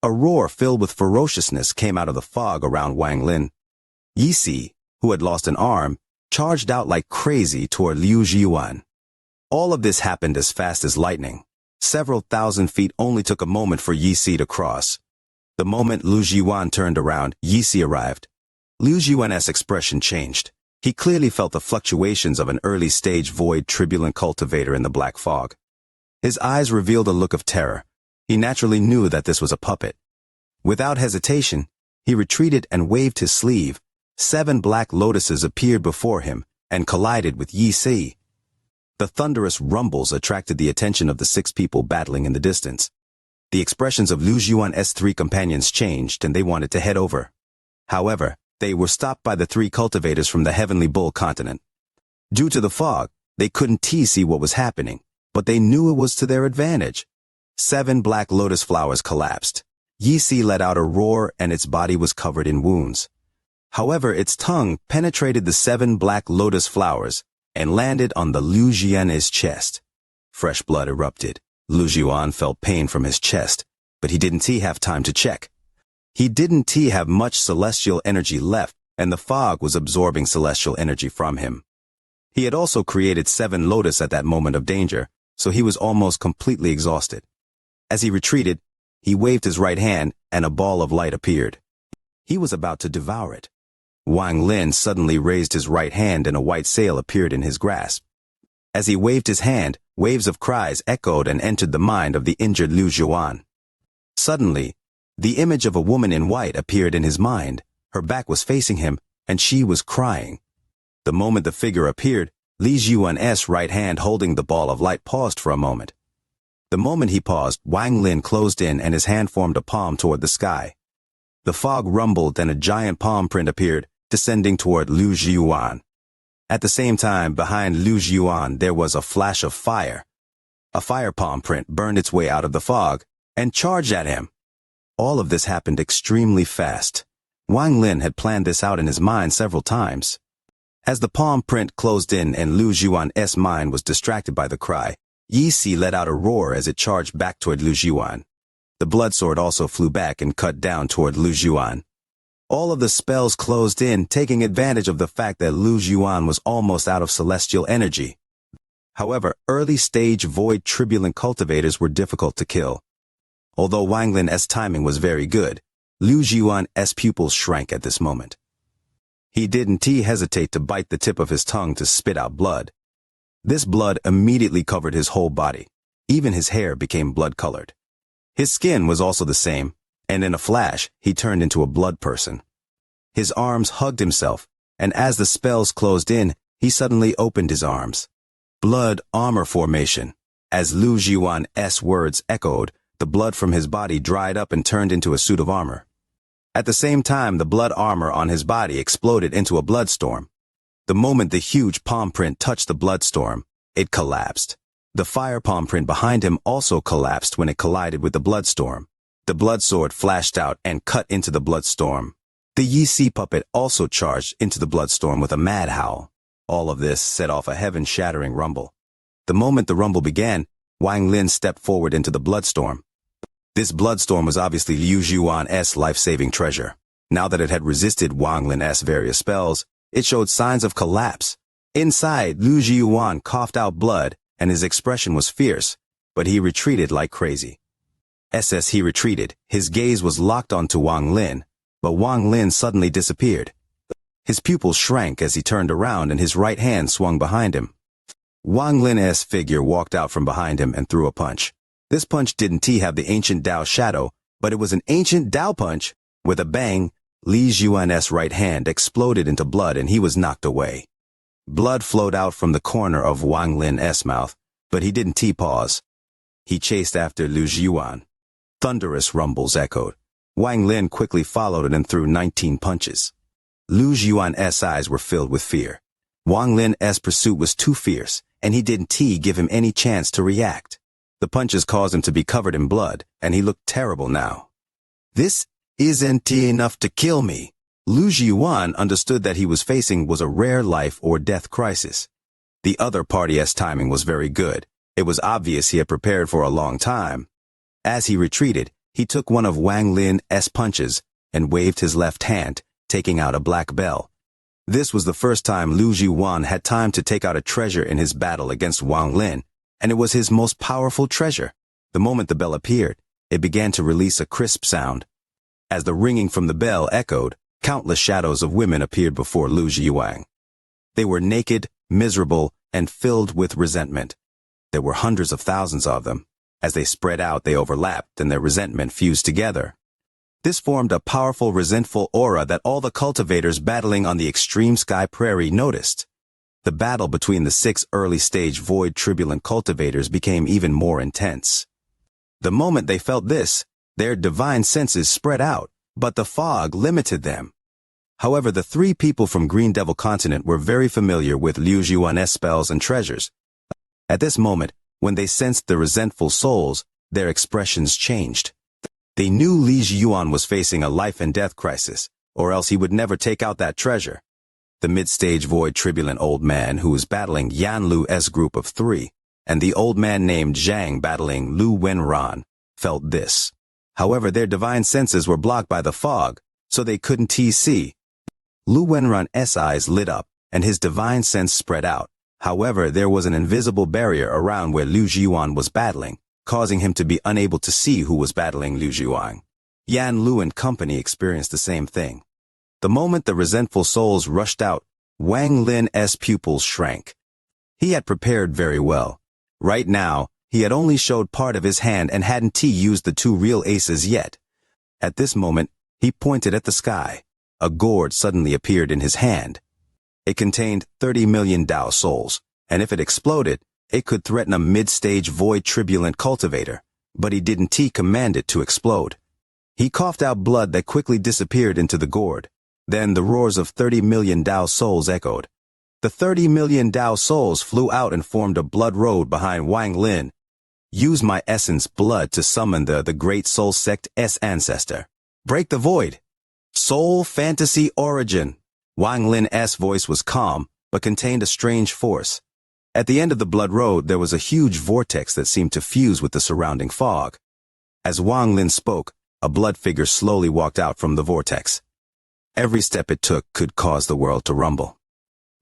A roar filled with ferociousness came out of the fog around Wang Lin. Yixi, who had lost an arm, charged out like crazy toward Liu Zhiyuan. All of this happened as fast as lightning. Several thousand feet only took a moment for Yixi to cross. The moment Liu Zhiyuan turned around, Yixi arrived. Liu Zhiyuan's expression changed. He clearly felt the fluctuations of an early-stage void turbulent cultivator in the black fog. His eyes revealed a look of terror. He naturally knew that this was a puppet. Without hesitation, he retreated and waved his sleeve. 7 black lotuses appeared before him and collided with Yixi. The thunderous rumbles attracted the attention of the 6 people battling in the distance. The expressions of Liu Zhiyuan's 3 companions changed and they wanted to head over. However, they were stopped by the 3 cultivators from the Heavenly Bull continent. Due to the fog, they couldn't see what was happening, but they knew it was to their advantage. 7 black lotus flowers collapsed. Yixi let out a roar and its body was covered in wounds. However, its tongue penetrated the 7 black lotus flowers and landed on the Liu Zhiyuan's chest. Fresh blood erupted. Liu Zhiyuan felt pain from his chest, but he didn't have time to check. He didn't have much celestial energy left, and the fog was absorbing celestial energy from him. He had also created 7 lotus at that moment of danger, so he was almost completely exhausted. As he retreated, he waved his right hand and a ball of light appeared. He was about to devour it. Wang Lin suddenly raised his right hand and a white sail appeared in his grasp. As he waved his hand, waves of cries echoed and entered the mind of the injured Liu Zhiyuan. Suddenly, the image of a woman in white appeared in his mind. Her back was facing him, and she was crying. The moment the figure appeared, Liu Zhiyuan's right hand holding the ball of light paused for a moment. The moment he paused, Wang Lin closed in and his hand formed a palm toward the sky. The fog rumbled and a giant palm print appeared, descending toward Liu Zhiyuan. At the same time, behind Liu Zhiyuan there was a flash of fire. A fire palm print burned its way out of the fog and charged at him. All of this happened extremely fast. Wang Lin had planned this out in his mind several times. As the palm print closed in and Liu Zhiyuan's mind was distracted by the cry, Yixi let out a roar as it charged back toward Liu Zhiyuan. The blood sword also flew back and cut down toward Liu Zhiyuan. All of the spells closed in, taking advantage of the fact that Liu Zhiyuan was almost out of celestial energy. However, early-stage void turbulent cultivators were difficult to kill. Although Wang Lin's timing was very good, Liu Zhiyuan's pupils shrank at this moment. He didn't hesitate to bite the tip of his tongue to spit out blood. This blood immediately covered his whole body. Even his hair became blood-colored. His skin was also the same, and in a flash, he turned into a blood person. His arms hugged himself, and as the spells closed in, he suddenly opened his arms. Blood armor formation. As Liu Zhiyuan's words echoed, the blood from his body dried up and turned into a suit of armor. At the same time, the blood armor on his body exploded into a bloodstorm. The moment the huge palm print touched the bloodstorm, it collapsed. The fire palm print behind him also collapsed when it collided with the bloodstorm. The blood sword flashed out and cut into the bloodstorm. The Yixi puppet also charged into the bloodstorm with a mad howl. All of this set off a heaven-shattering rumble. The moment the rumble began, Wang Lin stepped forward into the bloodstorm. This bloodstorm was obviously Liu Zhiyuan's life-saving treasure. Now that it had resisted Wang Lin's various spells, it showed signs of collapse. Inside, Liu Zhiyuan coughed out blood, and his expression was fierce, but he retreated like crazy. As he retreated, his gaze was locked onto Wang Lin, but Wang Lin suddenly disappeared. His pupils shrank as he turned around and his right hand swung behind him. Wang Lin's figure walked out from behind him and threw a punch. This punch didn't have the ancient Dao shadow, but it was an ancient Dao punch. With a bang, Liu Zhiyuan's right hand exploded into blood and he was knocked away. Blood flowed out from the corner of Wang Lin's mouth, but he didn't pause. He chased after Liu Zhiyuan. Thunderous rumbles echoed. Wang Lin quickly followed and threw 19 punches. Liu Zhiyuan's eyes were filled with fear. Wang Lin's pursuit was too fierce, and he didn't give him any chance to react. The punches caused him to be covered in blood, and he looked terrible now. This isn't enough to kill me. Liu Zhiyuan understood that he was facing was a rare life or death crisis. The other party's timing was very good. It was obvious he had prepared for a long time. As he retreated, He took one of Wang Lin's punches and waved his left hand, taking out a black bell. This was the first time Liu Zhiyuan had time to take out a treasure in his battle against Wang Lin, and it was his most powerful treasure. The moment the bell appeared, it began to release a crisp sound. As the ringing from the bell echoed, countless shadows of women appeared before Liu Zhiyuan. They were naked, miserable, and filled with resentment. There were hundreds of thousands of them. As they spread out, they overlapped, and their resentment fused together. This formed a powerful, resentful aura that all the cultivators battling on the extreme sky prairie noticed. The battle between the 6 early-stage void turbulent cultivators became even more intense. The moment they felt this, their divine senses spread out, but the fog limited them. However, the 3 people from Green Devil Continent were very familiar with Liu Zhiyuan's spells and treasures. At this moment, when they sensed the resentful souls, their expressions changed. They knew Liu Zhiyuan was facing a life-and-death crisis, or else he would never take out that treasure. The mid-stage void turbulent old man who was battling Yan Lu's group of 3, and the old man named Zhang battling Lu Wenran, felt this. However, their divine senses were blocked by the fog, so they couldn't see. Lu Wenran's eyes lit up, and his divine sense spread out. However, there was an invisible barrier around where Liu Zhiyuan was battling, causing him to be unable to see who was battling Liu Zhiyuan. Yan Lu and company experienced the same thing. The moment the resentful souls rushed out, Wang Lin's pupils shrank. He had prepared very well. Right now, he had only showed part of his hand and hadn't used the 2 real aces yet. At this moment, he pointed at the sky. A gourd suddenly appeared in his hand. It contained 30 million Dao souls, and if it exploded, it could threaten a mid-stage void turbulent cultivator, but he didn't command it to explode. He coughed out blood that quickly disappeared into the gourd. Then the roars of 30 million Dao souls echoed. The 30 million Dao souls flew out and formed a blood road behind Wang Lin. Use my essence blood to summon the Great Soul Sect's ancestor. Break the void. Soul Fantasy Origin. Wang Lin's voice was calm, but contained a strange force. At the end of the blood road, there was a huge vortex that seemed to fuse with the surrounding fog. As Wang Lin spoke, a blood figure slowly walked out from the vortex. Every step it took could cause the world to rumble.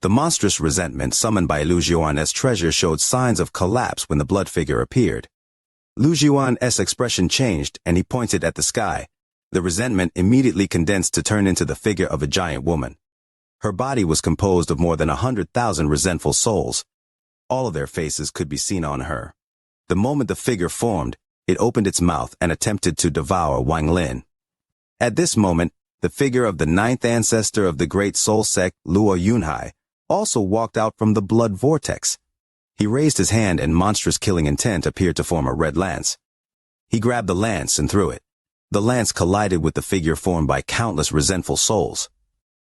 The monstrous resentment summoned by Liu Zhiyuan's treasure showed signs of collapse when the blood figure appeared. Liu Zhiyuan's expression changed, and he pointed at the sky. The resentment immediately condensed to turn into the figure of a giant woman. Her body was composed of more than 100,000 resentful souls. All of their faces could be seen on her. The moment the figure formed, it opened its mouth and attempted to devour Wang Lin. At this moment, the figure of the 9th ancestor of the Great Soul Sect, Luo Yunhai, also walked out from the blood vortex. He raised his hand and monstrous killing intent appeared to form a red lance. He grabbed the lance and threw it. The lance collided with the figure formed by countless resentful souls.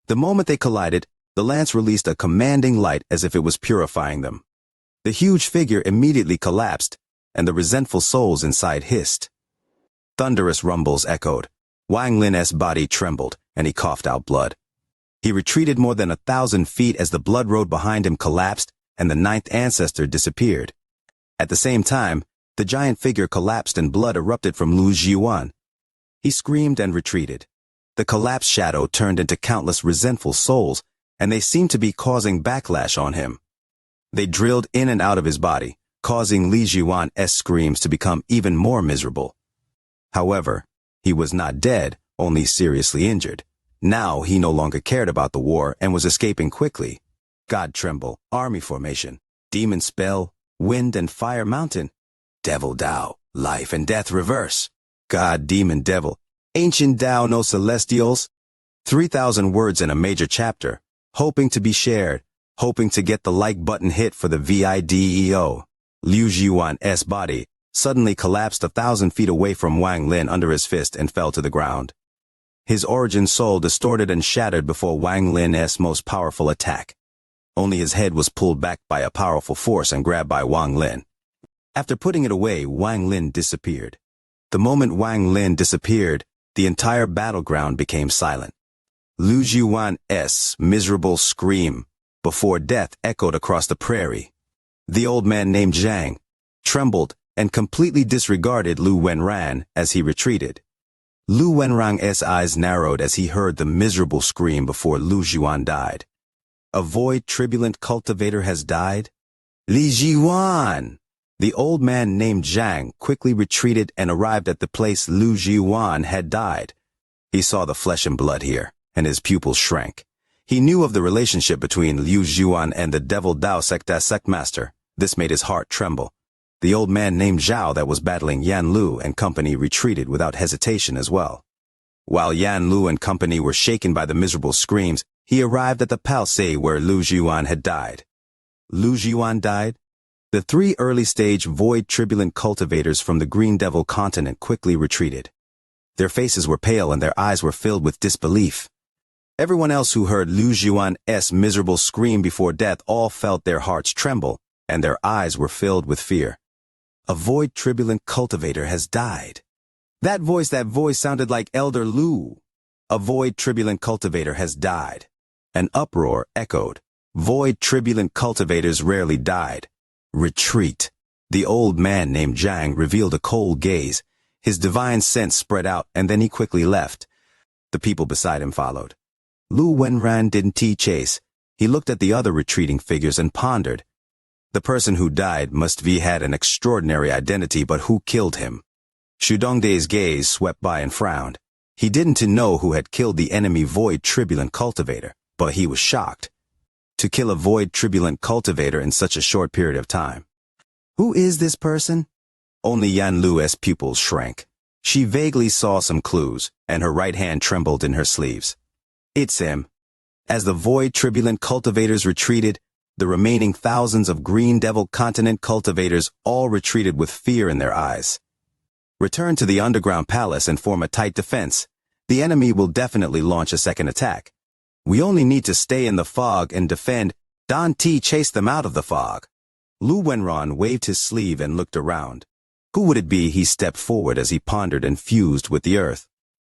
The moment they collided, the lance released a commanding light as if it was purifying them. The huge figure immediately collapsed, and the resentful souls inside hissed. Thunderous rumbles echoed. Wang Lin's body trembled, and he coughed out blood. He retreated more than 1,000 feet as the blood road behind him collapsed, and the 9th ancestor disappeared. At the same time, the giant figure collapsed and blood erupted from Liu Zhiyuan. He screamed and retreated. The collapsed shadow turned into countless resentful souls, and they seemed to be causing backlash on him. They drilled in and out of his body, causing Liu Zhiyuan's screams to become even more miserable. However, he was not dead, only seriously injured. Now he no longer cared about the war and was escaping quickly. God Tremble, Army Formation, Demon Spell, Wind and Fire Mountain, Devil Dao, Life and Death Reverse, God Demon Devil, Ancient Dao No Celestials, 3,000 words in a major chapter, hoping to be shared, hoping to get the like button hit for the video. Liu Zhiyuan's body suddenly collapsed 1,000 feet away from Wang Lin under his fist and fell to the ground. His origin soul distorted and shattered before Wang Lin's most powerful attack. Only his head was pulled back by a powerful force and grabbed by Wang Lin. After putting it away, Wang Lin disappeared. The moment Wang Lin disappeared, the entire battleground became silent. Liu Zhiyuan's miserable scream before death echoed across the prairie. The old man named Zhang trembled and completely disregarded Lu Wenran as he retreated. Lu Wenran's eyes narrowed as he heard the miserable scream before Lu Zhuan died. A void turbulent cultivator has died? Li Zhuan! The old man named Zhang quickly retreated and arrived at the place Lu Zhuan had died. He saw the flesh and blood here, and his pupils shrank. He knew of the relationship between Liu Zhuan and the Devil Dao sectmaster. This made his heart tremble. The old man named Zhao that was battling Yan Lu and company retreated without hesitation as well. While Yan Lu and company were shaken by the miserable screams, he arrived at the palisade where Lu Zhuan had died. Lu Zhuan died? The 3 early-stage void turbulent cultivators from the Green Devil continent quickly retreated. Their faces were pale and their eyes were filled with disbelief. Everyone else who heard Lu Zhuan's miserable scream before death all felt their hearts tremble, and their eyes were filled with fear. A void turbulent cultivator has died. That voice sounded like Elder Lu. A void turbulent cultivator has died. An uproar echoed. Void turbulent cultivators rarely died. Retreat. The old man named Zhang revealed a cold gaze. His divine sense spread out, and then he quickly left. The people beside him followed. Lu Wenran didn't chase. He looked at the other retreating figures and pondered. The person who died must have had an extraordinary identity, but who killed him? Shu Dongdai's gaze swept by and frowned. He didn't know who had killed the enemy void turbulent cultivator, but he was shocked. To kill a void turbulent cultivator in such a short period of time. Who is this person? Only Yan Lu's pupils shrank. She vaguely saw some clues, and her right hand trembled in her sleeves. It's him. As the void turbulent cultivators retreated, the remaining thousands of Green Devil continent cultivators all retreated with fear in their eyes. Return to the underground palace and form a tight defense. The enemy will definitely launch a second attack. We only need to stay in the fog and defend. Dan Ti chased them out of the fog. Lu Wenran waved his sleeve and looked around. Who would it be? He stepped forward as he pondered and fused with the earth.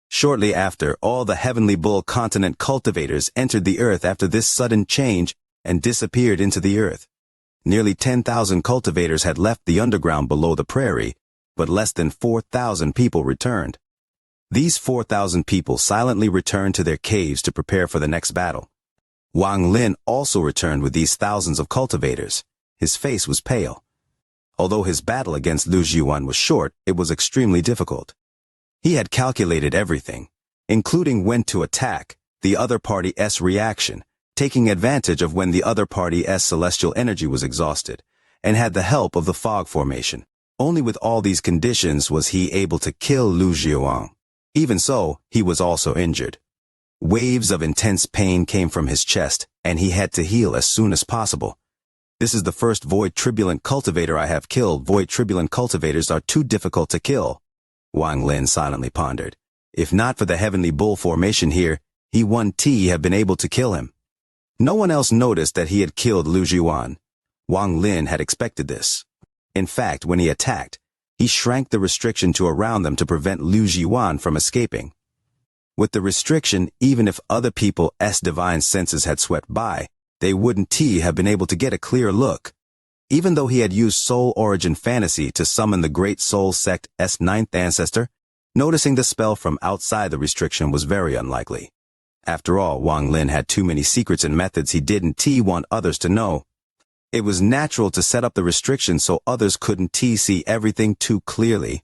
Shortly after, all the Heavenly Bull continent cultivators entered the earth after this sudden change and disappeared into the earth. Nearly 10,000 cultivators had left the underground below the prairie, but less than 4,000 people returned. These 4,000 people silently returned to their caves to prepare for the next battle. Wang Lin also returned with these thousands of cultivators. His face was pale. Although his battle against Lu Zhuan was short, it was extremely difficult. He had calculated everything, including when to attack, the other party's reaction, taking advantage of when the other party's celestial energy was exhausted, and had the help of the fog formation. Only with all these conditions was he able to kill Lu Zhuan. Even so, he was also injured. Waves of intense pain came from his chest, and he had to heal as soon as possible. This is the first void turbulent cultivator I have killed. Void turbulent cultivators are too difficult to kill. Wang Lin silently pondered. If not for the Heavenly Bull formation here, he wouldn't have been able to kill him. No one else noticed that he had killed Lu Zhuan. Wang Lin had expected this. In fact, when he attacked, he shrank the restriction to around them to prevent Lu Zhuan from escaping. With the restriction, even if other people's divine senses had swept by, they wouldn't have been able to get a clear look. Even though he had used Soul Origin Fantasy to summon the Great Soul Sect's 9th ancestor, noticing the spell from outside the restriction was very unlikely. After all, Wang Lin had too many secrets and methods he didn't want others to know. It was natural to set up the restriction so others couldn't see everything too clearly.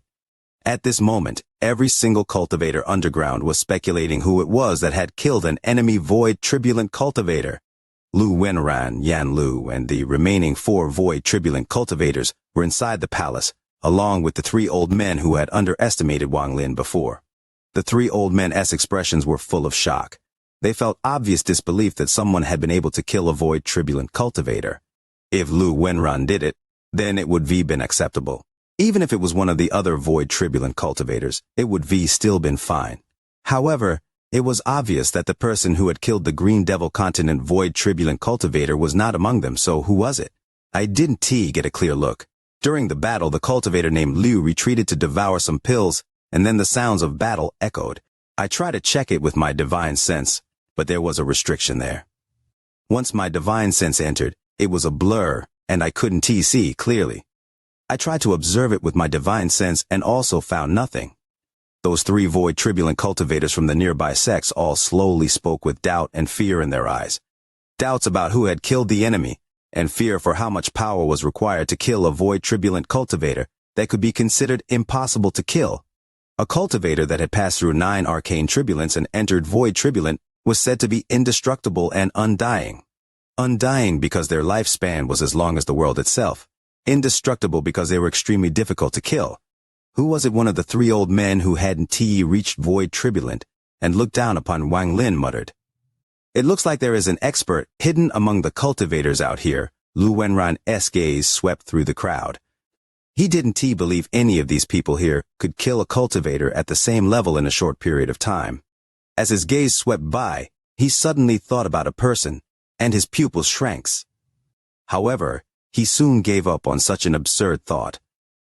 At this moment, every single cultivator underground was speculating who it was that had killed an enemy void turbulent cultivator. Lu Wenran, Yan Lu, and the remaining 4 void turbulent cultivators were inside the palace, along with the 3 old men who had underestimated Wang Lin before. The 3 old men's expressions were full of shock. They felt obvious disbelief that someone had been able to kill a void turbulent cultivator. If Lu Wenran did it, then it would been acceptable. Even if it was one of the other void turbulent cultivators, it would still been fine. However, it was obvious that the person who had killed the Green Devil continent void turbulent cultivator was not among them, so who was it? I didn't get a clear look. During the battle, the cultivator named Liu retreated to devour some pills, and then the sounds of battle echoed. I tried to check it with my divine sense, but there was a restriction there. Once my divine sense entered, it was a blur, and I couldn't see clearly. I tried to observe it with my divine sense and also found nothing. Those three void tribulent cultivators from the nearby sects all slowly spoke with doubt and fear in their eyes. Doubts about who had killed the enemy, and fear for how much power was required to kill a void tribulent cultivator that could be considered impossible to kill. A cultivator that had passed through 9 arcane tribulants and entered void tribulent was said to be indestructible and undying. Undying because their lifespan was as long as the world itself. Indestructible because they were extremely difficult to kill. Who was it? One of the 3 old men who hadn't reached void tribulent and looked down upon Wang Lin muttered. It looks like there is an expert hidden among the cultivators out here. Lu Wenran's gaze swept through the crowd. He didn't believe any of these people here could kill a cultivator at the same level in a short period of time. As his gaze swept by, he suddenly thought about a person, and his pupils shrank. However, he soon gave up on such an absurd thought.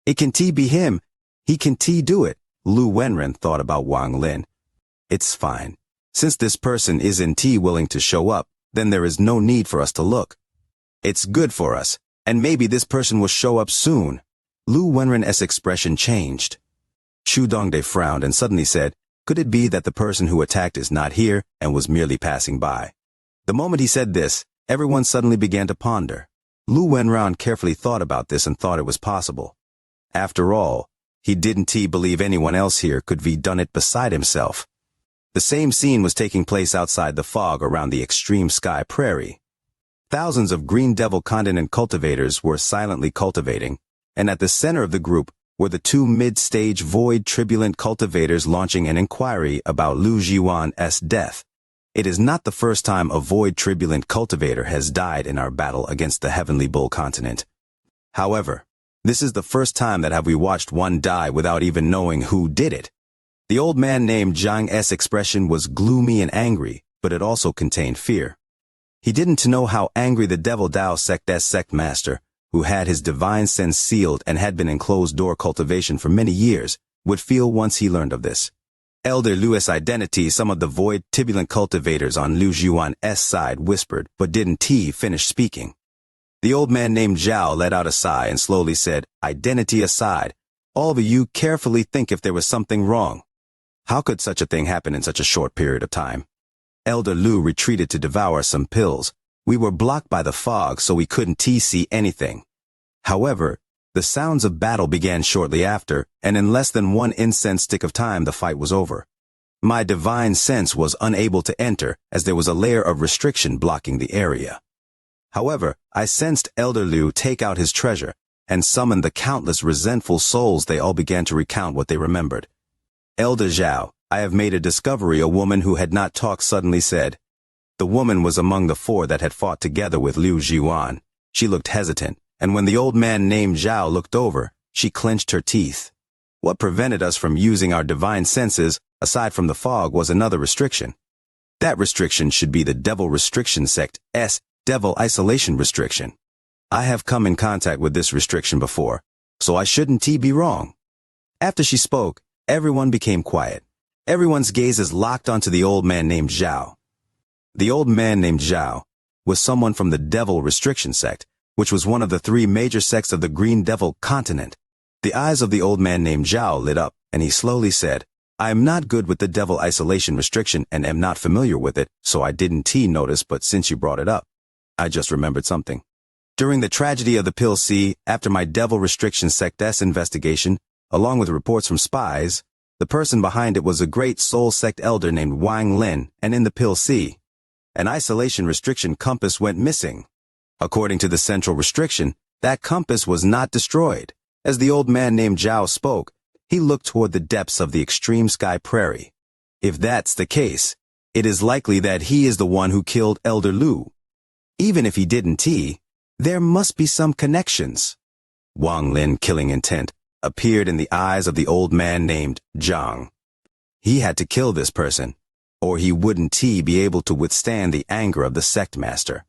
It can be him. He can do it. Lu Wenran thought about Wang Lin. It's fine. Since this person isn't willing to show up, then there is no need for us to look. It's good for us, and maybe this person will show up soon. Lu Wenran's expression changed. Chu Dongde frowned and suddenly said, could it be that the person who attacked is not here and was merely passing by? The moment he said this, everyone suddenly began to ponder. Lu Wenran carefully thought about this and thought it was possible. After all, he didn't believe anyone else here could have done it beside himself. The same scene was taking place outside the fog around the extreme sky prairie. Thousands of Green Devil Continent cultivators were silently cultivating, and at the center of the group were the 2 mid-stage void tribulent cultivators launching an inquiry about Lu Jiwan's death. It is not the first time a void tribulent cultivator has died in our battle against the Heavenly Bull Continent. However, this is the first time that we watched one die without even knowing who did it. The old man named Zhang's expression was gloomy and angry, but it also contained fear. He didn't know how angry the Devil Dao Sect's sect master, who had his divine sense sealed and had been in closed-door cultivation for many years, would feel once he learned of this. Elder Lu's identity, some of the void tribulent cultivators on Lu Jiwan's side whispered, but didn't finish speaking. The old man named Zhao let out a sigh and slowly said, identity aside, all of you carefully think if there was something wrong. How could such a thing happen in such a short period of time? Elder Lu retreated to devour some pills. We were blocked by the fog, so we couldn't see anything. However, the sounds of battle began shortly after, and in less than 1 incense stick of time the fight was over. My divine sense was unable to enter, as there was a layer of restriction blocking the area. However, I sensed Elder Lu take out his treasure, and summon the countless resentful souls. They all began to recount what they remembered. Elder Zhao, I have made a discovery. A woman who had not talked suddenly said. The woman was among the 4 that had fought together with Lu Jiwan. She looked hesitant, and when the old man named Zhao looked over, she clenched her teeth. What prevented us from using our divine senses, aside from the fog, was another restriction. That restriction should be the Devil Restriction Sect's Devil Isolation Restriction. I have come in contact with this restriction before, so I shouldn't be wrong. After she spoke, everyone became quiet. Everyone's gazes locked onto the old man named Zhao. The old man named Zhao was someone from the Devil Restriction Sect, which was one of the 3 major sects of the Green Devil Continent. The eyes of the old man named Zhao lit up, and he slowly said, I am not good with the Devil Isolation Restriction and am not familiar with it, so I didn't notice, but since you brought it up, I just remembered something. During the tragedy of the Pill C, after my Devil Restriction Sect's investigation, along with reports from spies, the person behind it was a great soul sect elder named Wang Lin, and in the Pill C, an isolation restriction compass went missing. According to the central restriction, that compass was not destroyed. As the old man named Zhao spoke, he looked toward the depths of the extreme sky prairie. If that's the case, it is likely that he is the one who killed Elder Lu. Even if he didn't, there must be some connections. Wang Lin killing intent appeared in the eyes of the old man named Zhang. He had to kill this person, or he wouldn't be able to withstand the anger of the sect master.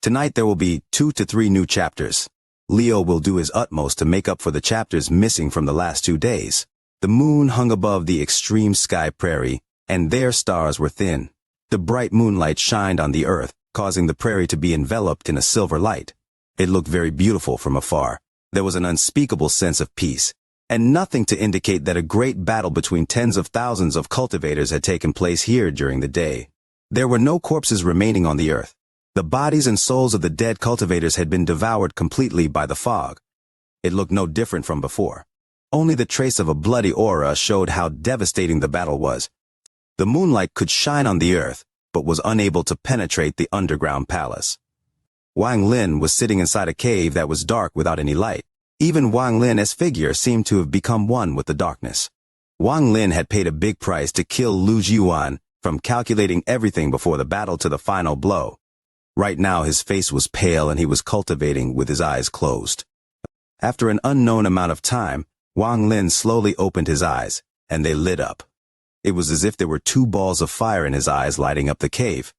Tonight there will be 2 to 3 new chapters. Leo will do his utmost to make up for the chapters missing from the last 2 days. The moon hung above the extreme sky prairie, and their stars were thin. The bright moonlight shined on the earth, causing the prairie to be enveloped in a silver light. It looked very beautiful from afar, There was an unspeakable sense of peace, and nothing to indicate that a great battle between tens of thousands of cultivators had taken place here during the day. There were no corpses remaining on the earth. The bodies and souls of the dead cultivators had been devoured completely by the fog. It looked no different from before. Only the trace of a bloody aura showed how devastating the battle was. The moonlight could shine on the earth, but was unable to penetrate the underground palace. Wang Lin was sitting inside a cave that was dark without any light. Even Wang Lin's figure seemed to have become one with the darkness. Wang Lin had paid a big price to kill Lu Jiuan, from calculating everything before the battle to the final blow. Right now his face was pale and he was cultivating with his eyes closed. After an unknown amount of time, Wang Lin slowly opened his eyes, and they lit up. It was as if there were two balls of fire in his eyes lighting up the cave.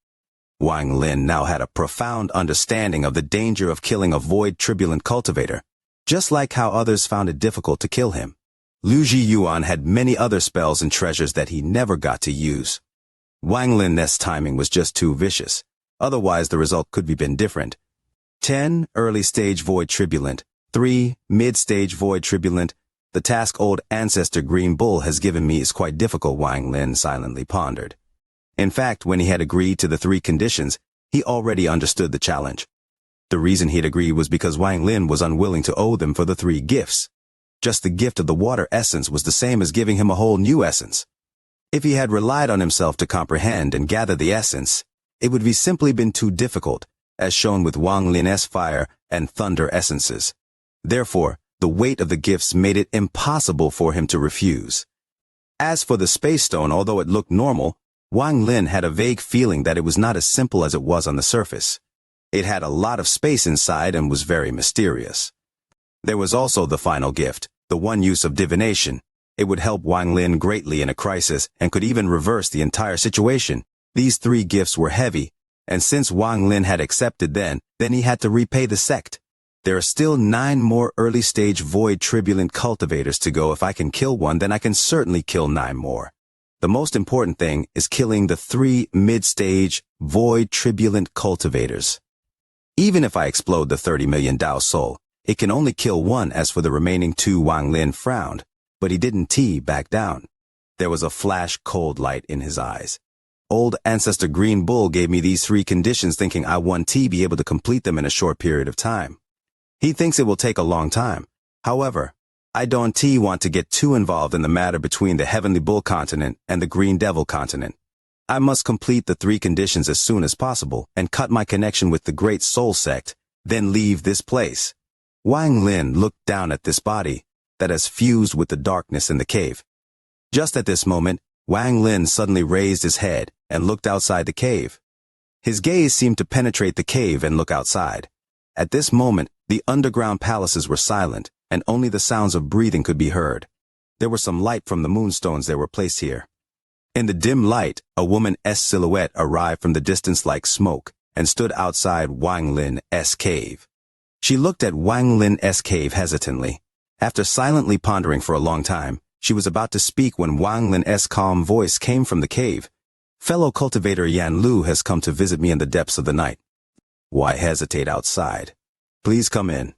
Wang Lin now had a profound understanding of the danger of killing a void turbulent cultivator, just like how others found it difficult to kill him. Lu Jiuan had many other spells and treasures that he never got to use. Wang Lin's timing was just too vicious, otherwise the result could have been different. 10 early-stage void turbulent, 3 mid-stage void turbulent. The task old ancestor Green Bull has given me is quite difficult, Wang Lin silently pondered. In fact, when he had agreed to the 3 conditions, he already understood the challenge. The reason he'd agreed was because Wang Lin was unwilling to owe them for the 3 gifts. Just the gift of the water essence was the same as giving him a whole new essence. If he had relied on himself to comprehend and gather the essence, it would have simply been too difficult, as shown with Wang Lin's fire and thunder essences. Therefore, the weight of the gifts made it impossible for him to refuse. As for the space stone, although it looked normal, Wang Lin had a vague feeling that it was not as simple as it was on the surface. It had a lot of space inside and was very mysterious. There was also the final gift, the one use of divination. It would help Wang Lin greatly in a crisis and could even reverse the entire situation. These 3 gifts were heavy, and since Wang Lin had accepted then he had to repay the sect. There are still 9 more early-stage void turbulent cultivators to go. If I can kill one, then I can certainly kill 9 more. The most important thing is killing the 3 mid-stage void turbulent cultivators. Even if I explode the 30 million Dao soul, it can only kill 1. As for the remaining 2, Wang Lin frowned, but he didn't back down. There was a flash cold light in his eyes. Old ancestor Green Bull gave me these 3 conditions thinking I want to be able to complete them in a short period of time. He thinks it will take a long time. However, I don't want to get too involved in the matter between the Heavenly Bull continent and the Green Devil continent. I must complete the 3 conditions as soon as possible and cut my connection with the Great Soul Sect, then leave this place. Wang Lin looked down at this body that has fused with the darkness in the cave. Just at this moment, Wang Lin suddenly raised his head and looked outside the cave. His gaze seemed to penetrate the cave and look outside. At this moment, the underground palaces were silent, and only the sounds of breathing could be heard. There was some light from the moonstones that were placed here. In the dim light, a woman's silhouette arrived from the distance like smoke, and stood outside Wang Lin's cave. She looked at Wang Lin's cave hesitantly. After silently pondering for a long time, she was about to speak when Wang Lin's calm voice came from the cave. Fellow cultivator Yan Lu has come to visit me in the depths of the night. Why hesitate outside? Please come in.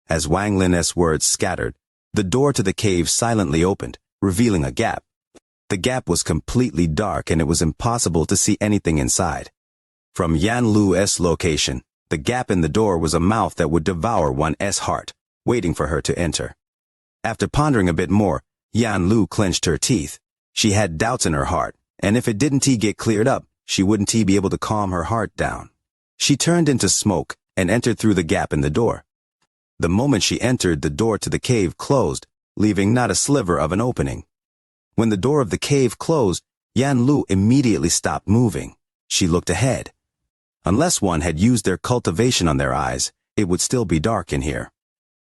As Wang Lin's words scattered, the door to the cave silently opened, revealing a gap. The gap was completely dark and it was impossible to see anything inside. From Yan Lu's location, the gap in the door was a mouth that would devour one's heart, waiting for her to enter. After pondering a bit more, Yan Lu clenched her teeth. She had doubts in her heart, and if it didn't get cleared up, she wouldn't be able to calm her heart down. She turned into smoke and entered through the gap in the door. The moment she entered, the door to the cave closed, leaving not a sliver of an opening. When the door of the cave closed, Yan Lu immediately stopped moving. She looked ahead. Unless one had used their cultivation on their eyes, it would still be dark in here.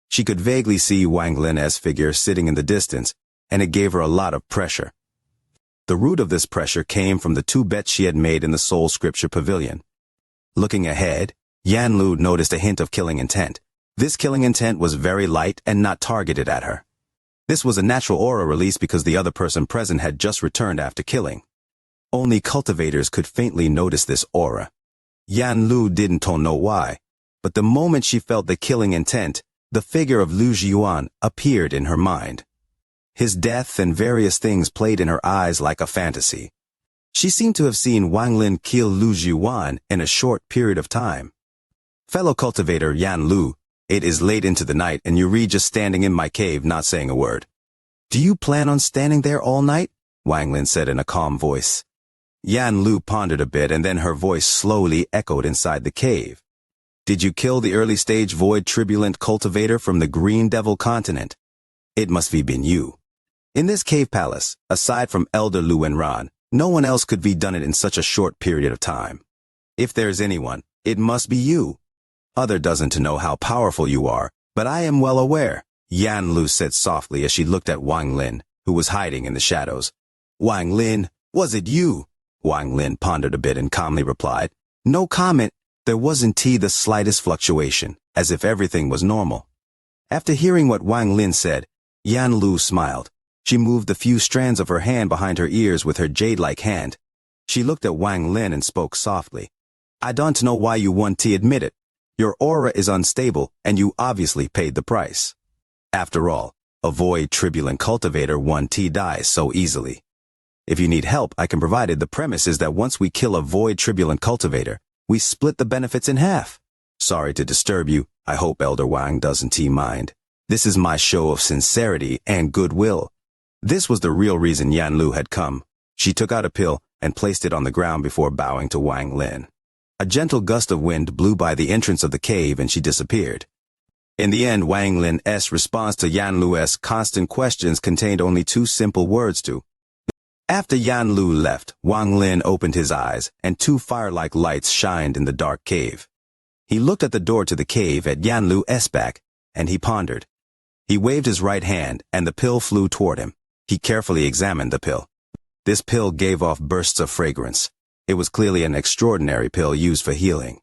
She could vaguely see Wang Lin's figure sitting in the distance, and it gave her a lot of pressure. The root of this pressure came from the 2 bets she had made in the Soul Scripture Pavilion. Looking ahead, Yan Lu noticed a hint of killing intent. This killing intent was very light and not targeted at her. This was a natural aura release because the other person present had just returned after killing. Only cultivators could faintly notice this aura. Yan Lu didn't know why, but the moment she felt the killing intent, the figure of Lu Zhiyuan appeared in her mind. His death and various things played in her eyes like a fantasy. She seemed to have seen Wang Lin kill Lu Zhiyuan in a short period of time. Fellow cultivator Yan Lu, it is late into the night and you read just standing in my cave not saying a word. Do you plan on standing there all night? Wang Lin said in a calm voice. Yan Lu pondered a bit and then her voice slowly echoed inside the cave. Did you kill the early-stage void tribulent cultivator from the Green Devil continent? It must have been you. In this cave palace, aside from Elder Lu Wenran, no one else could have done it in such a short period of time. If there's anyone, it must be you. Other doesn't to know how powerful you are, but I am well aware, Yan Lu said softly as she looked at Wang Lin, who was hiding in the shadows. Wang Lin, was it you? Wang Lin pondered a bit and calmly replied. No comment. There wasn't the slightest fluctuation, as if everything was normal. After hearing what Wang Lin said, Yan Lu smiled. She moved the few strands of her hand behind her ears with her jade-like hand. She looked at Wang Lin and spoke softly. I don't know why you want to admit it. Your aura is unstable, and you obviously paid the price. After all, a void tribulent cultivator won't die so easily. If you need help, I can provide it. The premise is that once we kill a void tribulent cultivator, we split the benefits in half. Sorry to disturb you. I hope Elder Wang doesn't mind. This is my show of sincerity and goodwill. This was the real reason Yan Lu had come. She took out a pill and placed it on the ground before bowing to Wang Lin. A gentle gust of wind blew by the entrance of the cave and she disappeared. In the end, Wang Lin's response to Yan Lu's constant questions contained only two simple words to. After Yan Lu left, Wang Lin opened his eyes, and two fire-like lights shined in the dark cave. He looked at the door to the cave at Yan Lu's back, and he pondered. He waved his right hand, and the pill flew toward him. He carefully examined the pill. This pill gave off bursts of fragrance. It was clearly an extraordinary pill used for healing.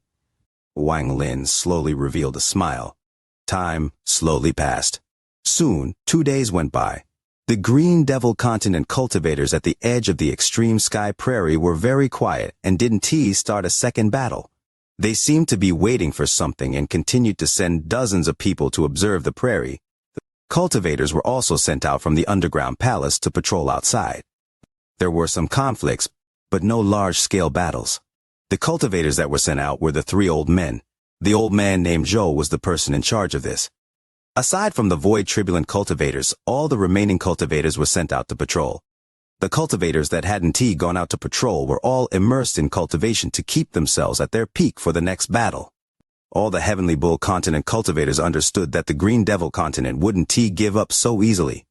Wang Lin slowly revealed a smile. Time slowly passed. Soon, 2 days went by. The Green Devil continent cultivators at the edge of the extreme sky prairie were very quiet and didn't start a second battle. They seemed to be waiting for something and continued to send dozens of people to observe the prairie. The cultivators were also sent out from the underground palace to patrol outside. There were some conflicts, but no large-scale battles. The cultivators that were sent out were the 3 old men. The old man named Zhou was the person in charge of this. Aside from the void tribulent cultivators, all the remaining cultivators were sent out to patrol. The cultivators that hadn't gone out to patrol were all immersed in cultivation to keep themselves at their peak for the next battle. All the Heavenly Bull continent cultivators understood that the Green Devil continent wouldn't give up so easily.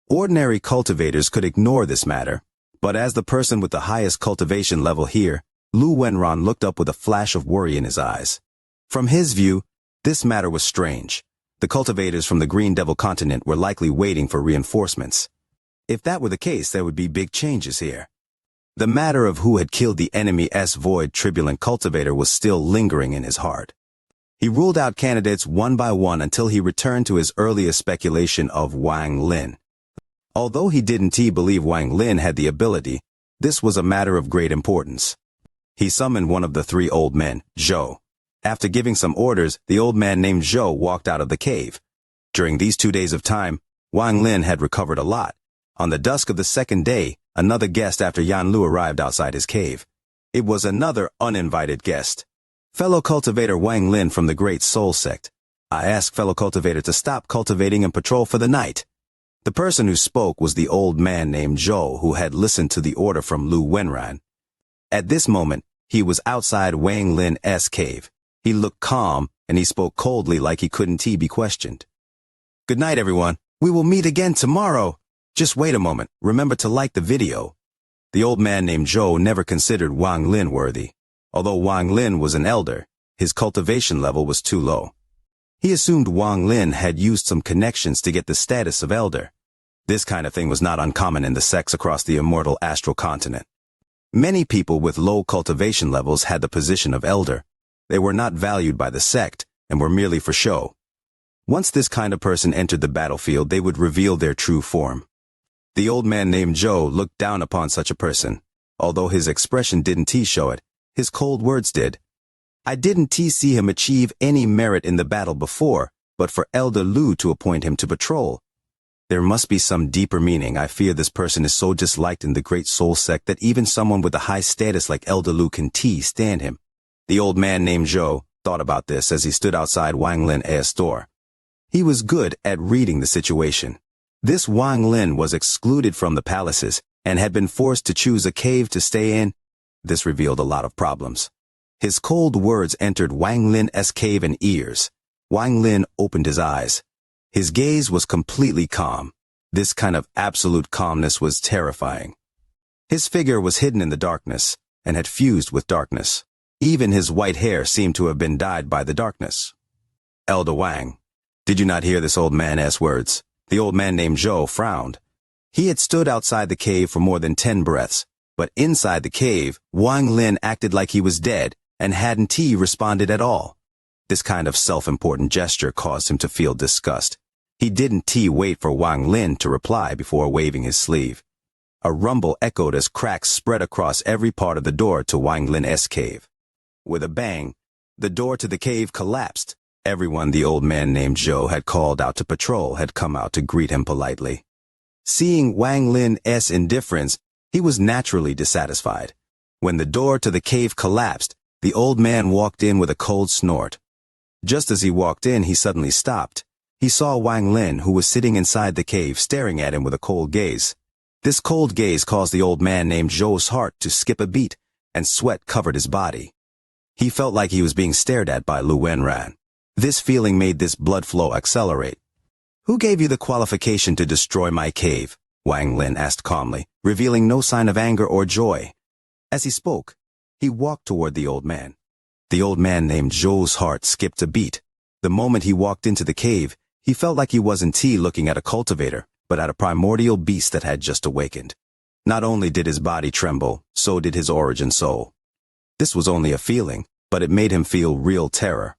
Ordinary cultivators could ignore this matter, but as the person with the highest cultivation level here, Lu Wenran looked up with a flash of worry in his eyes. From his view, this matter was strange. The cultivators from the Green Devil continent were likely waiting for reinforcements. If that were the case, there would be big changes here. The matter of who had killed the enemy's void tribulent cultivator was still lingering in his heart. He ruled out candidates one by one until he returned to his earliest speculation of Wang Lin. Although he didn't believe Wang Lin had the ability, this was a matter of great importance. He summoned one of the 3 old men, Zhou. After giving some orders, the old man named Zhou walked out of the cave. During these 2 days of time, Wang Lin had recovered a lot. On the dusk of the second day, another guest after Yan Lu arrived outside his cave. It was another uninvited guest. Fellow cultivator Wang Lin from the Great Soul Sect. I asked fellow cultivator to stop cultivating and patrol for the night. The person who spoke was the old man named Zhou who had listened to the order from Lu Wenran. At this moment, he was outside Wang Lin's cave. He looked calm, and he spoke coldly like he couldn't be questioned. Good night, everyone. We will meet again tomorrow. Just wait a moment. Remember to like the video. The old man named Zhou never considered Wang Lin worthy. Although Wang Lin was an elder, his cultivation level was too low. He assumed Wang Lin had used some connections to get the status of elder. This kind of thing was not uncommon in the sects across the immortal astral continent. Many people with low cultivation levels had the position of elder. They were not valued by the sect and were merely for show. Once this kind of person entered the battlefield, they would reveal their true form. The old man named Zhou looked down upon such a person. Although his expression didn't show it, his cold words did. I didn't see him achieve any merit in the battle before, but for Elder Lu to appoint him to patrol. There must be some deeper meaning. I fear this person is so disliked in the Great Soul Sect that even someone with a high status like Elder Lu can stand him. The old man named Zhou thought about this as he stood outside Wang Lin's door. He was good at reading the situation. This Wang Lin was excluded from the palaces and had been forced to choose a cave to stay in. This revealed a lot of problems. His cold words entered Wang Lin's cave and ears. Wang Lin opened his eyes. His gaze was completely calm. This kind of absolute calmness was terrifying. His figure was hidden in the darkness and had fused with darkness. Even his white hair seemed to have been dyed by the darkness. Elder Wang, did you not hear this old man's words? The old man named Zhou frowned. He had stood outside the cave for more than 10 breaths, but inside the cave, Wang Lin acted like he was dead and hadn't responded at all. This kind of self-important gesture caused him to feel disgust. He didn't wait for Wang Lin to reply before waving his sleeve. A rumble echoed as cracks spread across every part of the door to Wang Lin's cave. With a bang, the door to the cave collapsed. Everyone the old man named Zhou had called out to patrol had come out to greet him politely. Seeing Wang Lin's indifference, he was naturally dissatisfied. When the door to the cave collapsed, the old man walked in with a cold snort. Just as he walked in, he suddenly stopped. He saw Wang Lin, who was sitting inside the cave, staring at him with a cold gaze. This cold gaze caused the old man named Zhou's heart to skip a beat, and sweat covered his body. He felt like he was being stared at by Lu Wenran. This feeling made this blood flow accelerate. "Who gave you the qualification to destroy my cave?" Wang Lin asked calmly, revealing no sign of anger or joy. As he spoke, he walked toward the old man. The old man named Zhou's heart skipped a beat. The moment he walked into the cave, he felt like he wasn't looking at a cultivator, but at a primordial beast that had just awakened. Not only did his body tremble, so did his origin soul. This was only a feeling, but it made him feel real terror.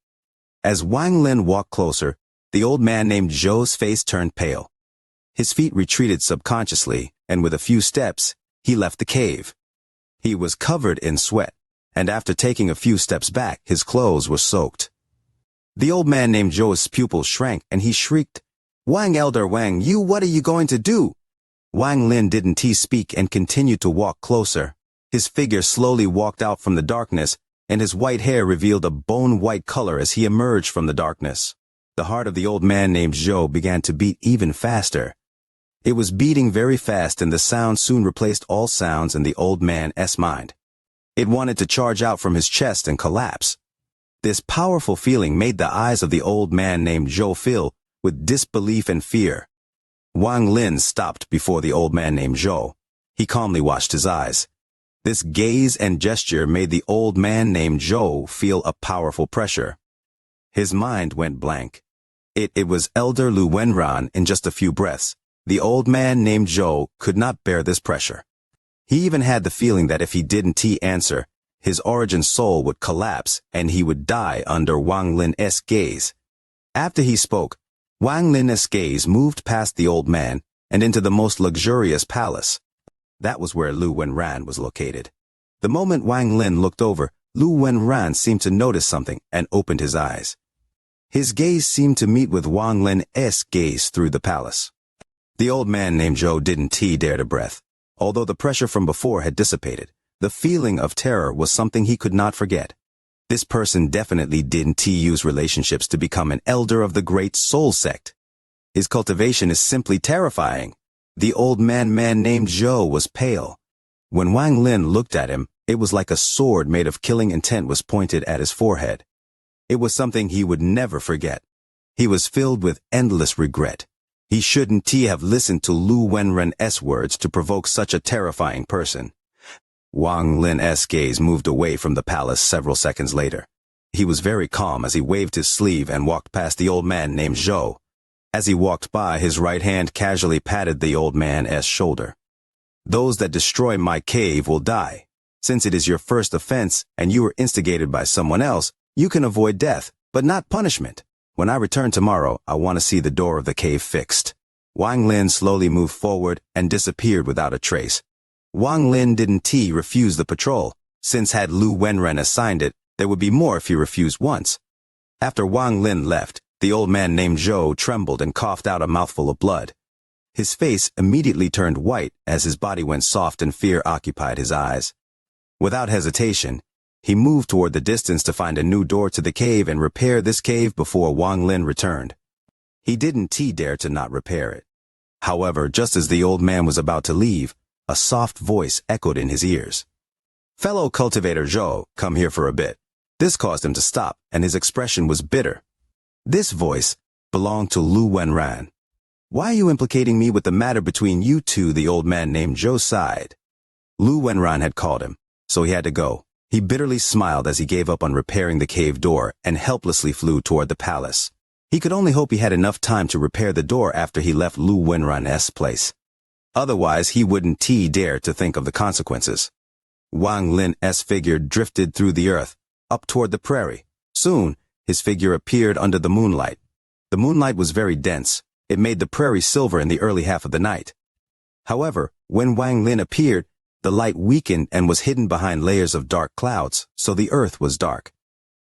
As Wang Lin walked closer, the old man named Zhou's face turned pale. His feet retreated subconsciously, and with a few steps, he left the cave. He was covered in sweat, and after taking a few steps back, his clothes were soaked. The old man named Zhou's pupils shrank, and he shrieked, "Wang, Elder Wang, what are you going to do?" Wang Lin didn't speak and continued to walk closer. His figure slowly walked out from the darkness, and his white hair revealed a bone-white color as he emerged from the darkness. The heart of the old man named Zhou began to beat even faster. It was beating very fast, and the sound soon replaced all sounds in the old man's mind. It wanted to charge out from his chest and collapse. This powerful feeling made the eyes of the old man named Zhou fill with disbelief and fear. Wang Lin stopped before the old man named Zhou. He calmly washed his eyes. This gaze and gesture made the old man named Zhou feel a powerful pressure. His mind went blank. It was Elder Lu Wenran in just a few breaths. The old man named Zhou could not bear this pressure. He even had the feeling that if he didn't answer, his origin soul would collapse and he would die under Wang Lin's gaze. After he spoke, Wang Lin's gaze moved past the old man and into the most luxurious palace. That was where Lu Wenran was located. The moment Wang Lin looked over, Lu Wenran seemed to notice something and opened his eyes. His gaze seemed to meet with Wang Lin's gaze through the palace. The old man named Zhou didn't dare to breath. Although the pressure from before had dissipated, the feeling of terror was something he could not forget. This person definitely didn't use relationships to become an elder of the Great Soul Sect. His cultivation is simply terrifying. The old man named Zhou was pale. When Wang Lin looked at him, it was like a sword made of killing intent was pointed at his forehead. It was something he would never forget. He was filled with endless regret. He shouldn't have listened to Lu Wenran's words to provoke such a terrifying person. Wang Lin's gaze moved away from the palace several seconds later. He was very calm as he waved his sleeve and walked past the old man named Zhou. As he walked by, his right hand casually patted the old man's shoulder. "Those that destroy my cave will die. Since it is your first offense and you were instigated by someone else, you can avoid death, but not punishment. When I return tomorrow, I want to see the door of the cave fixed." Wang Lin slowly moved forward and disappeared without a trace. Wang Lin didn't refuse the patrol, since had Lu Wenran assigned it, there would be more if he refused once. After Wang Lin left, The old man named Zhou trembled and coughed out a mouthful of blood. His face immediately turned white as his body went soft and fear occupied his eyes. Without hesitation, he moved toward the distance to find a new door to the cave and repair this cave before Wang Lin returned. He didn't dare to not repair it. However, just as the old man was about to leave, a soft voice echoed in his ears. "Fellow cultivator Zhou, come here for a bit." This caused him to stop, and his expression was bitter. This voice belonged to Lu Wenran. "Why are you implicating me with the matter between you two?" the old man named Zhou sighed. Lu Wenran had called him, so he had to go. He bitterly smiled as he gave up on repairing the cave door and helplessly flew toward the palace. He could only hope he had enough time to repair the door after he left Lu Wenran's place. Otherwise, he wouldn't dare to think of the consequences. Wang Lin's figure drifted through the earth, up toward the prairie. Soon, his figure appeared under the moonlight. The moonlight was very dense. It made the prairie silver in the early half of the night. However, when Wang Lin appeared, the light weakened and was hidden behind layers of dark clouds, so the earth was dark.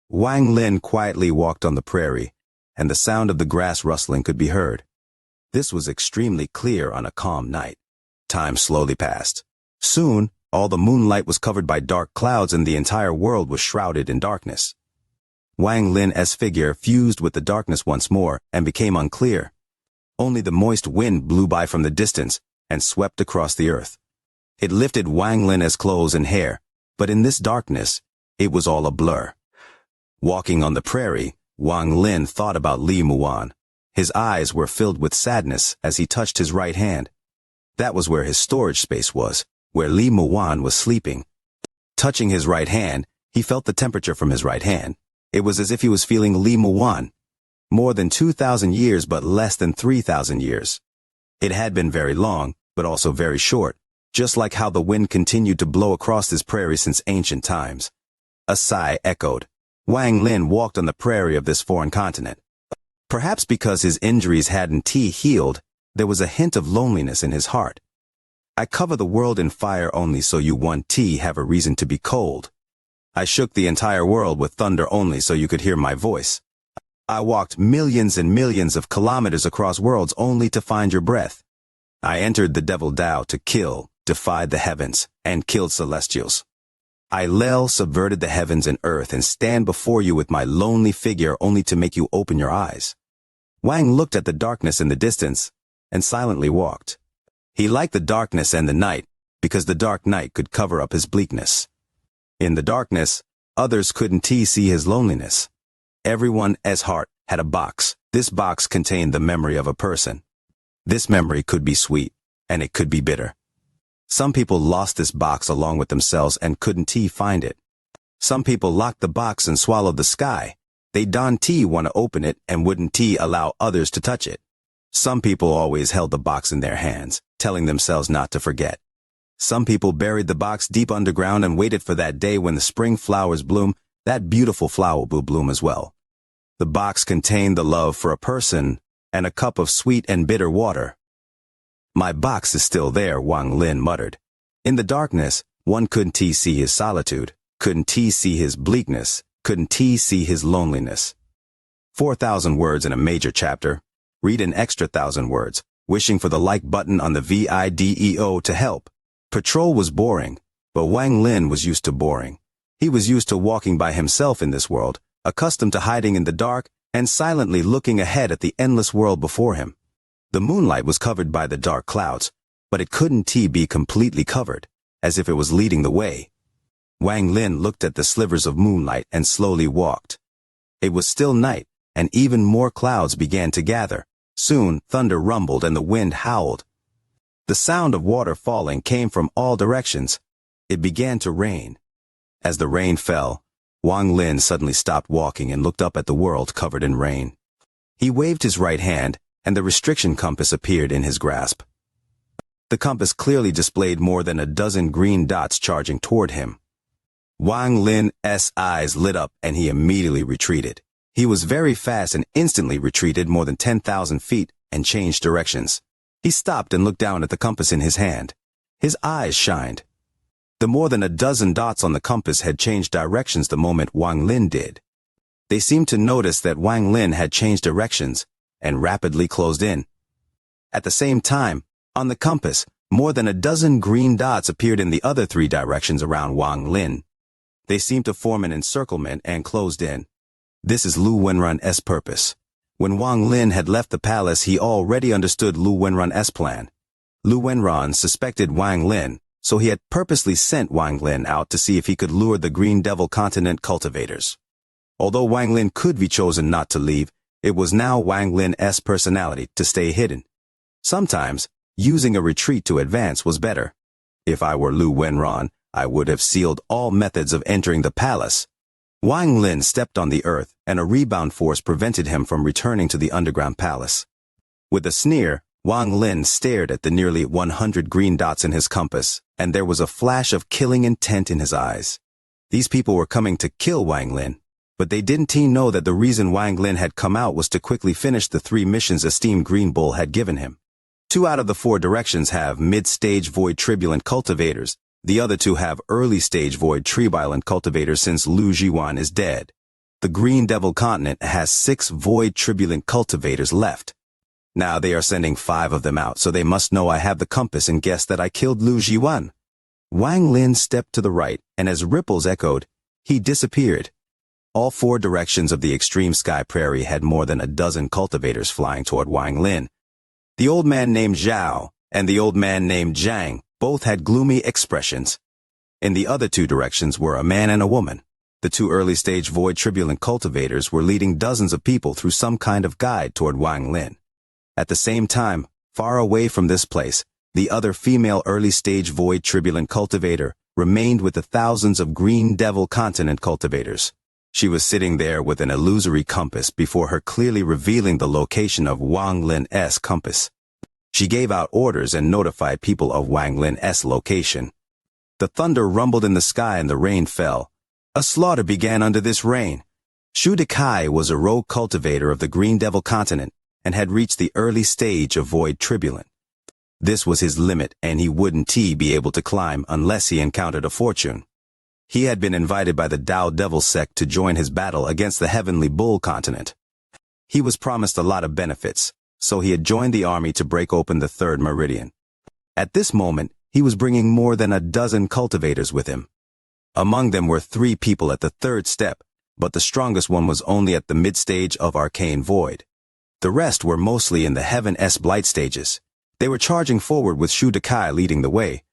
Wang Lin quietly walked on the prairie, and the sound of the grass rustling could be heard. This was extremely clear on a calm night. Time slowly passed. Soon, all the moonlight was covered by dark clouds and the entire world was shrouded in darkness. Wang Lin's figure fused with the darkness once more and became unclear. Only the moist wind blew by from the distance and swept across the earth. It lifted Wang Lin's clothes and hair, but in this darkness, it was all a blur. Walking on the prairie, Wang Lin thought about Li Muan. His eyes were filled with sadness as he touched his right hand. That was where his storage space was, where Li Muan was sleeping. Touching his right hand, he felt the temperature from his right hand. It was as if he was feeling Li Muan. More than 2,000 years, but less than 3,000 years. It had been very long, but also very short, just like how the wind continued to blow across this prairie since ancient times. A sigh echoed. Wang Lin walked on the prairie of this foreign continent. Perhaps because his injuries hadn't healed, there was a hint of loneliness in his heart. "I cover the world in fire only so you want have a reason to be cold. I shook the entire world with thunder only so you could hear my voice. I walked millions and millions of kilometers across worlds only to find your breath. I entered the Devil Tao to kill, defied the heavens, and killed celestials. I subverted the heavens and earth and stand before you with my lonely figure only to make you open your eyes." Wang looked at the darkness in the distance and silently walked. He liked the darkness and the night because the dark night could cover up his bleakness. In the darkness, others couldn't see his loneliness. Everyone's heart had a box. This box contained the memory of a person. This memory could be sweet, and it could be bitter. Some people lost this box along with themselves and couldn't find it. Some people locked the box and swallowed the sky. They don't want to open it and wouldn't allow others to touch it. Some people always held the box in their hands, telling themselves not to forget. Some people buried the box deep underground and waited for that day when the spring flowers bloom. That beautiful flower will bloom as well. The box contained the love for a person and a cup of sweet and bitter water. "My box is still there," Wang Lin muttered. In the darkness, one couldn't see his solitude, couldn't see his bleakness, couldn't see his loneliness. 4,000 words in a major chapter. Read an extra 1,000 words, wishing for the like button on the video to help. Patrol was boring, but Wang Lin was used to boring. He was used to walking by himself in this world, accustomed to hiding in the dark and silently looking ahead at the endless world before him. The moonlight was covered by the dark clouds, but it couldn't be completely covered, as if it was leading the way. Wang Lin looked at the slivers of moonlight and slowly walked. It was still night, and even more clouds began to gather. Soon, thunder rumbled and the wind howled. The sound of water falling came from all directions. It began to rain. As the rain fell, Wang Lin suddenly stopped walking and looked up at the world covered in rain. He waved his right hand, and the restriction compass appeared in his grasp. The compass clearly displayed more than a dozen green dots charging toward him. Wang Lin's eyes lit up and he immediately retreated. He was very fast and instantly retreated more than 10,000 feet and changed directions. He stopped and looked down at the compass in his hand. His eyes shined. The more than a dozen dots on the compass had changed directions the moment Wang Lin did. They seemed to notice that Wang Lin had changed directions and rapidly closed in. At the same time, on the compass, more than a dozen green dots appeared in the other 3 directions around Wang Lin. They seemed to form an encirclement and closed in. This is Lu Wenrun's purpose. When Wang Lin had left the palace, he already understood Lu Wenrun's plan. Lu Wenrun suspected Wang Lin, so he had purposely sent Wang Lin out to see if he could lure the Green Devil Continent cultivators. Although Wang Lin could be chosen not to leave, it was now Wang Lin's personality to stay hidden. Sometimes, using a retreat to advance was better. If I were Lu Wenrun, I would have sealed all methods of entering the palace. Wang Lin stepped on the earth, and a rebound force prevented him from returning to the underground palace. With a sneer, Wang Lin stared at the nearly 100 green dots in his compass, and there was a flash of killing intent in his eyes. These people were coming to kill Wang Lin, but they didn't know that the reason Wang Lin had come out was to quickly finish the 3 missions esteemed Green Bull had given him. 2 out of the 4 directions have mid-stage void tribulent cultivators. The other 2 have early-stage void tribulent cultivators since Lu Jiwan is dead. The Green Devil Continent has 6 void tribulent cultivators left. Now they are sending 5 of them out, so they must know I have the compass and guess that I killed Lu Jiwan. Wang Lin stepped to the right, and as ripples echoed, he disappeared. All 4 directions of the extreme sky prairie had more than a dozen cultivators flying toward Wang Lin. The old man named Zhao and the old man named Zhang both had gloomy expressions. In the other 2 directions were a man and a woman. The 2 early-stage void tribulent cultivators were leading dozens of people through some kind of guide toward Wang Lin. At the same time, far away from this place, the other female early-stage void tribulent cultivator remained with the thousands of Green Devil Continent cultivators. She was sitting there with an illusory compass before her, clearly revealing the location of Wang Lin's compass. She gave out orders and notified people of Wang Lin's location. The thunder rumbled in the sky and the rain fell. A slaughter began under this rain. Shu Dekai was a rogue cultivator of the Green Devil Continent and had reached the early stage of void tribulent. This was his limit, and he wouldn't be able to climb unless he encountered a fortune. He had been invited by the Tao Devil sect to join his battle against the Heavenly Bull Continent. He was promised a lot of benefits, so he had joined the army to break open the 3rd meridian. At this moment, he was bringing more than a dozen cultivators with him. Among them were 3 people at the 3rd step, but the strongest one was only at the mid-stage of Arcane Void. The rest were mostly in the Heaven's Blight stages. They were charging forward with Shu Dekai leading the way.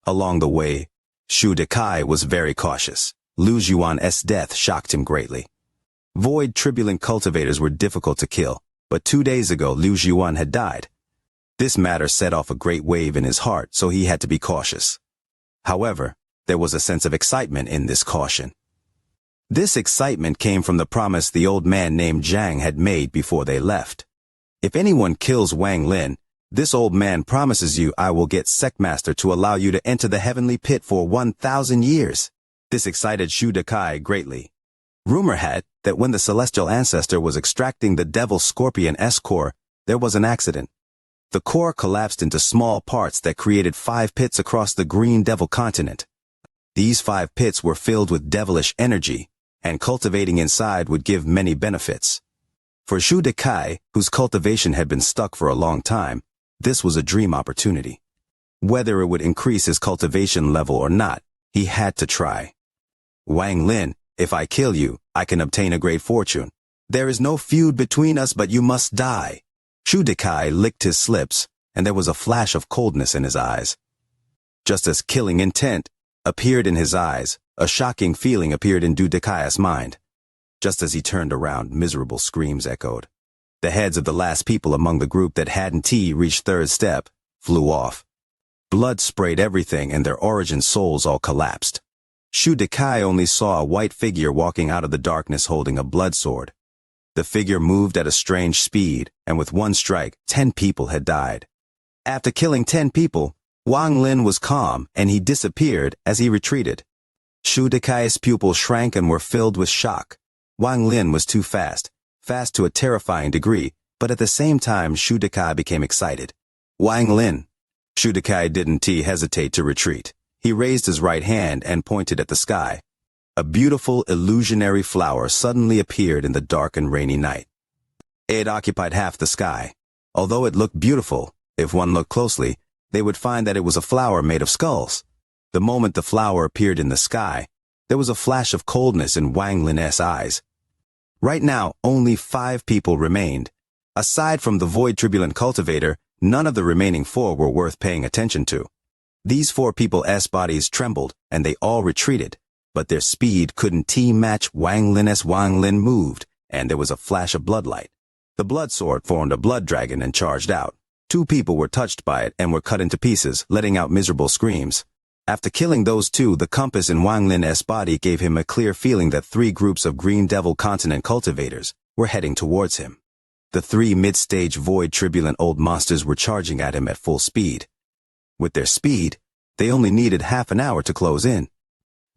Along the way, Shu Dekai was very cautious. Lu Jiwan's death shocked him greatly. Void tribulent cultivators were difficult to kill, but 2 days ago Lu Jiwan had died. This matter set off a great wave in his heart, so he had to be cautious. However, there was a sense of excitement in this caution. This excitement came from the promise the old man named Zhang had made before they left. If anyone kills Wang Lin, this old man promises you I will get Sectmaster to allow you to enter the heavenly pit for 1,000 years. This excited Shu Dekai greatly. Rumor had that when the celestial ancestor was extracting the Devil Scorpion S-core, there was an accident. The core collapsed into small parts that created 5 pits across the Green Devil Continent. These 5 pits were filled with devilish energy, and cultivating inside would give many benefits. For Shu Dekai, whose cultivation had been stuck for a long time, this was a dream opportunity. Whether it would increase his cultivation level or not, he had to try. Wang Lin, if I kill you, I can obtain a great fortune. There is no feud between us, but you must die. Shu Dekai licked his lips, and there was a flash of coldness in his eyes. Just as killing intent appeared in his eyes, a shocking feeling appeared in Du Dekai's mind. Just as he turned around, miserable screams echoed. The heads of the last people among the group that hadn't reached 3rd step flew off. Blood sprayed everything, and their origin souls all collapsed. Shu Dekai only saw a white figure walking out of the darkness holding a blood sword. The figure moved at a strange speed, and with one strike, 10 people had died. After killing 10 people, Wang Lin was calm, and he disappeared as he retreated. Shu Dekai's pupils shrank and were filled with shock. Wang Lin was too fast to a terrifying degree, but at the same time Shu Dekai became excited. Wang Lin. Shu Dekai didn't hesitate to retreat. He raised his right hand and pointed at the sky. A beautiful, illusionary flower suddenly appeared in the dark and rainy night. It occupied half the sky. Although it looked beautiful, if one looked closely, they would find that it was a flower made of skulls. The moment the flower appeared in the sky, there was a flash of coldness in Wang Lin's eyes. Right now, only 5 people remained. Aside from the void turbulent cultivator, none of the remaining 4 were worth paying attention to. These 4 people's bodies trembled, and they all retreated, but their speed couldn't match Wang Lin as Wang Lin moved, and there was a flash of bloodlight. The blood sword formed a blood dragon and charged out. 2 people were touched by it and were cut into pieces, letting out miserable screams. After killing those 2, the compass in Wang Lin's body gave him a clear feeling that 3 groups of Green Devil Continent cultivators were heading towards him. The 3 mid-stage void turbulent old monsters were charging at him at full speed. With their speed, they only needed half an hour to close in.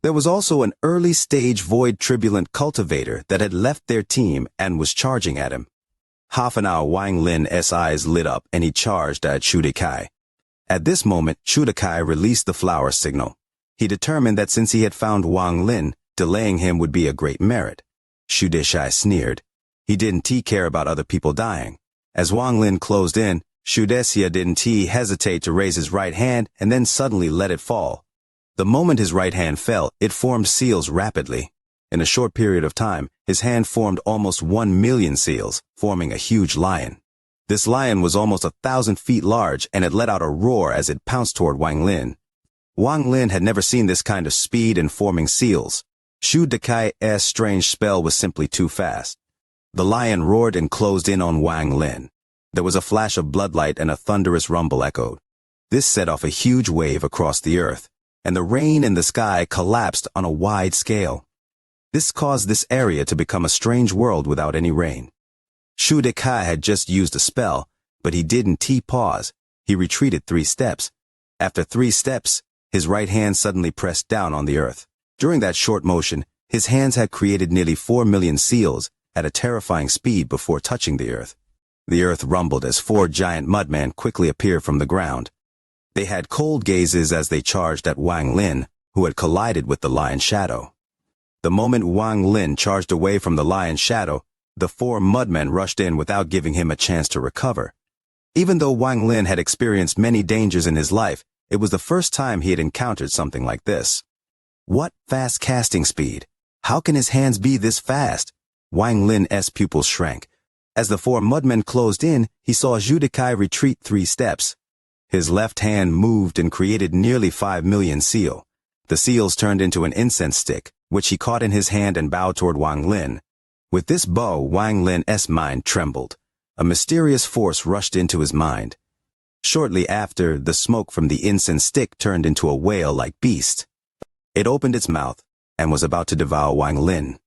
There was also an early-stage void turbulent cultivator that had left their team and was charging at him. Half an hour Wang Lin's eyes lit up and he charged at Shudekai. At this moment, Shudekai released the flower signal. He determined that since he had found Wang Lin, delaying him would be a great merit. Shudekai sneered. He didn't care about other people dying. As Wang Lin closed in, Xianxia didn't hesitate to raise his right hand and then suddenly let it fall. The moment his right hand fell, it formed seals rapidly. In a short period of time, his hand formed almost 1 million seals, forming a huge lion. This lion was almost 1,000 feet large, and it let out a roar as it pounced toward Wang Lin. Wang Lin had never seen this kind of speed in forming seals. Shudekai's strange spell was simply too fast. The lion roared and closed in on Wang Lin. There was a flash of bloodlight and a thunderous rumble echoed. This set off a huge wave across the earth, and the rain in the sky collapsed on a wide scale. This caused this area to become a strange world without any rain. Shudekai had just used a spell, but he didn't pause. He retreated 3 steps. After 3 steps, his right hand suddenly pressed down on the earth. During that short motion, his hands had created nearly 4 million seals at a terrifying speed before touching the earth. The earth rumbled as 4 giant mudmen quickly appeared from the ground. They had cold gazes as they charged at Wang Lin, who had collided with the lion's shadow. The moment Wang Lin charged away from the lion's shadow, the 4 mudmen rushed in without giving him a chance to recover. Even though Wang Lin had experienced many dangers in his life, it was the first time he had encountered something like this. What fast casting speed! How can his hands be this fast? Wang Lin's pupils shrank. As the 4 mudmen closed in, he saw Shudekai retreat 3 steps. His left hand moved and created nearly 5 million seal. The seals turned into an incense stick, which he caught in his hand and bowed toward Wang Lin. With this bow, Wang Lin's mind trembled. A mysterious force rushed into his mind. Shortly after, the smoke from the incense stick turned into a whale-like beast. It opened its mouth and was about to devour Wang Lin.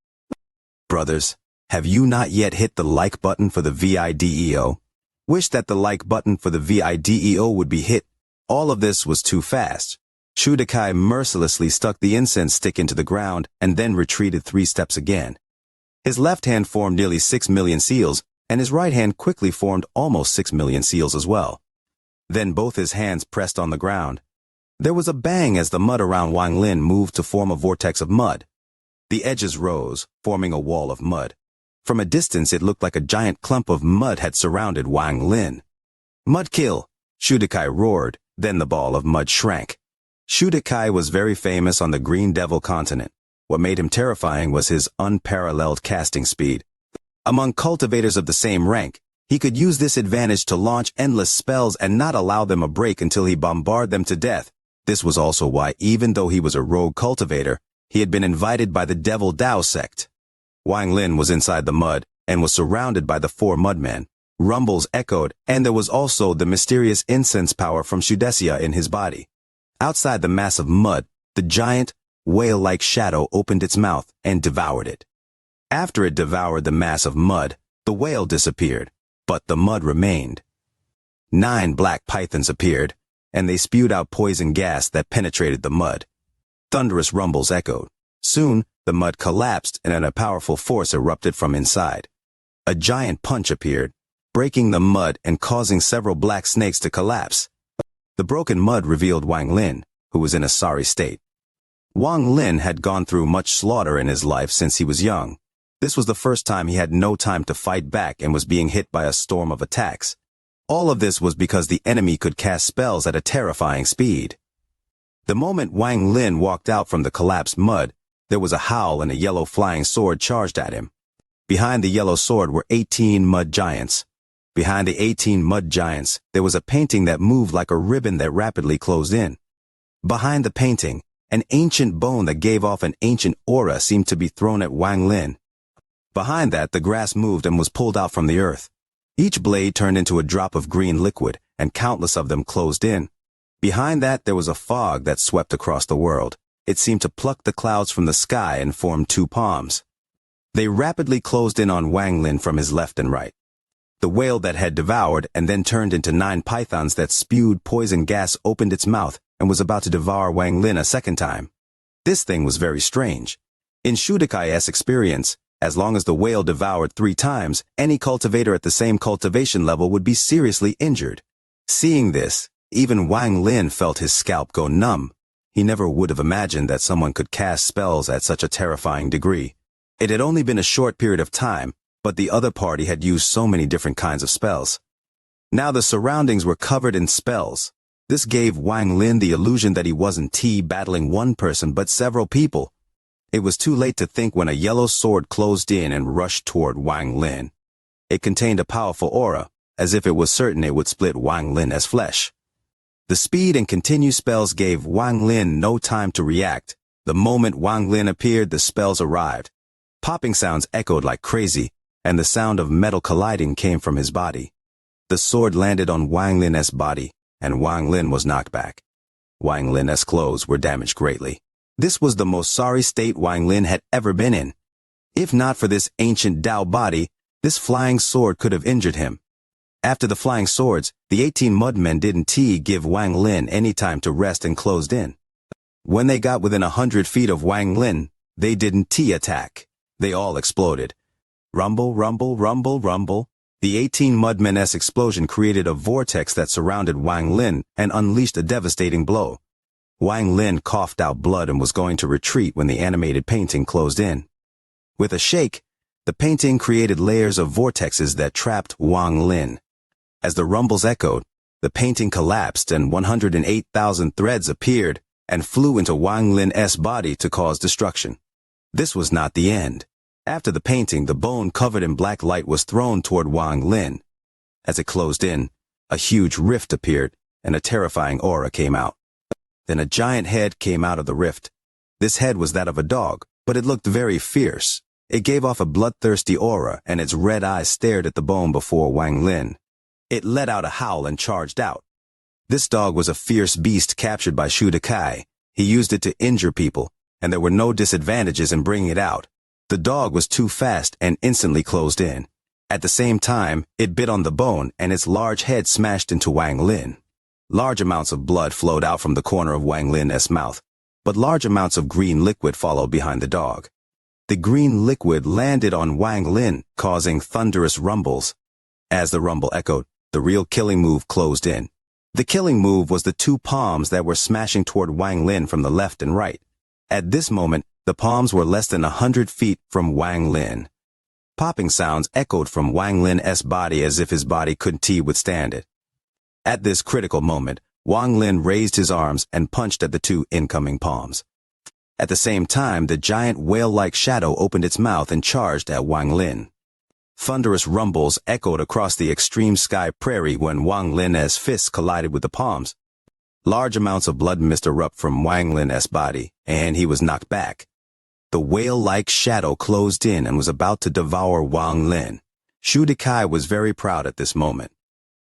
Brothers, have you not yet hit the like button for the VIDEO? Wish that the like button for the VIDEO would be hit. All of this was too fast. Shudekai mercilessly stuck the incense stick into the ground and then retreated 3 steps again. His left hand formed nearly 6 million seals, and his right hand quickly formed almost 6 million seals as well. Then both his hands pressed on the ground. There was a bang as the mud around Wang Lin moved to form a vortex of mud. The edges rose, forming a wall of mud. From a distance it looked like a giant clump of mud had surrounded Wang Lin. Mud kill! Shudekai roared, then the ball of mud shrank. Shudekai was very famous on the Green Devil Continent. What made him terrifying was his unparalleled casting speed. Among cultivators of the same rank, he could use this advantage to launch endless spells and not allow them a break until he bombarded them to death. This was also why, even though he was a rogue cultivator, he had been invited by the Devil Dao sect. Wang Lin was inside the mud and was surrounded by the 4 mudmen. Rumbles echoed, and there was also the mysterious incense power from Xianxia in his body. Outside the mass of mud, the giant, whale-like shadow opened its mouth and devoured it. After it devoured the mass of mud, the whale disappeared, but the mud remained. 9 black pythons appeared, and they spewed out poison gas that penetrated the mud. Thunderous rumbles echoed. Soon, the mud collapsed and a powerful force erupted from inside. A giant punch appeared, breaking the mud and causing several black snakes to collapse. The broken mud revealed Wang Lin, who was in a sorry state. Wang Lin had gone through much slaughter in his life since he was young. This was the first time he had no time to fight back and was being hit by a storm of attacks. All of this was because the enemy could cast spells at a terrifying speed. The moment Wang Lin walked out from the collapsed mud, there was a howl and a yellow flying sword charged at him. Behind the yellow sword were 18 mud giants. Behind the 18 mud giants, there was a painting that moved like a ribbon that rapidly closed in. Behind the painting, an ancient bone that gave off an ancient aura seemed to be thrown at Wang Lin. Behind that, the grass moved and was pulled out from the earth. Each blade turned into a drop of green liquid, and countless of them closed in. Behind that, there was a fog that swept across the world. It seemed to pluck the clouds from the sky and form two palms. They rapidly closed in on Wang Lin from his left and right. The whale that had devoured and then turned into 9 pythons that spewed poison gas opened its mouth and was about to devour Wang Lin a second time. This thing was very strange. In Shudakai's experience, as long as the whale devoured 3 times, any cultivator at the same cultivation level would be seriously injured. Seeing this, even Wang Lin felt his scalp go numb. He never would have imagined that someone could cast spells at such a terrifying degree. It had only been a short period of time, but the other party had used so many different kinds of spells. Now the surroundings were covered in spells. This gave Wang Lin the illusion that he wasn't battling one person but several people. It was too late to think when a yellow sword closed in and rushed toward Wang Lin. It contained a powerful aura, as if it was certain it would split Wang Lin as flesh. The speed and continued spells gave Wang Lin no time to react. The moment Wang Lin appeared, the spells arrived. Popping sounds echoed like crazy, and the sound of metal colliding came from his body. The sword landed on Wang Lin's body, and Wang Lin was knocked back. Wang Lin's clothes were damaged greatly. This was the most sorry state Wang Lin had ever been in. If not for this ancient Tao body, this flying sword could have injured him. After the flying swords, the 18 mudmen didn't give Wang Lin any time to rest and closed in. When they got within 100 feet of Wang Lin, they didn't attack. They all exploded. Rumble, rumble, rumble, rumble. The 18 mudmen's explosion created a vortex that surrounded Wang Lin and unleashed a devastating blow. Wang Lin coughed out blood and was going to retreat when the animated painting closed in. With a shake, the painting created layers of vortexes that trapped Wang Lin. As the rumbles echoed, the painting collapsed and 108,000 threads appeared and flew into Wang Lin's body to cause destruction. This was not the end. After the painting, the bone covered in black light was thrown toward Wang Lin. As it closed in, a huge rift appeared and a terrifying aura came out. Then a giant head came out of the rift. This head was that of a dog, but it looked very fierce. It gave off a bloodthirsty aura and its red eyes stared at the bone before Wang Lin. It let out a howl and charged out. This dog was a fierce beast captured by Shudakai. He used it to injure people, and there were no disadvantages in bringing it out. The dog was too fast and instantly closed in. At the same time, it bit on the bone and its large head smashed into Wang Lin. Large amounts of blood flowed out from the corner of Wang Lin's mouth, but large amounts of green liquid followed behind the dog. The green liquid landed on Wang Lin, causing thunderous rumbles. As the rumble echoed, the real killing move closed in. The killing move was the 2 palms that were smashing toward Wang Lin from the left and right. At this moment, the palms were less than 100 feet from Wang Lin. Popping sounds echoed from Wang Lin's body as if his body couldn't withstand it. At this critical moment, Wang Lin raised his arms and punched at the 2 incoming palms. At the same time, the giant whale-like shadow opened its mouth and charged at Wang Lin. Thunderous rumbles echoed across the extreme sky prairie when Wang Lin's fists collided with the palms. Large amounts of blood mist erupted from Wang Lin's body, and he was knocked back. The whale-like shadow closed in and was about to devour Wang Lin. Shudakai was very proud at this moment.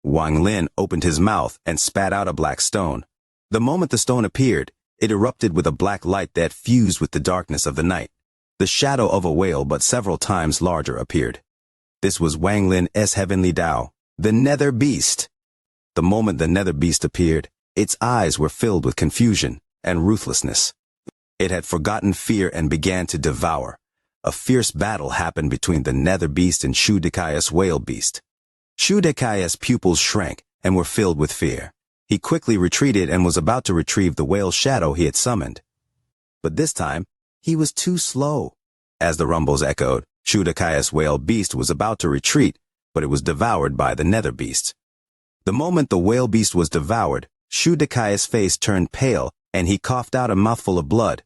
Wang Lin opened his mouth and spat out a black stone. The moment the stone appeared, it erupted with a black light that fused with the darkness of the night. The shadow of a whale but several times larger appeared. This was Wang Lin's heavenly Tao, the nether beast. The moment the nether beast appeared, its eyes were filled with confusion and ruthlessness. It had forgotten fear and began to devour. A fierce battle happened between the nether beast and Shudakai's whale beast. Shudakai's pupils shrank and were filled with fear. He quickly retreated and was about to retrieve the whale shadow he had summoned. but this time, he was too slow. As the rumbles echoed, Shudakaya's whale beast was about to retreat, but it was devoured by the nether beast. The moment the whale beast was devoured, Shudakaya's face turned pale, and he coughed out a mouthful of blood.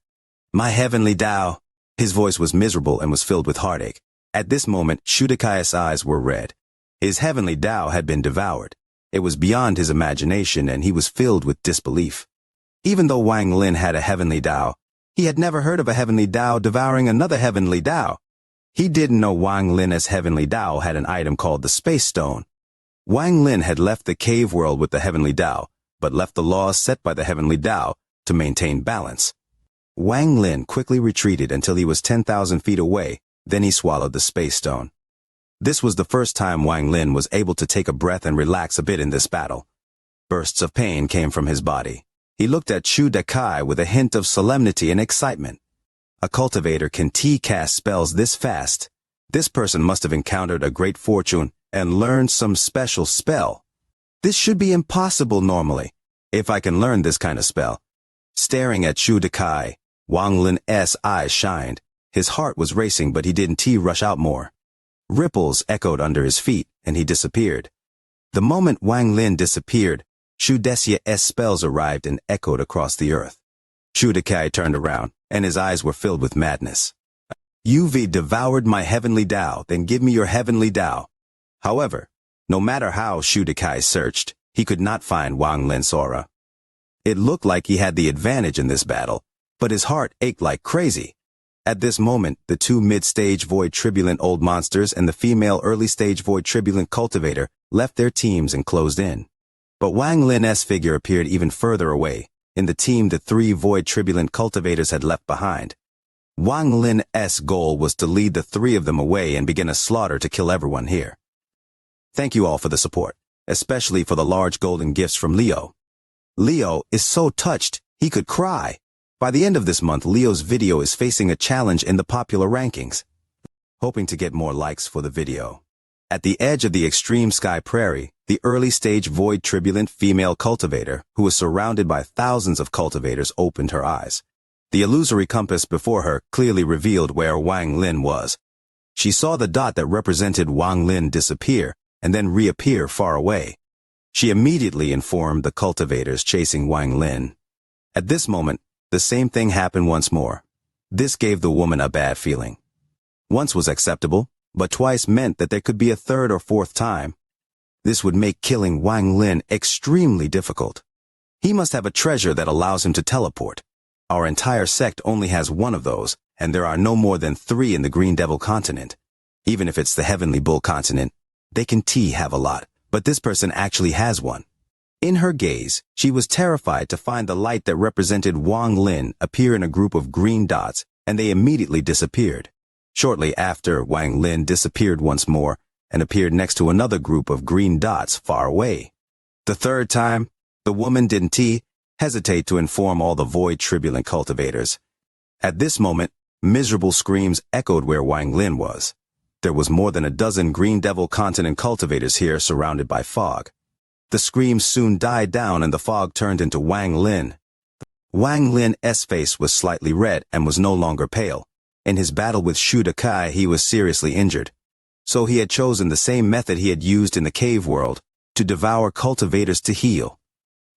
"My heavenly Tao." His voice was miserable and was filled with heartache. At this moment, Shudakaya's eyes were red. His heavenly Tao had been devoured. It was beyond his imagination, and he was filled with disbelief. Even though Wang Lin had a heavenly Tao, he had never heard of a heavenly Tao devouring another heavenly Tao. He didn't know Wang Lin's heavenly Tao had an item called the Space Stone. Wang Lin had left the cave world with the heavenly Tao, but left the laws set by the heavenly Tao to maintain balance. Wang Lin quickly retreated until he was 10,000 feet away, then he swallowed the Space Stone. This was the first time Wang Lin was able to take a breath and relax a bit in this battle. Bursts of pain came from his body. He looked at Shu Dakai with a hint of solemnity and excitement. A cultivator can cast spells this fast. This person must have encountered a great fortune and learned some special spell. This should be impossible normally, if I can learn this kind of spell. Staring at Shu Dakai, Wang Lin's eyes shined. His heart was racing, but he didn't rush out more. Ripples echoed under his feet, and he disappeared. The moment Wang Lin disappeared, Shu Daxia's spells arrived and echoed across the earth. Shu Dakai turned around, and his eyes were filled with madness. "You've devoured my heavenly Tao, then give me your heavenly Tao." However, no matter how Shu Dakai searched, he could not find Wang Lin's aura. It looked like he had the advantage in this battle, but his heart ached like crazy. At this moment, the two mid-stage void tribulent old monsters and the female early-stage void tribulent cultivator left their teams and closed in. But Wang Lin's figure appeared even further away, in the team the three void tribulent cultivators had left behind. Wang Lin's goal was to lead the three of them away and begin a slaughter to kill everyone here. Thank you all for the support, especially for the large golden gifts from Leo. Leo is so touched, he could cry. By the end of this month, Leo's video is facing a challenge in the popular rankings. Hoping to get more likes for the video. At the edge of the extreme sky prairie, the early-stage void tribulent female cultivator, who was surrounded by thousands of cultivators, opened her eyes. The illusory compass before her clearly revealed where Wang Lin was. She saw the dot that represented Wang Lin disappear and then reappear far away. She immediately informed the cultivators chasing Wang Lin. At this moment, the same thing happened once more. This gave the woman a bad feeling. Once was acceptable, but twice meant that there could be a third or fourth time. This would make killing Wang Lin extremely difficult. He must have a treasure that allows him to teleport. Our entire sect only has one of those, and there are no more than 3 in the Green Devil continent. Even if it's the Heavenly Bull continent, they can have a lot, but this person actually has one. In her gaze, she was terrified to find the light that represented Wang Lin appear in a group of green dots, and they immediately disappeared. Shortly after, Wang Lin disappeared once more and appeared next to another group of green dots far away. The third time, the woman didn't hesitate to inform all the void tribulent cultivators. At this moment, miserable screams echoed where Wang Lin was. There was more than a dozen Green Devil continent cultivators here surrounded by fog. The screams soon died down and the fog turned into Wang Lin. Wang Lin's face was slightly red and was no longer pale. In his battle with Shu Dakai, he was seriously injured. So he had chosen the same method he had used in the cave world, to devour cultivators to heal.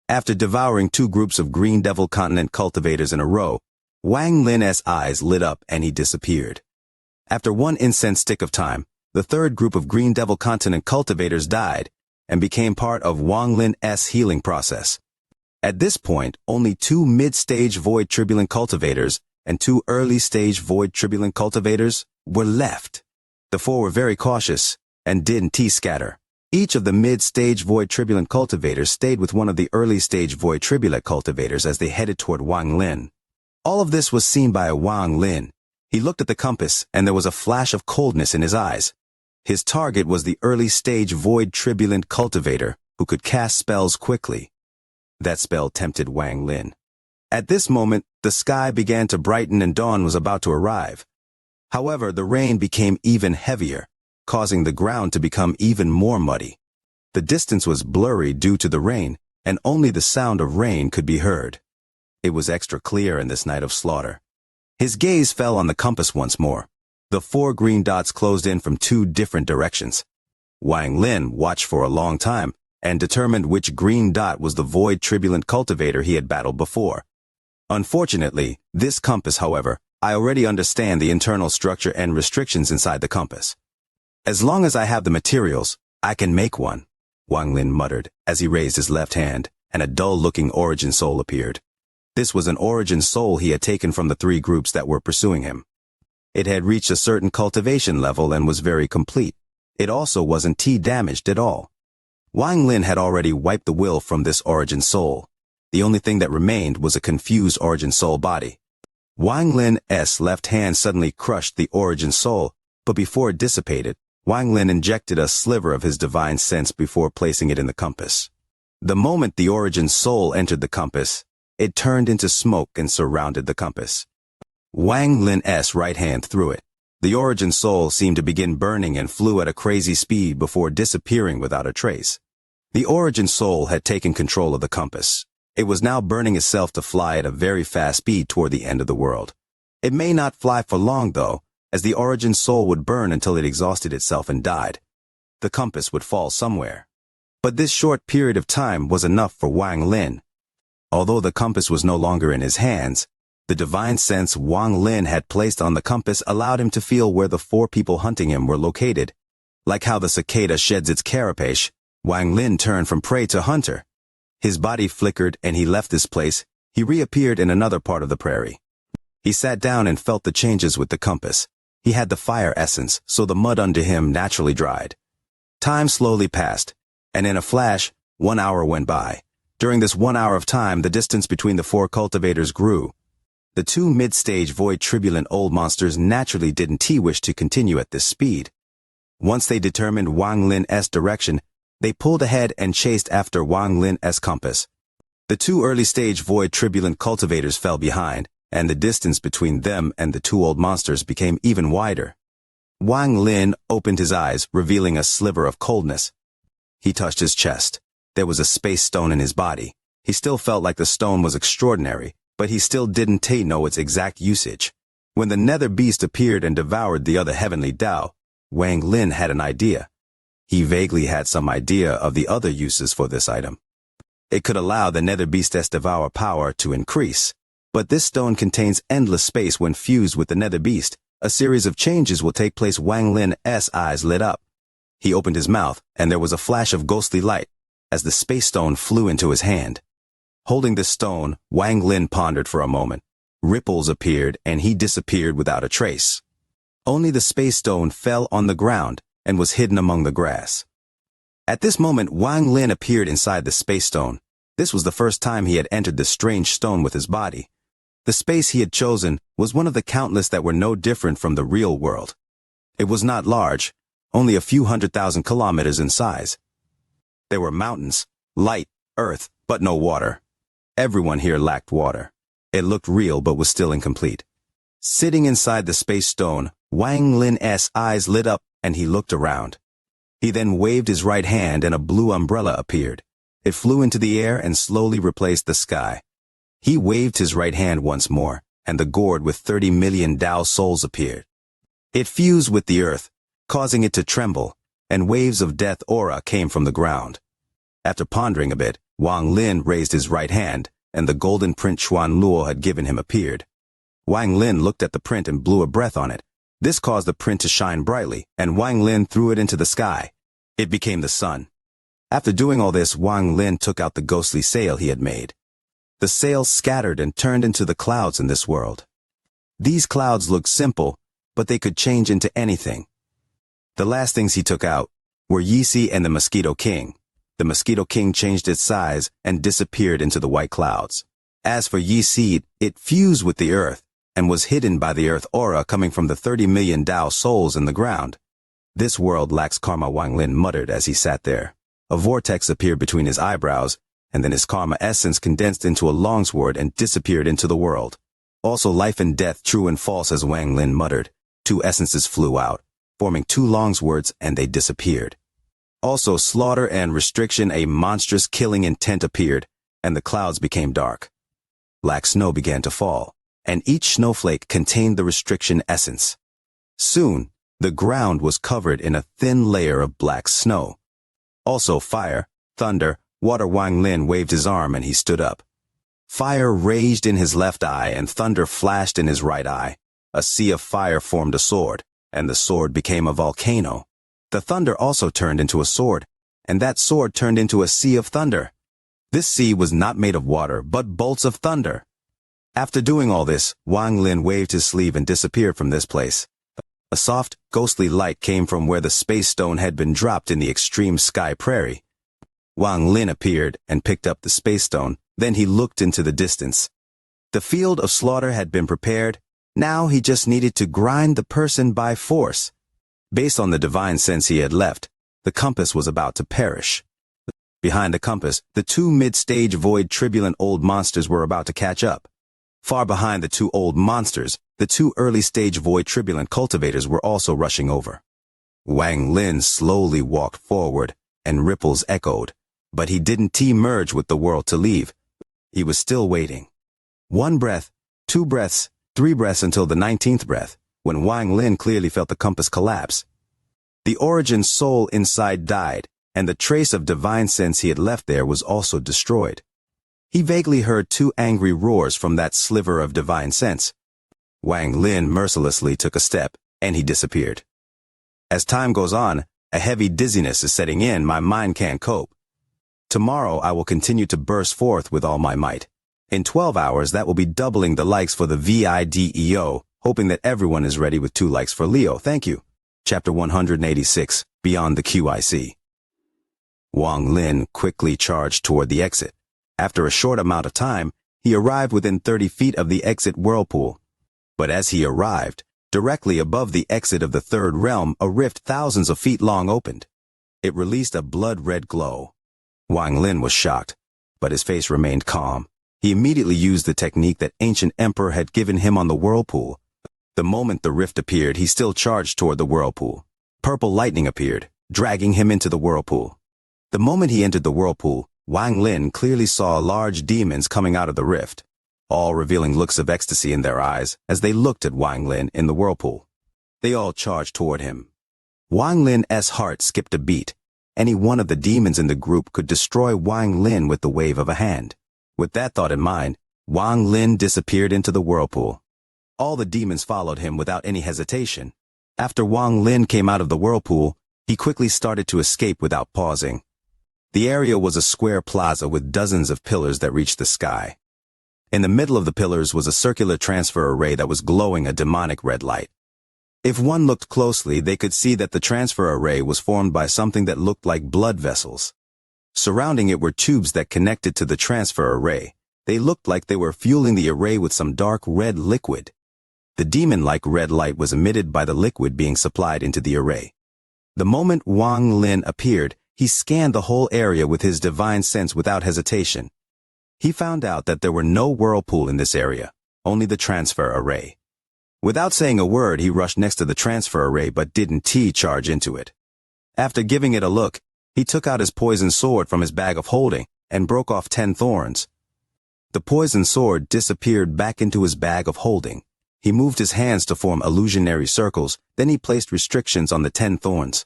After devouring 2 groups of Green Devil continent cultivators in a row, Wang Lin's eyes lit up and he disappeared. After 1 incense stick of time, the third group of Green Devil continent cultivators died and became part of Wang Lin's healing process. At this point, only 2 mid-stage void tribulent cultivators and 2 early-stage void tribulent cultivators were left. The 4 were very cautious and didn't scatter. Each of the mid-stage void tribulent cultivators stayed with one of the early-stage void tribulent cultivators as they headed toward Wang Lin. All of this was seen by Wang Lin. He looked at the compass and there was a flash of coldness in his eyes. His target was the early-stage void tribulent cultivator who could cast spells quickly. That spell tempted Wang Lin. At this moment, the sky began to brighten and dawn was about to arrive. However, the rain became even heavier, causing the ground to become even more muddy. The distance was blurry due to the rain, and only the sound of rain could be heard. It was extra clear in this night of slaughter. His gaze fell on the compass once more. The 4 green dots closed in from 2 different directions. Wang Lin watched for a long time and determined which green dot was the void turbulent cultivator he had battled before. Unfortunately, this compass, however, I already understand the internal structure and restrictions inside the compass. As long as I have the materials, I can make one, Wang Lin muttered as he raised his left hand, and a dull-looking origin soul appeared. This was an origin soul he had taken from the 3 groups that were pursuing him. It had reached a certain cultivation level and was very complete. It also wasn't damaged at all. Wang Lin had already wiped the will from this origin soul. The only thing that remained was a confused origin soul body. Wang Lin's left hand suddenly crushed the origin soul, but before it dissipated, Wang Lin injected a sliver of his divine sense before placing it in the compass. The moment the origin soul entered the compass, it turned into smoke and surrounded the compass. Wang Lin's right hand threw it. The origin soul seemed to begin burning and flew at a crazy speed before disappearing without a trace. The origin soul had taken control of the compass. It was now burning itself to fly at a very fast speed toward the end of the world. It may not fly for long, though, as the origin soul would burn until it exhausted itself and died. The compass would fall somewhere. But this short period of time was enough for Wang Lin. Although the compass was no longer in his hands, the divine sense Wang Lin had placed on the compass allowed him to feel where the 4 people hunting him were located. Like how the cicada sheds its carapace, Wang Lin turned from prey to hunter. His body flickered and he left this place. He reappeared in another part of the prairie. He sat down and felt the changes with the compass. He had the fire essence, so the mud under him naturally dried. Time slowly passed, and in a flash, 1 hour went by. During this 1 hour of time, the distance between the 4 cultivators grew. The 2 mid-stage void turbulent old monsters naturally didn't wish to continue at this speed. Once they determined Wang Lin's direction, they pulled ahead and chased after Wang Lin's compass. The 2 early-stage void turbulent cultivators fell behind, and the distance between them and the 2 old monsters became even wider. Wang Lin opened his eyes, revealing a sliver of coldness. He touched his chest. There was a space stone in his body. He still felt like the stone was extraordinary, but he still didn't know its exact usage. When the nether beast appeared and devoured the other heavenly Tao, Wang Lin had an idea. He vaguely had some idea of the other uses for this item. It could allow the nether beast's devour power to increase, but this stone contains endless space when fused with the nether beast. A series of changes will take place. Wang Lin's eyes lit up. He opened his mouth, and there was a flash of ghostly light as the space stone flew into his hand. Holding this stone, Wang Lin pondered for a moment. Ripples appeared, and he disappeared without a trace. Only the space stone fell on the ground and was hidden among the grass. At this moment, Wang Lin appeared inside the space stone. This was the first time he had entered this strange stone with his body. The space he had chosen was one of the countless that were no different from the real world. It was not large, only a few 100,000 kilometers in size. There were mountains, light, earth, but no water. Everyone here lacked water. It looked real but was still incomplete. Sitting inside the space stone, Wang Lin's eyes lit up and he looked around. He then waved his right hand and a blue umbrella appeared. It flew into the air and slowly replaced the sky. He waved his right hand once more, and the gourd with 30 million Tao souls appeared. It fused with the earth, causing it to tremble, and waves of death aura came from the ground. After pondering a bit, Wang Lin raised his right hand, and the golden print Xuan Luo had given him appeared. Wang Lin looked at the print and blew a breath on it. This caused the print to shine brightly, and Wang Lin threw it into the sky. It became the sun. After doing all this, Wang Lin took out the ghostly sail he had made. The sail scattered and turned into the clouds in this world. These clouds looked simple, but they could change into anything. The last things he took out were Yisi and the Mosquito King. The Mosquito King changed its size and disappeared into the white clouds. As for Yisi, it fused with the earth and was hidden by the earth aura coming from the 30 million Tao souls in the ground. This world lacks karma, Wang Lin muttered as he sat there. A vortex appeared between his eyebrows, and then his karma essence condensed into a longsword and disappeared into the world. Also life and death, true and false, as Wang Lin muttered. 2 essences flew out, forming 2 longswords, and they disappeared. Also slaughter and restriction, a monstrous killing intent appeared, and the clouds became dark. Black snow began to fall, and each snowflake contained the restriction essence. Soon, the ground was covered in a thin layer of black snow. Also fire, thunder, water. Wang Lin waved his arm and he stood up. Fire raged in his left eye and thunder flashed in his right eye. A sea of fire formed a sword, and the sword became a volcano. The thunder also turned into a sword, and that sword turned into a sea of thunder. This sea was not made of water, but bolts of thunder. After doing all this, Wang Lin waved his sleeve and disappeared from this place. A soft, ghostly light came from where the space stone had been dropped in the extreme sky prairie. Wang Lin appeared and picked up the space stone, then he looked into the distance. The field of slaughter had been prepared, now he just needed to grind the person by force. Based on the divine sense he had left, the compass was about to perish. Behind the compass, the two mid-stage void turbulent old monsters were about to catch up. Far behind the two old monsters, the two early-stage void turbulent cultivators were also rushing over. Wang Lin slowly walked forward, and ripples echoed, but he didn't merge with the world to leave. He was still waiting. 1 breath, 2 breaths, 3 breaths until the 19th breath, when Wang Lin clearly felt the compass collapse. The origin soul inside died, and the trace of divine sense he had left there was also destroyed. He vaguely heard 2 angry roars from that sliver of divine sense. Wang Lin mercilessly took a step, and he disappeared. As time goes on, a heavy dizziness is setting in. My mind can't cope. Tomorrow I will continue to burst forth with all my might. In 12 hours that will be doubling the likes for the video, hoping that everyone is ready with 2 likes for Leo. Thank you. Chapter 186, Beyond the QIC. Wang Lin quickly charged toward the exit. After a short amount of time, he arrived within 30 feet of the exit whirlpool. But as he arrived, directly above the exit of the third realm, a rift thousands of feet long opened. It released a blood-red glow. Wang Lin was shocked, but his face remained calm. He immediately used the technique that ancient emperor had given him on the whirlpool. The moment the rift appeared, he still charged toward the whirlpool. Purple lightning appeared, dragging him into the whirlpool. The moment he entered the whirlpool, Wang Lin clearly saw large demons coming out of the rift, all revealing looks of ecstasy in their eyes as they looked at Wang Lin in the whirlpool. They all charged toward him. Wang Lin's heart skipped a beat. Any one of the demons in the group could destroy Wang Lin with the wave of a hand. With that thought in mind, Wang Lin disappeared into the whirlpool. All the demons followed him without any hesitation. After Wang Lin came out of the whirlpool, he quickly started to escape without pausing. The area was a square plaza with dozens of pillars that reached the sky. In the middle of the pillars was a circular transfer array that was glowing a demonic red light. If one looked closely, they could see that the transfer array was formed by something that looked like blood vessels. Surrounding it were tubes that connected to the transfer array. They looked like they were fueling the array with some dark red liquid. The demon-like red light was emitted by the liquid being supplied into the array. The moment Wang Lin appeared, he scanned the whole area with his divine sense without hesitation. He found out that there were no whirlpool in this area, only the transfer array. Without saying a word, he rushed next to the transfer array but didn't charge into it. After giving it a look, he took out his poison sword from his bag of holding and broke off 10 thorns. The poison sword disappeared back into his bag of holding. He moved his hands to form illusionary circles, then he placed restrictions on the 10 thorns.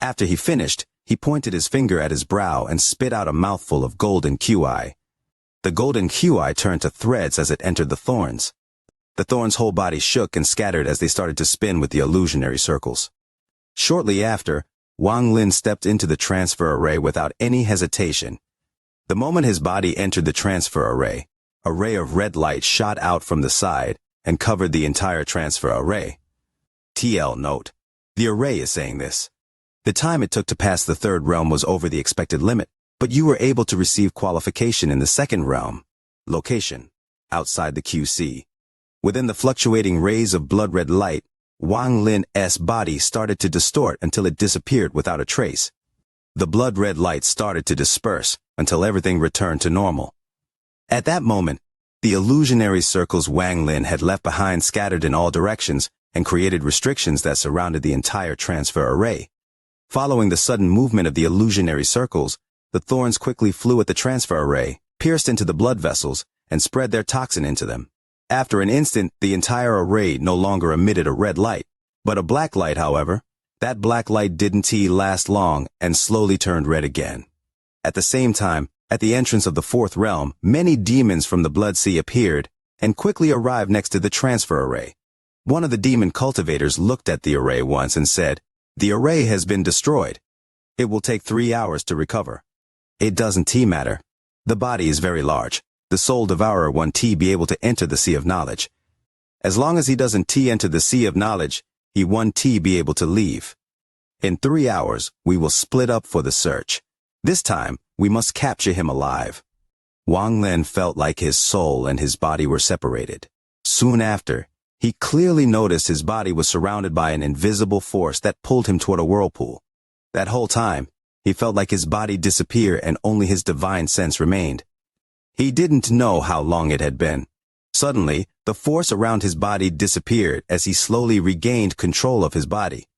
After he finished, he pointed his finger at his brow and spit out a mouthful of golden QI. The golden QI turned to threads as it entered the thorns. The thorn's whole body shook and scattered as they started to spin with the illusionary circles. Shortly after, Wang Lin stepped into the transfer array without any hesitation. The moment his body entered the transfer array, a ray of red light shot out from the side and covered the entire transfer array. TL note: the array is saying this. The time it took to pass the third realm was over the expected limit, but you were able to receive qualification in the second realm. Location: outside the QC. Within the fluctuating rays of blood-red light, Wang Lin's body started to distort until it disappeared without a trace. The blood-red light started to disperse until everything returned to normal. At that moment, the illusionary circles Wang Lin had left behind scattered in all directions and created restrictions that surrounded the entire transfer array. Following the sudden movement of the illusionary circles, the thorns quickly flew at the transfer array, pierced into the blood vessels, and spread their toxin into them. After an instant, the entire array no longer emitted a red light, but a black light, however. That black light didn't last long and slowly turned red again. At the same time, at the entrance of the fourth realm, many demons from the Blood Sea appeared and quickly arrived next to the transfer array. One of the demon cultivators looked at the array once and said, "The array has been destroyed. It will take 3 hours to recover." It doesn't matter. The body is very large. The soul devourer won't be able to enter the sea of knowledge. As long as he doesn't enter the sea of knowledge, he won't be able to leave. In 3 hours, we will split up for the search. This time, we must capture him alive. Wang Lin felt like his soul and his body were separated. Soon after, he clearly noticed his body was surrounded by an invisible force that pulled him toward a whirlpool. That whole time, he felt like his body disappeared and only his divine sense remained. He didn't know how long it had been. Suddenly, the force around his body disappeared as he slowly regained control of his body.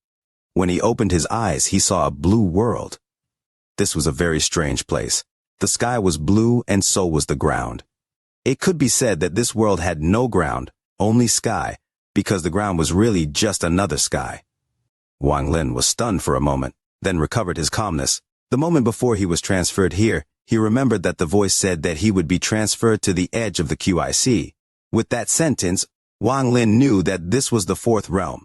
When he opened his eyes, he saw a blue world. This was a very strange place. The sky was blue and so was the ground. It could be said that this world had no ground, only sky, because the ground was really just another sky. Wang Lin was stunned for a moment, then recovered his calmness. The moment before he was transferred here, he remembered that the voice said that he would be transferred to the edge of the QIC. With that sentence, Wang Lin knew that this was the fourth realm.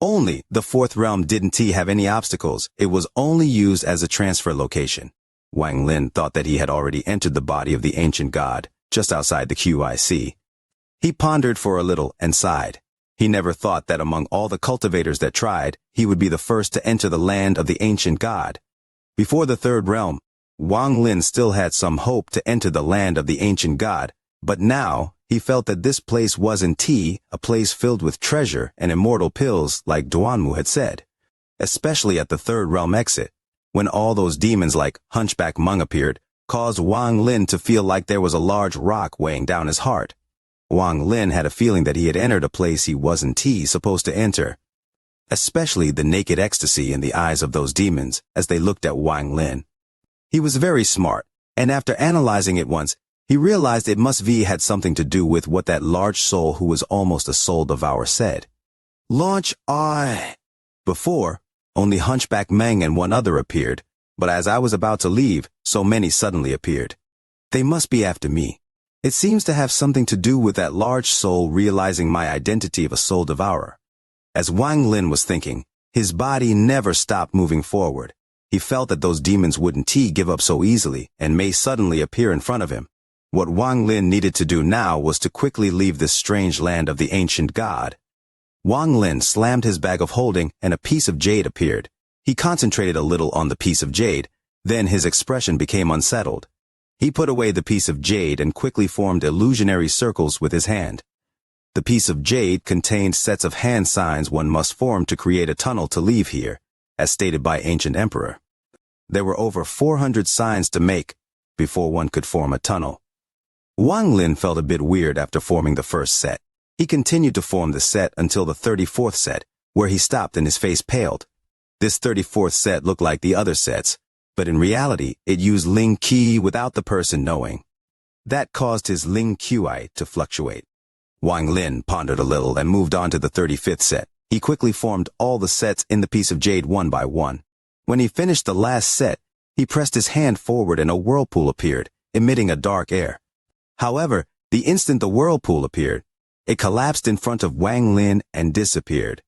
Only the fourth realm didn't have any obstacles. It was only used as a transfer location. Wang Lin thought that he had already entered the body of the ancient god, just outside the QIC. He pondered for a little and sighed. He never thought that among all the cultivators that tried, he would be the first to enter the land of the ancient god. Before the third realm, Wang Lin still had some hope to enter the land of the ancient god, but now he felt that this place wasn't a place filled with treasure and immortal pills like Duanmu had said. Especially at the third realm exit, when all those demons like Hunchback Meng appeared, caused Wang Lin to feel like there was a large rock weighing down his heart. Wang Lin had a feeling that he had entered a place he wasn't supposed to enter. Especially the naked ecstasy in the eyes of those demons as they looked at Wang Lin. He was very smart, and after analyzing it once, he realized it must had something to do with what that large soul who was almost a soul devourer said. "Launch I." Before, only Hunchback Meng and one other appeared, but as I was about to leave, so many suddenly appeared. They must be after me. It seems to have something to do with that large soul realizing my identity of a soul devourer. As Wang Lin was thinking, his body never stopped moving forward. He felt that those demons wouldn't give up so easily and may suddenly appear in front of him. What Wang Lin needed to do now was to quickly leave this strange land of the ancient god. Wang Lin slammed his bag of holding and a piece of jade appeared. He concentrated a little on the piece of jade, then his expression became unsettled. He put away the piece of jade and quickly formed illusionary circles with his hand. The piece of jade contained sets of hand signs one must form to create a tunnel to leave here, as stated by ancient emperor. There were over 400 signs to make before one could form a tunnel. Wang Lin felt a bit weird after forming the first set. He continued to form the set until the 34th set, where he stopped and his face paled. This 34th set looked like the other sets, but in reality, it used Ling Qi without the person knowing. That caused his Ling Qi to fluctuate. Wang Lin pondered a little and moved on to the 35th set. He quickly formed all the sets in the piece of jade one by one. When he finished the last set, he pressed his hand forward and a whirlpool appeared, emitting a dark air. However, the instant the whirlpool appeared, it collapsed in front of Wang Lin and disappeared.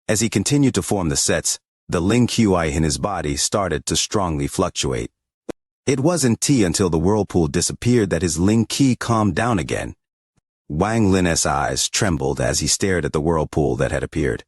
As he continued to form the sets, the Ling Qi in his body started to strongly fluctuate. It wasn't until the whirlpool disappeared that his Ling Qi calmed down again. Wang Lin's eyes trembled as he stared at the whirlpool that had appeared.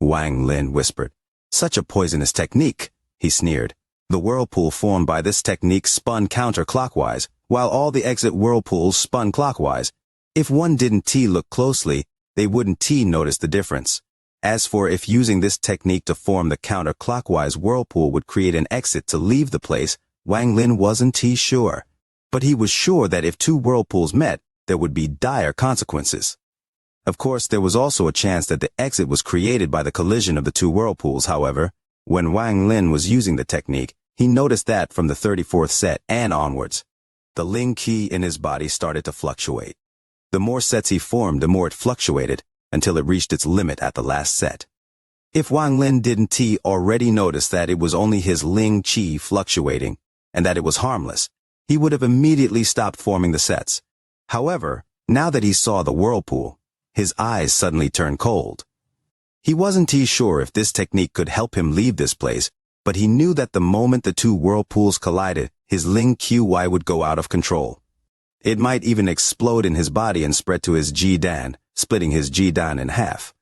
Wang Lin whispered, "Such a poisonous technique," he sneered. The whirlpool formed by this technique spun counterclockwise, while all the exit whirlpools spun clockwise. If one didn't look closely, they wouldn't notice the difference. As for if using this technique to form the counterclockwise whirlpool would create an exit to leave the place, Wang Lin wasn't sure. But he was sure that if two whirlpools met, there would be dire consequences. Of course, there was also a chance that the exit was created by the collision of the two whirlpools. However, when Wang Lin was using the technique, he noticed that from the 34th set and onwards, the Ling Qi in his body started to fluctuate. The more sets he formed, the more it fluctuated, until it reached its limit at the last set. If Wang Lin didn't already notice that it was only his Ling Qi fluctuating, and that it was harmless, he would have immediately stopped forming the sets. However, now that he saw the whirlpool, his eyes suddenly turned cold. He wasn't sure if this technique could help him leave this place, but he knew that the moment the two whirlpools collided, his Ling Qi would go out of control. It might even explode in his body and spread to his Jidan, splitting his Jidan in half.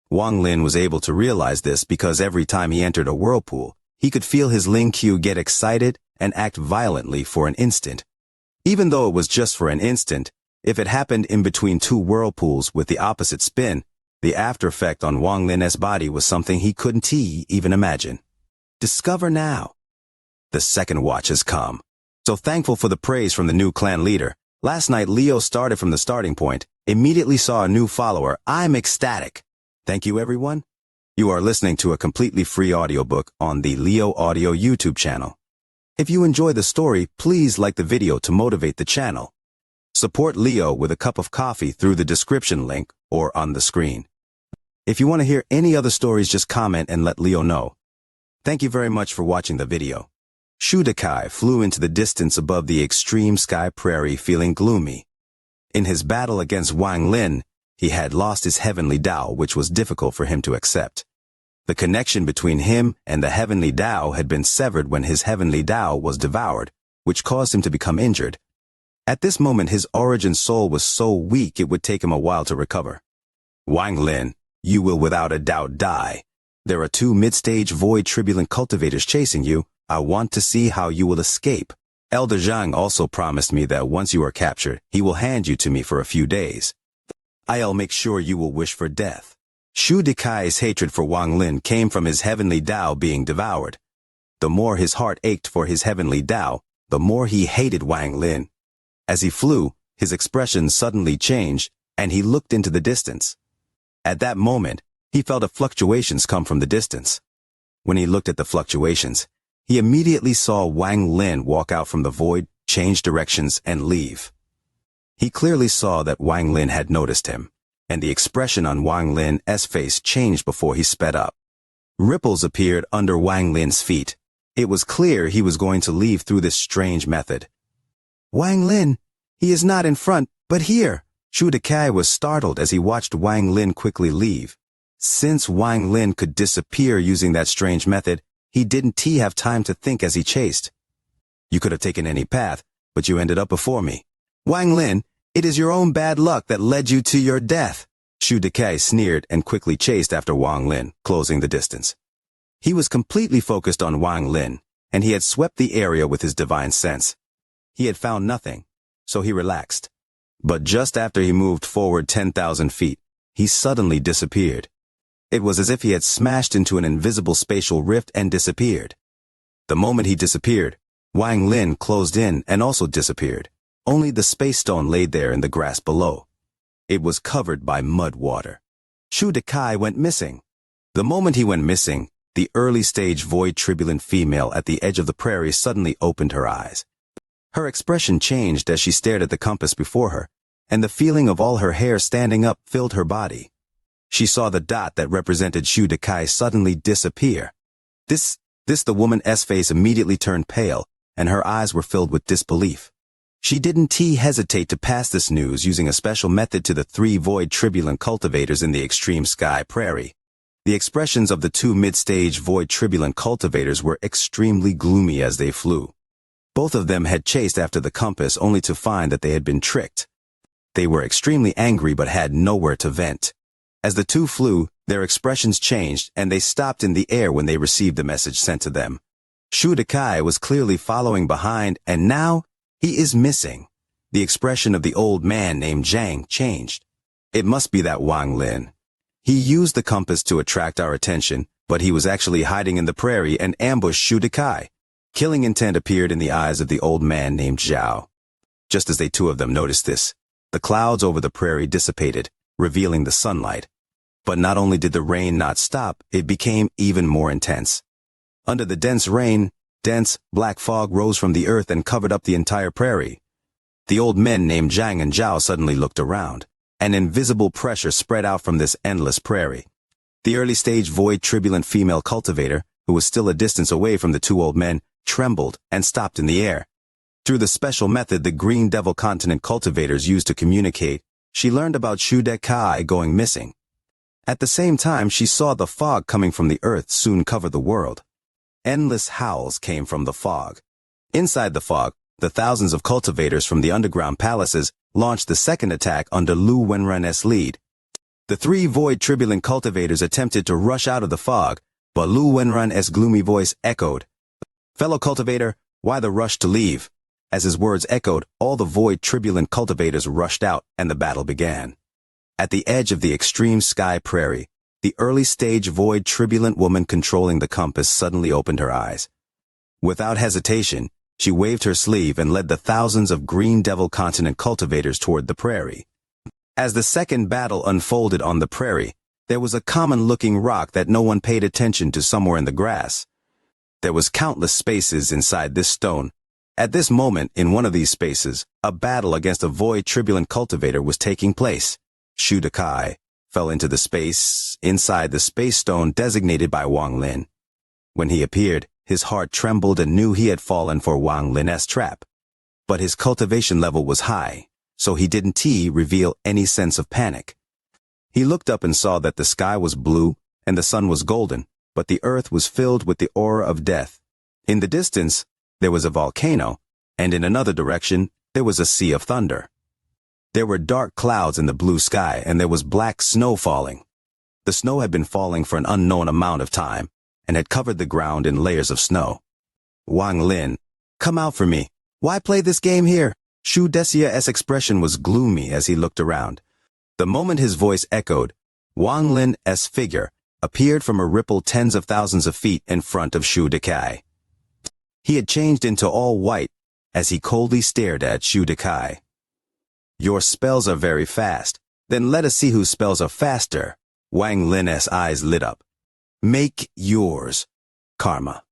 Wang Lin was able to realize this because every time he entered a whirlpool, he could feel his Ling Qi get excited and act violently for an instant. Even though it was just for an instant, if it happened in between two whirlpools with the opposite spin, the after effect on Wang Lin's body was something he couldn't even imagine. Discover now. The second watch has come. So thankful for the praise from the new clan leader. Last night Leo started from the starting point, immediately saw a new follower. I'm ecstatic. Thank you everyone. You are listening to a completely free audiobook on the Leo Audio YouTube channel. If you enjoy the story, please like the video to motivate the channel. Support Leo with a cup of coffee through the description link or on the screen. If you want to hear any other stories, just comment and let Leo know. Thank you very much for watching the video. Shu Dekai flew into the distance above the extreme sky prairie feeling gloomy. In his battle against Wang Lin, he had lost his heavenly Tao, which was difficult for him to accept. The connection between him and the heavenly Tao had been severed when his heavenly Tao was devoured, which caused him to become injured. At this moment, his origin soul was so weak it would take him a while to recover. Wang Lin, you will without a doubt die. There are two mid-stage void turbulent cultivators chasing you. I want to see how you will escape. Elder Zhang also promised me that once you are captured, he will hand you to me for a few days. I'll make sure you will wish for death. Shu Dekai's hatred for Wang Lin came from his heavenly Tao being devoured. The more his heart ached for his heavenly Tao, the more he hated Wang Lin. As he flew, his expression suddenly changed, and he looked into the distance. At that moment, he felt the fluctuations come from the distance. When he looked at the fluctuations, he immediately saw Wang Lin walk out from the void, change directions, and leave. He clearly saw that Wang Lin had noticed him, and the expression on Wang Lin's face changed before he sped up. Ripples appeared under Wang Lin's feet. It was clear he was going to leave through this strange method. Wang Lin, he is not in front, but here. Shu Dekai was startled as he watched Wang Lin quickly leave. Since Wang Lin could disappear using that strange method, he didn't have time to think as he chased. You could have taken any path, but you ended up before me. Wang Lin, it is your own bad luck that led you to your death. Shu Dekai sneered and quickly chased after Wang Lin, closing the distance. He was completely focused on Wang Lin, and he had swept the area with his divine sense. He had found nothing, so he relaxed. But just after he moved forward 10,000 feet, he suddenly disappeared. It was as if he had smashed into an invisible spatial rift and disappeared. The moment he disappeared, Wang Lin closed in and also disappeared. Only the space stone laid there in the grass below. It was covered by mud water. Shu Dekai went missing. The moment he went missing, the early-stage void turbulent female at the edge of the prairie suddenly opened her eyes. Her expression changed as she stared at the compass before her, and the feeling of all her hair standing up filled her body. She saw the dot that represented Shu Dekai suddenly disappear. The woman's face immediately turned pale, and her eyes were filled with disbelief. She didn't hesitate to pass this news using a special method to the three void turbulent cultivators in the extreme sky prairie. The expressions of the two mid-stage void turbulent cultivators were extremely gloomy as they flew. Both of them had chased after the compass only to find that they had been tricked. They were extremely angry but had nowhere to vent. As the two flew, their expressions changed and they stopped in the air when they received the message sent to them. Shu Dekai was clearly following behind, and now he is missing. The expression of the old man named Zhang changed. It must be that Wang Lin. He used the compass to attract our attention, but he was actually hiding in the prairie and ambushed Shu Dekai. Killing intent appeared in the eyes of the old man named Zhao. Just as the two of them noticed this, the clouds over the prairie dissipated, revealing the sunlight. But not only did the rain not stop, it became even more intense. Under the dense rain, dense, black fog rose from the earth and covered up the entire prairie. The old men named Zhang and Zhao suddenly looked around. An invisible pressure spread out from this endless prairie. The early-stage void turbulent female cultivator, who was still a distance away from the two old men, trembled and stopped in the air. Through the special method the Green Devil Continent cultivators used to communicate, she learned about Shu Dekai going missing. At the same time, she saw the fog coming from the earth soon cover the world. Endless howls came from the fog. Inside the fog, the thousands of cultivators from the underground palaces launched the second attack under Lu Wenren's lead. The three void turbulent cultivators attempted to rush out of the fog, but Lu Wenren's gloomy voice echoed, "Fellow cultivator, why the rush to leave?" As his words echoed, all the void turbulent cultivators rushed out and the battle began. At the edge of the extreme sky prairie, the early-stage void turbulent woman controlling the compass suddenly opened her eyes. Without hesitation, she waved her sleeve and led the thousands of Green Devil Continent cultivators toward the prairie. As the second battle unfolded on the prairie, there was a common-looking rock that no one paid attention to somewhere in the grass. There was countless spaces inside this stone. At this moment, in one of these spaces, a battle against a void turbulent cultivator was taking place. Shu Dekai fell into the space inside the space stone designated by Wang Lin. When he appeared, his heart trembled and knew he had fallen for Wang Lin's trap. But his cultivation level was high, so he didn't reveal any sense of panic. He looked up and saw that the sky was blue and the sun was golden, but the earth was filled with the aura of death. In the distance, there was a volcano, and in another direction, there was a sea of thunder. There were dark clouds in the blue sky, and there was black snow falling. The snow had been falling for an unknown amount of time, and had covered the ground in layers of snow. Wang Lin, "Come out for me. Why play this game here?" Shu Dexia's expression was gloomy as he looked around. The moment his voice echoed, Wang Lin's figure appeared from a ripple tens of thousands of feet in front of Shu Dekai. He had changed into all white as he coldly stared at Shu Dekai. "Your spells are very fast. Then let us see whose spells are faster." Wang Lin's eyes lit up. "Make yours, Karma."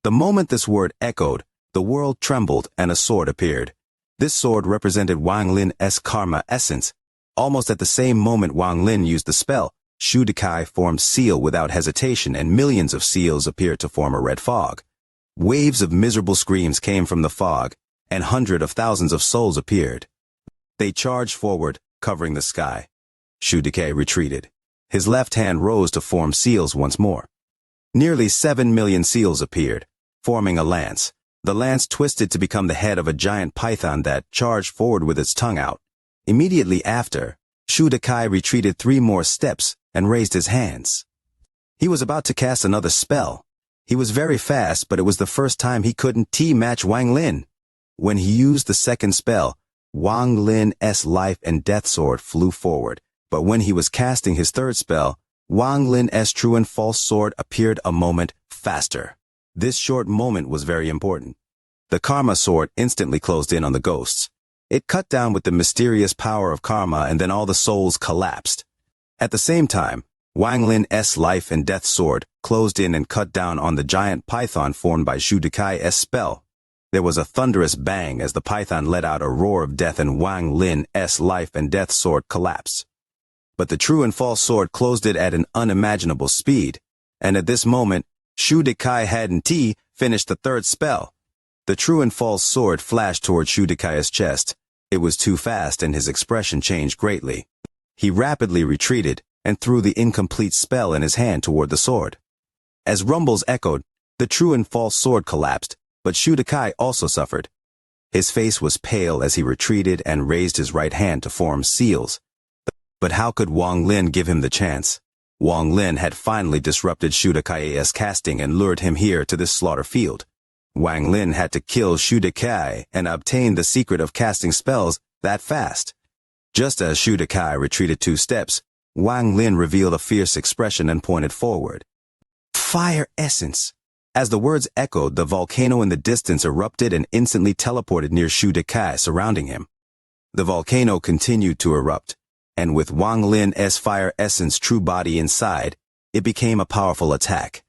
The moment this word echoed, the world trembled and a sword appeared. This sword represented Wang Lin's Karma essence. Almost at the same moment Wang Lin used the spell, Shu Dekai formed seal without hesitation and millions of seals appeared to form a red fog. Waves of miserable screams came from the fog, and hundreds of thousands of souls appeared. They charged forward, covering the sky. Shu Dekai retreated. His left hand rose to form seals once more. Nearly 7 million seals appeared, forming a lance. The lance twisted to become the head of a giant python that charged forward with its tongue out. Immediately after, Shu Dekai retreated 3 more steps and raised his hands. He was about to cast another spell. He was very fast, but it was the first time he couldn't match Wang Lin. When he used the second spell, Wang Lin's life and death sword flew forward, but when he was casting his third spell, Wang Lin's true and false sword appeared a moment faster. This short moment was very important. The Karma sword instantly closed in on the ghosts. It cut down with the mysterious power of Karma and then all the souls collapsed. At the same time, Wang Lin's life and death sword closed in and cut down on the giant python formed by Shu Dekai's spell. There was a thunderous bang as the python let out a roar of death and Wang Lin's life and death sword collapsed. But the true and false sword closed it at an unimaginable speed, and at this moment, Shu Dekai hadn't finished the third spell. The true and false sword flashed toward Shu Dekai's chest. It was too fast and his expression changed greatly. He rapidly retreated and threw the incomplete spell in his hand toward the sword. As rumbles echoed, the true and false sword collapsed, but Shu Dekai also suffered. His face was pale as he retreated and raised his right hand to form seals. But how could Wang Lin give him the chance? Wang Lin had finally disrupted Shu Dekai's casting and lured him here to this slaughter field. Wang Lin had to kill Shu Dekai and obtain the secret of casting spells that fast. Just as Shu Dekai retreated 2 steps, Wang Lin revealed a fierce expression and pointed forward. "Fire essence." As the words echoed, the volcano in the distance erupted and instantly teleported near Shu Dekai, surrounding him. The volcano continued to erupt, and with Wang Lin's fire essence true body inside, it became a powerful attack.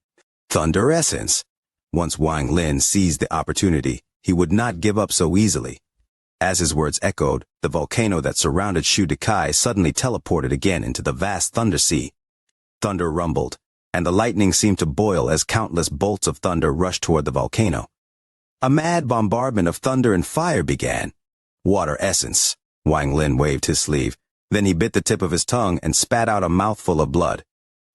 Thunder essence. Once Wang Lin seized the opportunity, he would not give up so easily. As his words echoed, the volcano that surrounded Shu Dekai suddenly teleported again into the vast thunder sea. Thunder rumbled, and the lightning seemed to boil as countless bolts of thunder rushed toward the volcano. A mad bombardment of thunder and fire began. Water essence. Wang Lin waved his sleeve. Then he bit the tip of his tongue and spat out a mouthful of blood.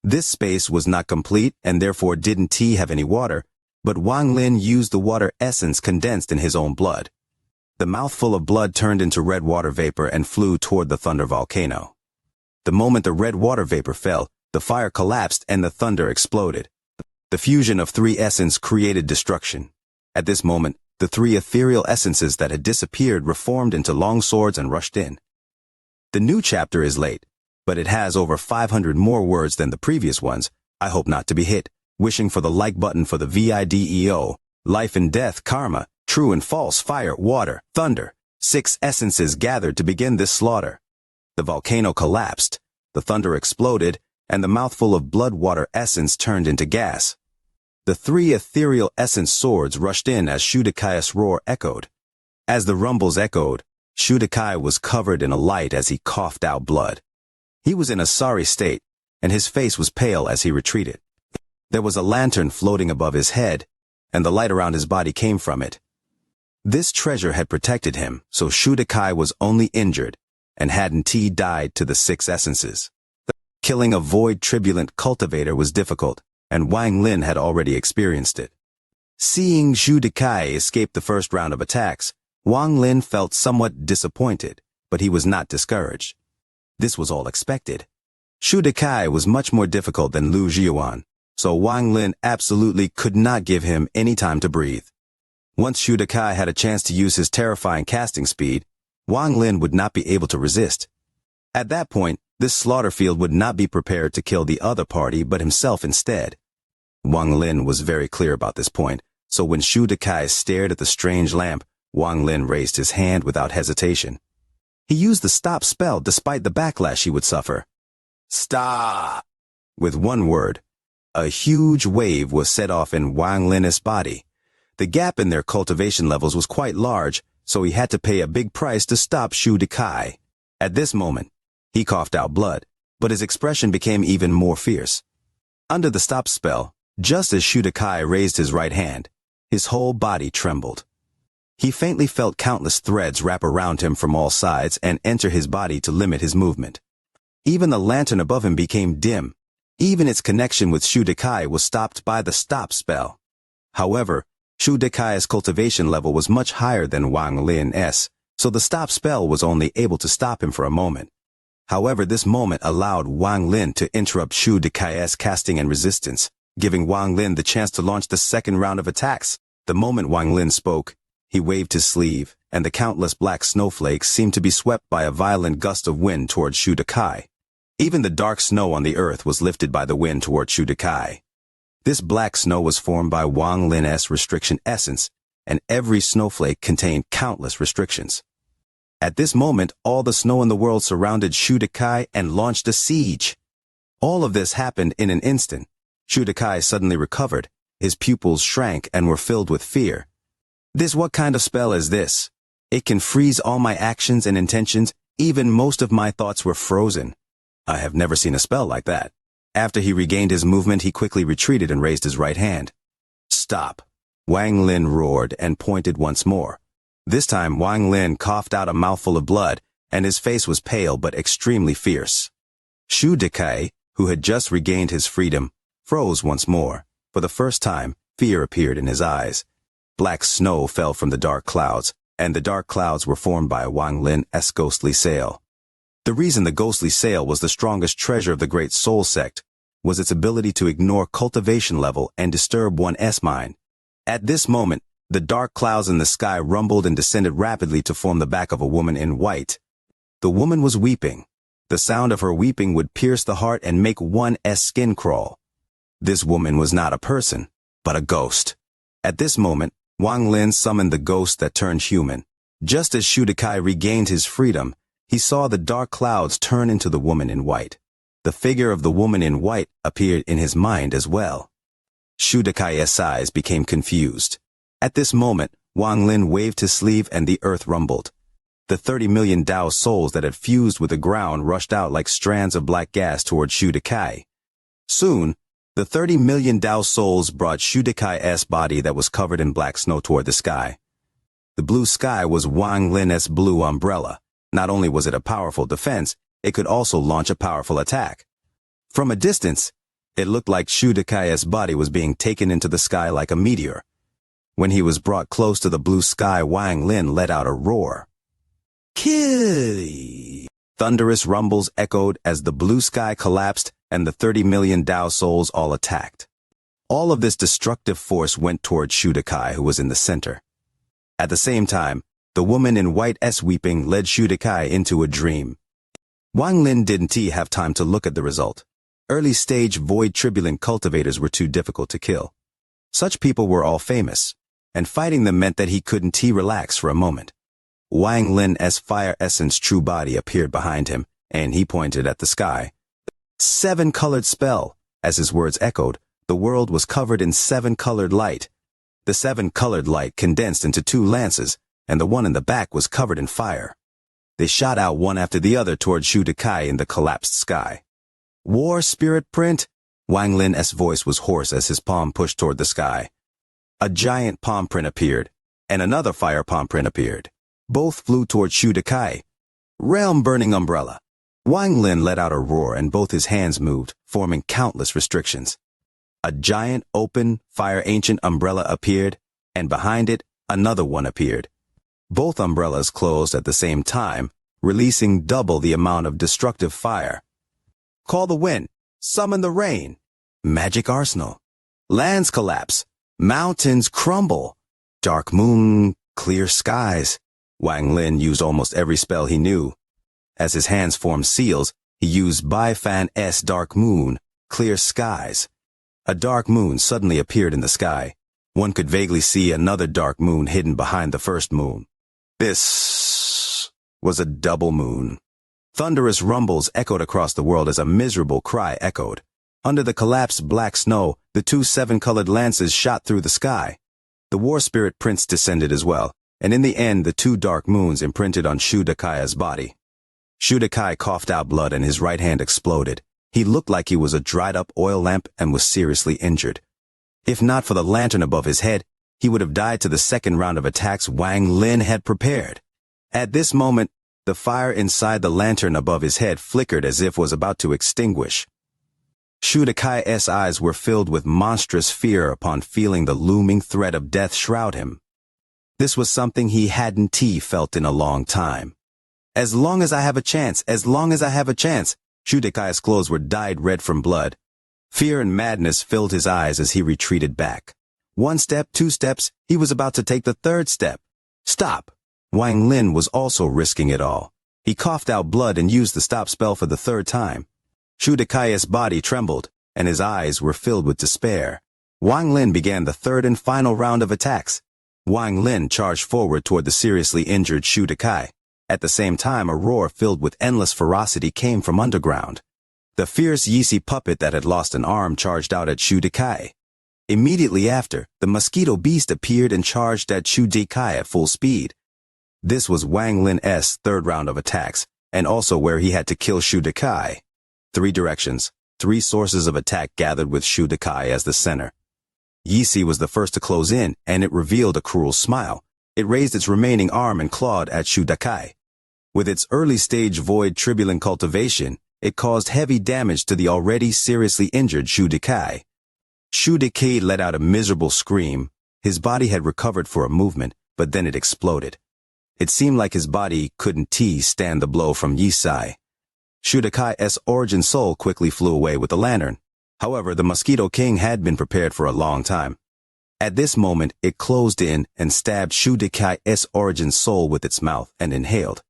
This space was not complete and therefore didn't have any water, but Wang Lin used the water essence condensed in his own blood. The mouthful of blood turned into red water vapor and flew toward the thunder volcano. The moment the red water vapor fell, the fire collapsed and the thunder exploded. The fusion of three essence created destruction. At this moment, the three ethereal essences that had disappeared reformed into long swords and rushed in. The new chapter is late, but it has over 500 more words than the previous ones. I hope not to be hit. Wishing for the like button for the VIDEO. Life and death, karma, true and false, fire, water, thunder. 6 essences gathered to begin this slaughter. The volcano collapsed, the thunder exploded, and the mouthful of blood water essence turned into gas. The 3 ethereal essence swords rushed in as Shu Dekai's roar echoed. As the rumbles echoed, Shu Dekai was covered in a light as he coughed out blood. He was in a sorry state, and his face was pale as he retreated. There was a lantern floating above his head, and the light around his body came from it. This treasure had protected him, so Shu Dekai was only injured, and hadn't died to the 6 essences. Killing a void tribulent cultivator was difficult, and Wang Lin had already experienced it. Seeing Shu Dekai escape the first round of attacks, Wang Lin felt somewhat disappointed, but he was not discouraged. This was all expected. Shu Dekai was much more difficult than Lu Jiuan, so Wang Lin absolutely could not give him any time to breathe. Once Shu Dekai had a chance to use his terrifying casting speed, Wang Lin would not be able to resist. At that point, this slaughter field would not be prepared to kill the other party but himself instead. Wang Lin was very clear about this point, so when Shu Dekai stared at the strange lamp, Wang Lin raised his hand without hesitation. He used the stop spell despite the backlash he would suffer. Stop! With one word, a huge wave was set off in Wang Lin's body. The gap in their cultivation levels was quite large, so he had to pay a big price to stop Shu Dekai. At this moment, he coughed out blood, but his expression became even more fierce. Under the stop spell, just as Shu Dekai raised his right hand, his whole body trembled. He faintly felt countless threads wrap around him from all sides and enter his body to limit his movement. Even the lantern above him became dim. Even its connection with Shu Dekai was stopped by the stop spell. However, Shu Dekai's cultivation level was much higher than Wang Lin's, so the stop spell was only able to stop him for a moment. However, this moment allowed Wang Lin to interrupt Shu Dekai's casting and resistance, giving Wang Lin the chance to launch the second round of attacks. The moment Wang Lin spoke, he waved his sleeve, and the countless black snowflakes seemed to be swept by a violent gust of wind toward Shu Dekai. Even the dark snow on the earth was lifted by the wind toward Shu Dekai. This black snow was formed by Wang Lin's restriction essence, and every snowflake contained countless restrictions. At this moment, all the snow in the world surrounded Shu Dekai and launched a siege. All of this happened in an instant. Shu Dekai suddenly recovered, his pupils shrank and were filled with fear. What kind of spell is this? It can freeze all my actions and intentions, even most of my thoughts were frozen. I have never seen a spell like that. After he regained his movement, he quickly retreated and raised his right hand. Stop! Wang Lin roared and pointed once more. This time, Wang Lin coughed out a mouthful of blood, and his face was pale but extremely fierce. Shu Dekai, who had just regained his freedom, froze once more. For the first time, fear appeared in his eyes. Black snow fell from the dark clouds, and the dark clouds were formed by Wang Lin's ghostly sail. The reason the ghostly sail was the strongest treasure of the Great Soul Sect was its ability to ignore cultivation level and disturb one's mind. At this moment, the dark clouds in the sky rumbled and descended rapidly to form the back of a woman in white. The woman was weeping. The sound of her weeping would pierce the heart and make one's skin crawl. This woman was not a person, but a ghost. At this moment, Wang Lin summoned the ghost that turned human. Just as Shu Dekai regained his freedom, he saw the dark clouds turn into the woman in white. The figure of the woman in white appeared in his mind as well. Shu Dekai's eyes became confused. At this moment, Wang Lin waved his sleeve and the earth rumbled. The 30 million Dao souls that had fused with the ground rushed out like strands of black gas toward Shu Dekai. Soon, the 30 million Dao souls brought Shu Dekai's body that was covered in black snow toward the sky. The blue sky was Wang Lin's blue umbrella. Not only was it a powerful defense, it could also launch a powerful attack. From a distance, it looked like Shu Dekai's body was being taken into the sky like a meteor. When he was brought close to the blue sky, Wang Lin let out a roar. Kill! Thunderous rumbles echoed as the blue sky collapsed and the 30 million Dao souls all attacked. All of this destructive force went toward Shu Dekai, who was in the center. At the same time, the woman in white weeping led Shu Dekai into a dream. Wang Lin didn't have time to look at the result. Early-stage void turbulent cultivators were too difficult to kill. Such people were all famous, and fighting them meant that he couldn't relax for a moment. Wang Lin's fire essence true body appeared behind him, and he pointed at the sky. 7-colored spell. As his words echoed, the world was covered in 7-colored light. The 7-colored light condensed into 2 lances, and the one in the back was covered in fire. They shot out one after the other toward Shu Dekai in the collapsed sky. War spirit print? Wang Lin's voice was hoarse as his palm pushed toward the sky. A giant palm print appeared, and another fire palm print appeared. Both flew toward Shu Dekai. Realm burning umbrella. Wang Lin let out a roar and both his hands moved, forming countless restrictions. A giant, open, fire ancient umbrella appeared, and behind it, another one appeared. Both umbrellas closed at the same time, releasing double the amount of destructive fire. Call the wind. Summon the rain. Magic arsenal. Lands collapse. Mountains crumble. Dark moon, clear skies. Wang Lin used almost every spell he knew. As his hands formed seals, he used Bai Fan's dark moon, clear skies. A dark moon suddenly appeared in the sky. One could vaguely see another dark moon hidden behind the first moon. This was a double moon. Thunderous rumbles echoed across the world as a miserable cry echoed. Under the collapsed black snow, the 2 7-colored lances shot through the sky. The war spirit prince descended as well, and in the end the 2 dark moons imprinted on Shu Dekai's body. Shu Dekai coughed out blood and his right hand exploded. He looked like he was a dried-up oil lamp and was seriously injured. If not for the lantern above his head, he would have died to the second round of attacks Wang Lin had prepared. At this moment, the fire inside the lantern above his head flickered as if was about to extinguish. Shu Dekai's eyes were filled with monstrous fear upon feeling the looming threat of death shroud him. This was something he hadn't felt in a long time. As long as I have a chance, as long as I have a chance, Shu Dekai's clothes were dyed red from blood. Fear and madness filled his eyes as he retreated back. 1 step, 2 steps, he was about to take the 3rd step. Stop! Wang Lin was also risking it all. He coughed out blood and used the stop spell for the 3rd time. Shu Dekai's body trembled, and his eyes were filled with despair. Wang Lin began the 3rd and final round of attacks. Wang Lin charged forward toward the seriously injured Shu Dekai. At the same time, a roar filled with endless ferocity came from underground. The fierce Yeezy puppet that had lost an arm charged out at Shu Dekai. Immediately after, the mosquito beast appeared and charged at Shu Dekai at full speed. This was Wang Lin's 3rd round of attacks, and also where he had to kill Shu Dekai. 3 directions, 3 sources of attack gathered with Shu Dekai as the center. Yeezy was the first to close in, and it revealed a cruel smile. It raised its remaining arm and clawed at Shu Dekai. With its early-stage void turbulent cultivation, it caused heavy damage to the already seriously injured Shu Dekai. Shu Dekai let out a miserable scream. His body had recovered for a movement, but then it exploded. It seemed like his body couldn't stand the blow from Yeezy. Shu Dekai's origin soul quickly flew away with the lantern. However, the Mosquito King had been prepared for a long time. At this moment, it closed in and stabbed Shu Dekai's origin soul with its mouth and inhaled.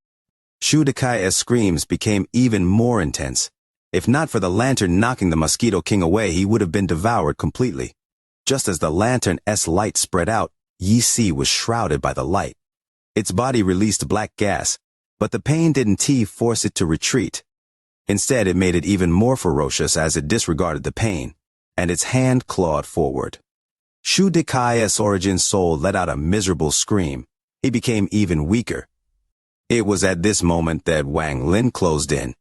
Shu Dekai's screams became even more intense. If not for the lantern knocking the Mosquito King away, he would have been devoured completely. Just as the lantern's light spread out, Yeezy was shrouded by the light. Its body released black gas, but the pain didn't force it to retreat. Instead, it made it even more ferocious as it disregarded the pain, and its hand clawed forward. Shu Dekai's origin soul let out a miserable scream. He became even weaker. It was at this moment that Wang Lin closed in.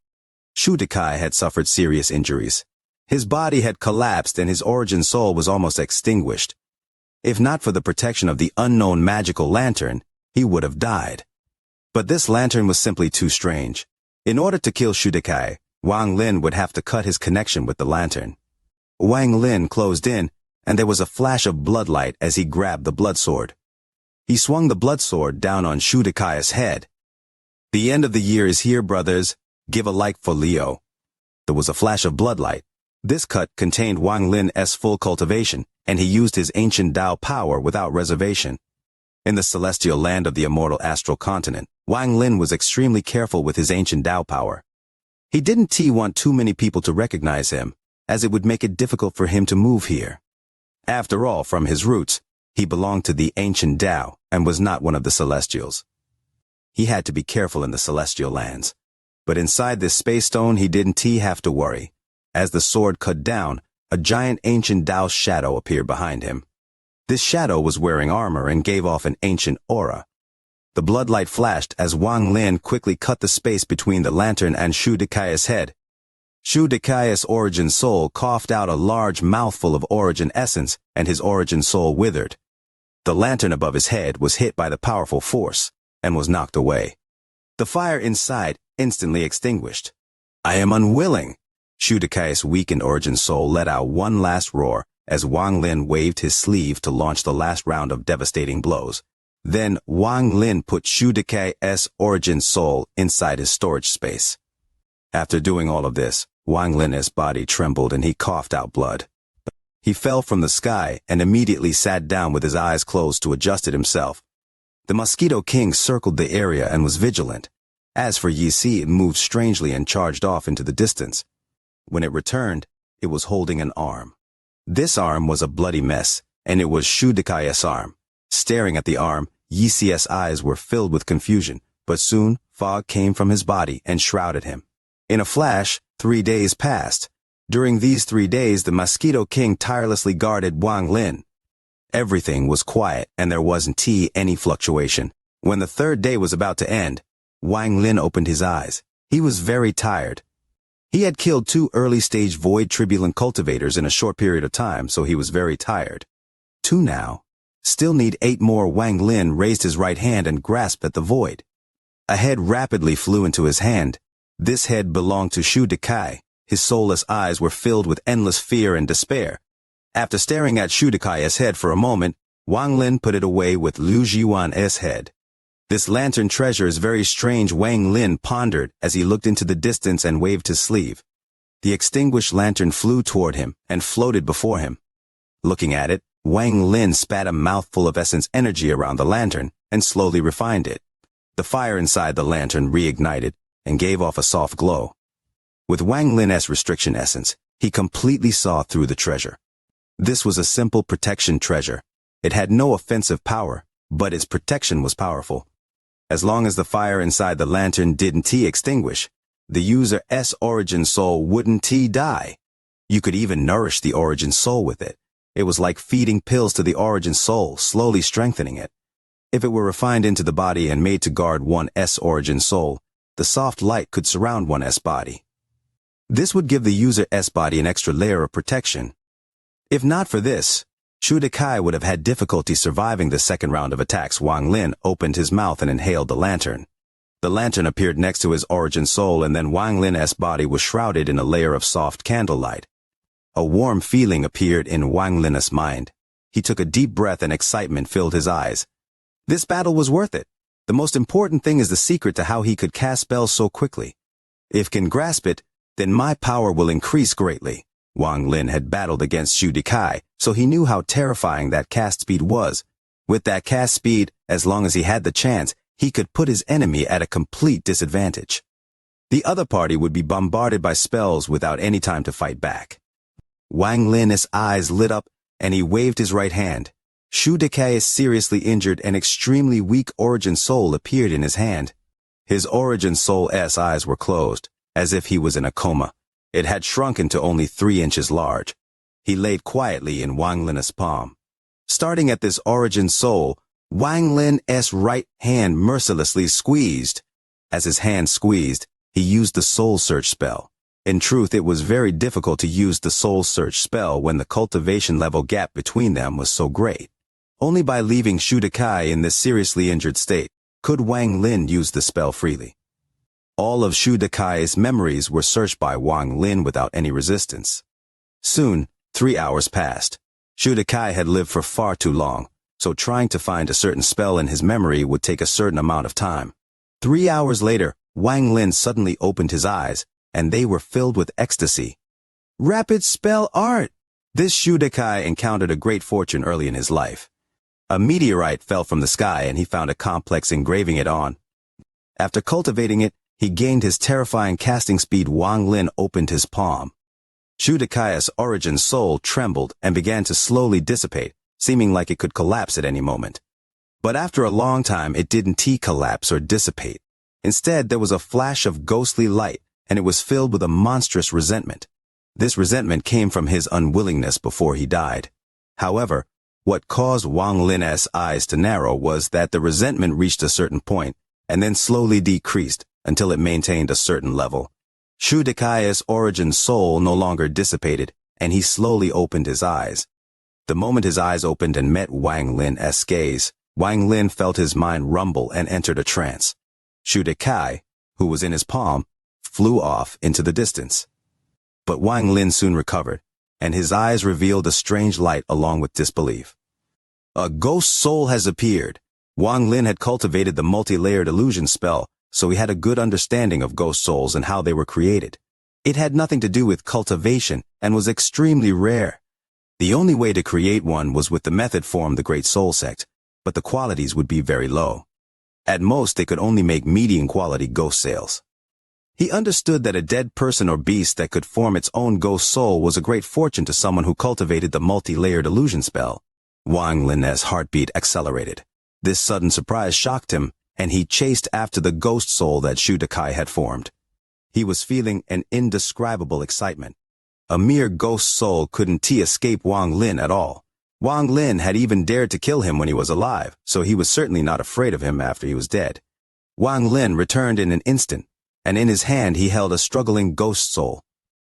Shu Dekai had suffered serious injuries. His body had collapsed and his origin soul was almost extinguished. If not for the protection of the unknown magical lantern, he would have died. But this lantern was simply too strange. In order to kill Shu Dekai, Wang Lin would have to cut his connection with the lantern. Wang Lin closed in, and there was a flash of bloodlight as he grabbed the blood sword. He swung the blood sword down on Shu Dekai's head. The end of the year is here, brothers. Give a like for Leo. There was a flash of bloodlight. This cut contained Wang Lin's full cultivation, and he used his ancient Dao power without reservation. In the celestial land of the immortal astral continent, Wang Lin was extremely careful with his ancient Dao power. He didn't want too many people to recognize him, as it would make it difficult for him to move here. After all, from his roots, he belonged to the ancient Dao and was not one of the celestials. He had to be careful in the celestial lands. But inside this space stone he didn't have to worry. As the sword cut down, a giant ancient Dao shadow appeared behind him. This shadow was wearing armor and gave off an ancient aura. The bloodlight flashed as Wang Lin quickly cut the space between the lantern and Shu Dekai's head. Shu Dekai's origin soul coughed out a large mouthful of origin essence, and his origin soul withered. The lantern above his head was hit by the powerful force, and was knocked away. The fire inside instantly extinguished. I am unwilling. Shu Dekai's weakened origin soul let out one last roar as Wang Lin waved his sleeve to launch the last round of devastating blows. Then Wang Lin put Shu Dekai's origin soul inside his storage space. After doing all of this, Wang Lin's body trembled and he coughed out blood. He fell from the sky and immediately sat down with his eyes closed to adjust it himself. The Mosquito King circled the area and was vigilant. As for Yi, it moved strangely and charged off into the distance. When it returned, it was holding an arm. This arm was a bloody mess, and it was Shu Dekai's arm. Staring at the arm, Yi's eyes were filled with confusion, but soon fog came from his body and shrouded him. In a flash, 3 days passed. During these 3 days, the Mosquito King tirelessly guarded Wang Lin. Everything was quiet, and there wasn't any fluctuation. When the 3rd day was about to end, Wang Lin opened his eyes. He was very tired. He had killed 2 early-stage void turbulent cultivators in a short period of time, so he was very tired. 2 now. Still need 8 more. Wang Lin raised his right hand and grasped at the void. A head rapidly flew into his hand. This head belonged to Shu Dekai. His soulless eyes were filled with endless fear and despair. After staring at Shu Dekai's head for a moment, Wang Lin put it away with Liu Zhiwan's head. This lantern treasure is very strange, Wang Lin pondered as he looked into the distance and waved his sleeve. The extinguished lantern flew toward him and floated before him. Looking at it, Wang Lin spat a mouthful of essence energy around the lantern and slowly refined it. The fire inside the lantern reignited and gave off a soft glow. With Wang Lin's restriction essence, he completely saw through the treasure. This was a simple protection treasure. It had no offensive power, but its protection was powerful. As long as the fire inside the lantern didn't extinguish, the user's origin soul wouldn't die. You could even nourish the origin soul with it. It was like feeding pills to the origin soul, slowly strengthening it. If it were refined into the body and made to guard one's origin soul, the soft light could surround one's body. This would give the user's body an extra layer of protection. If not for this, Shu Dekai would have had difficulty surviving the 2nd round of attacks. Wang Lin opened his mouth and inhaled the lantern. The lantern appeared next to his origin soul, and then Wang Lin's body was shrouded in a layer of soft candlelight. A warm feeling appeared in Wang Lin's mind. He took a deep breath and excitement filled his eyes. This battle was worth it. The most important thing is the secret to how he could cast spells so quickly. If can grasp it, then my power will increase greatly. Wang Lin had battled against Shu Dekai, so he knew how terrifying that cast speed was. With that cast speed, as long as he had the chance, he could put his enemy at a complete disadvantage. The other party would be bombarded by spells without any time to fight back. Wang Lin's eyes lit up, and he waved his right hand. Shu Dekai's seriously injured and extremely weak origin soul appeared in his hand. His origin soul's eyes were closed, as if he was in a coma. It had shrunken to only 3 inches large. He laid quietly in Wang Lin's palm. Starting at this origin soul, Wang Lin's right hand mercilessly squeezed. As his hand squeezed, he used the soul search spell. In truth, it was very difficult to use the soul search spell when the cultivation level gap between them was so great. Only by leaving Shu Dekai in this seriously injured state could Wang Lin use the spell freely. All of Shu Dekai's memories were searched by Wang Lin without any resistance. Soon, 3 hours passed. Shu Dekai had lived for far too long, so trying to find a certain spell in his memory would take a certain amount of time. 3 hours later, Wang Lin suddenly opened his eyes, and they were filled with ecstasy. Rapid spell art! This Shu Dekai encountered a great fortune early in his life. A meteorite fell from the sky and he found a complex engraving it on. After cultivating it, he gained his terrifying casting speed. Wang Lin opened his palm. Shu Dekai's origin soul trembled and began to slowly dissipate, seeming like it could collapse at any moment. But after a long time, it didn't collapse or dissipate. Instead, there was a flash of ghostly light, and it was filled with a monstrous resentment. This resentment came from his unwillingness before he died. However, what caused Wang Lin's eyes to narrow was that the resentment reached a certain point, and then slowly decreased until it maintained a certain level. Shu Dekai's origin soul no longer dissipated, and he slowly opened his eyes. The moment his eyes opened and met Wang Lin's gaze, Wang Lin felt his mind rumble and entered a trance. Shu Dekai, who was in his palm, flew off into the distance. But Wang Lin soon recovered, and his eyes revealed a strange light along with disbelief. A ghost soul has appeared. Wang Lin had cultivated the multi-layered illusion spell, so he had a good understanding of ghost souls and how they were created. It had nothing to do with cultivation and was extremely rare. The only way to create one was with the method formed the Great Soul Sect, but the qualities would be very low. At most, they could only make medium quality ghost sales. He understood that a dead person or beast that could form its own ghost soul was a great fortune to someone who cultivated the multi-layered illusion spell. Wang Lin's heartbeat accelerated. This sudden surprise shocked him, and he chased after the ghost soul that Shu Dekai had formed. He was feeling an indescribable excitement. A mere ghost soul couldn't escape Wang Lin at all. Wang Lin had even dared to kill him when he was alive, so he was certainly not afraid of him after he was dead. Wang Lin returned in an instant, and in his hand he held a struggling ghost soul.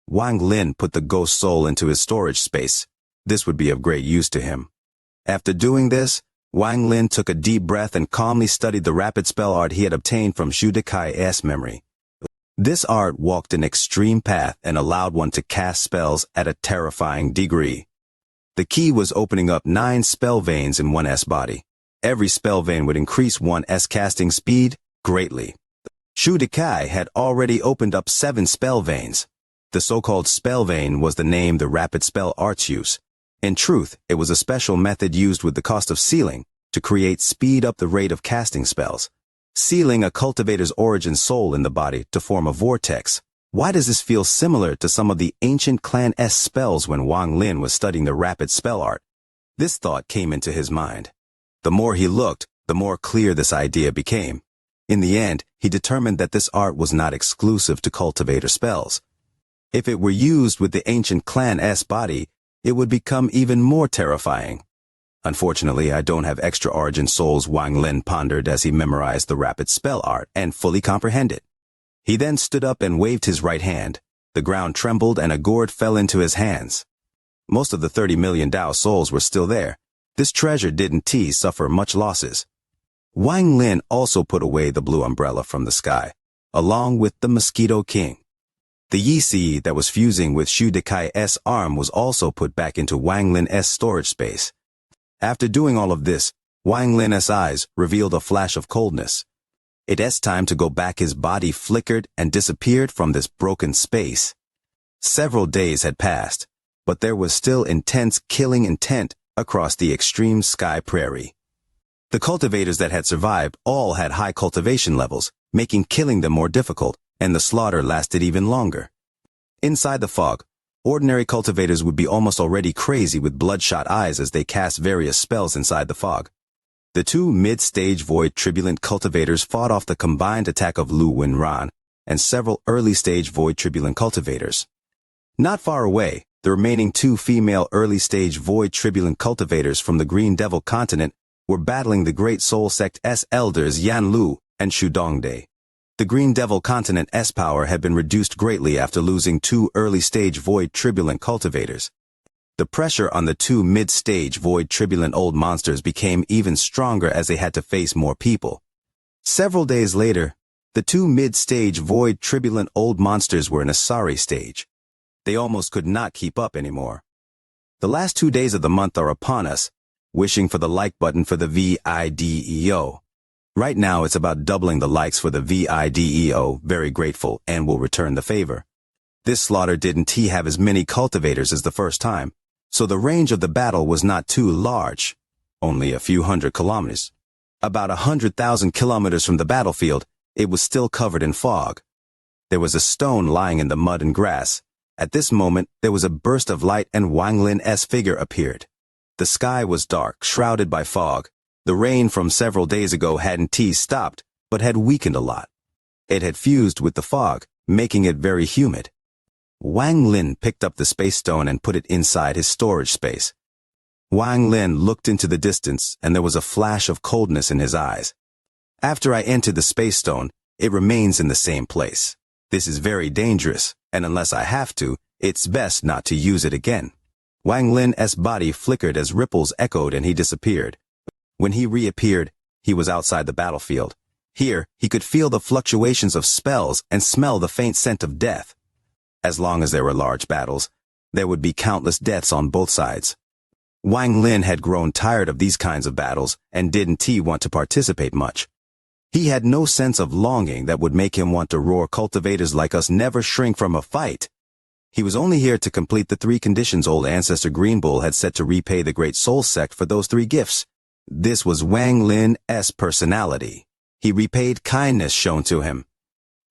Wang Lin put the ghost soul into his storage space. This would be of great use to him. After doing this, Wang Lin took a deep breath and calmly studied the rapid spell art he had obtained from Shu Dekai's memory. This art walked an extreme path and allowed one to cast spells at a terrifying degree. The key was opening up 9 spell veins in one's body. Every spell vein would increase one's casting speed greatly. Shu Dekai had already opened up 7 spell veins. The so-called spell vein was the name the rapid spell arts use. In truth, it was a special method used with the cost of sealing to speed up the rate of casting spells. Sealing a cultivator's origin soul in the body to form a vortex. Why does this feel similar to some of the ancient clan-esque spells when Wang Lin was studying the rapid spell art? This thought came into his mind. The more he looked, the more clear this idea became. In the end, he determined that this art was not exclusive to cultivator spells. If it were used with the ancient clan-esque body, it would become even more terrifying. Unfortunately, I don't have extra origin souls, Wang Lin pondered as he memorized the rapid spell art and fully comprehended. He then stood up and waved his right hand. The ground trembled and a gourd fell into his hands. Most of the 30 million Dao souls were still there. This treasure didn't suffer much losses. Wang Lin also put away the blue umbrella from the sky, along with the Mosquito King. The Yi that was fusing with Shu Dekai's arm was also put back into Wang Lin's storage space. After doing all of this, Wang Lin's eyes revealed a flash of coldness. It's time to go back. His body flickered and disappeared from this broken space. Several days had passed, but there was still intense killing intent across the extreme sky prairie. The cultivators that had survived all had high cultivation levels, making killing them more difficult, and the slaughter lasted even longer. Inside the fog, ordinary cultivators would be almost already crazy with bloodshot eyes as they cast various spells inside the fog. The 2 mid-stage void tribulent cultivators fought off the combined attack of Lu Wenran and several early-stage void tribulent cultivators. Not far away, the remaining 2 female early-stage void tribulent cultivators from the Green Devil continent were battling the Great Soul Sect's elders Yan Lu and Shu Dongde. The Green Devil Continent's power had been reduced greatly after losing 2 early-stage void tribulent cultivators. The pressure on the 2 mid-stage void tribulent old monsters became even stronger as they had to face more people. Several days later, the 2 mid-stage void tribulent old monsters were in a sorry stage. They almost could not keep up anymore. The last 2 days of the month are upon us, wishing for the like button for the VIDEO. Right now it's about doubling the likes for the VIDEO, very grateful, and will return the favor. This slaughter didn't have as many cultivators as the first time, so the range of the battle was not too large, only a few hundred kilometers. About 100,000 kilometers from the battlefield, it was still covered in fog. There was a stone lying in the mud and grass. At this moment, there was a burst of light and Wang Lin's figure appeared. The sky was dark, shrouded by fog. The rain from several days ago hadn't stopped, but had weakened a lot. It had fused with the fog, making it very humid. Wang Lin picked up the space stone and put it inside his storage space. Wang Lin looked into the distance, and there was a flash of coldness in his eyes. After I entered the space stone, it remains in the same place. This is very dangerous, and unless I have to, it's best not to use it again. Wang Lin's body flickered as ripples echoed and he disappeared. When he reappeared, he was outside the battlefield. Here, he could feel the fluctuations of spells and smell the faint scent of death. As long as there were large battles, there would be countless deaths on both sides. Wang Lin had grown tired of these kinds of battles and didn't want to participate much. He had no sense of longing that would make him want to roar. Cultivators like us never shrink from a fight. He was only here to complete the 3 conditions old ancestor Green Bull had set to repay the Great Soul Sect for those 3 gifts. This was Wang Lin's personality. He repaid kindness shown to him.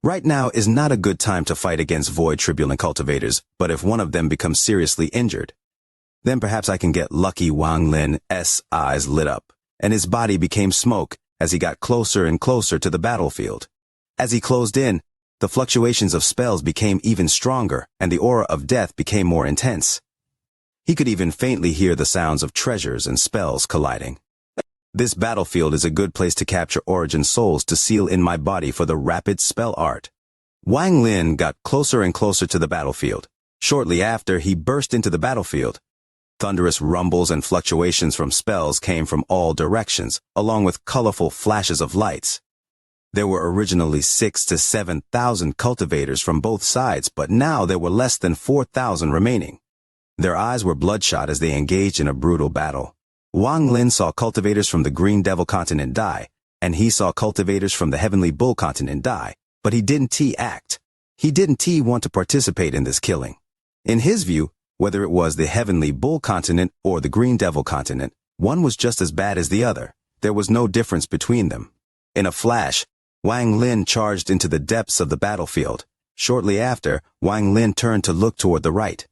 Right now is not a good time to fight against void tribulent cultivators, but if one of them becomes seriously injured, then perhaps I can get lucky. Wang Lin's eyes lit up, and his body became smoke as he got closer and closer to the battlefield. As he closed in, the fluctuations of spells became even stronger, and the aura of death became more intense. He could even faintly hear the sounds of treasures and spells colliding. This battlefield is a good place to capture origin souls to seal in my body for the rapid spell art. Wang Lin got closer and closer to the battlefield. Shortly after, he burst into the battlefield. Thunderous rumbles and fluctuations from spells came from all directions, along with colorful flashes of lights. There were originally 6,000 to 7,000 cultivators from both sides, but now there were less than 4,000 remaining. Their eyes were bloodshot as they engaged in a brutal battle. Wang Lin saw cultivators from the Green Devil Continent die, and he saw cultivators from the Heavenly Bull Continent die, but he didn't act. He didn't want to participate in this killing. In his view, whether it was the Heavenly Bull Continent or the Green Devil Continent, one was just as bad as the other. There was no difference between them. In a flash, Wang Lin charged into the depths of the battlefield. Shortly after, Wang Lin turned to look toward the right.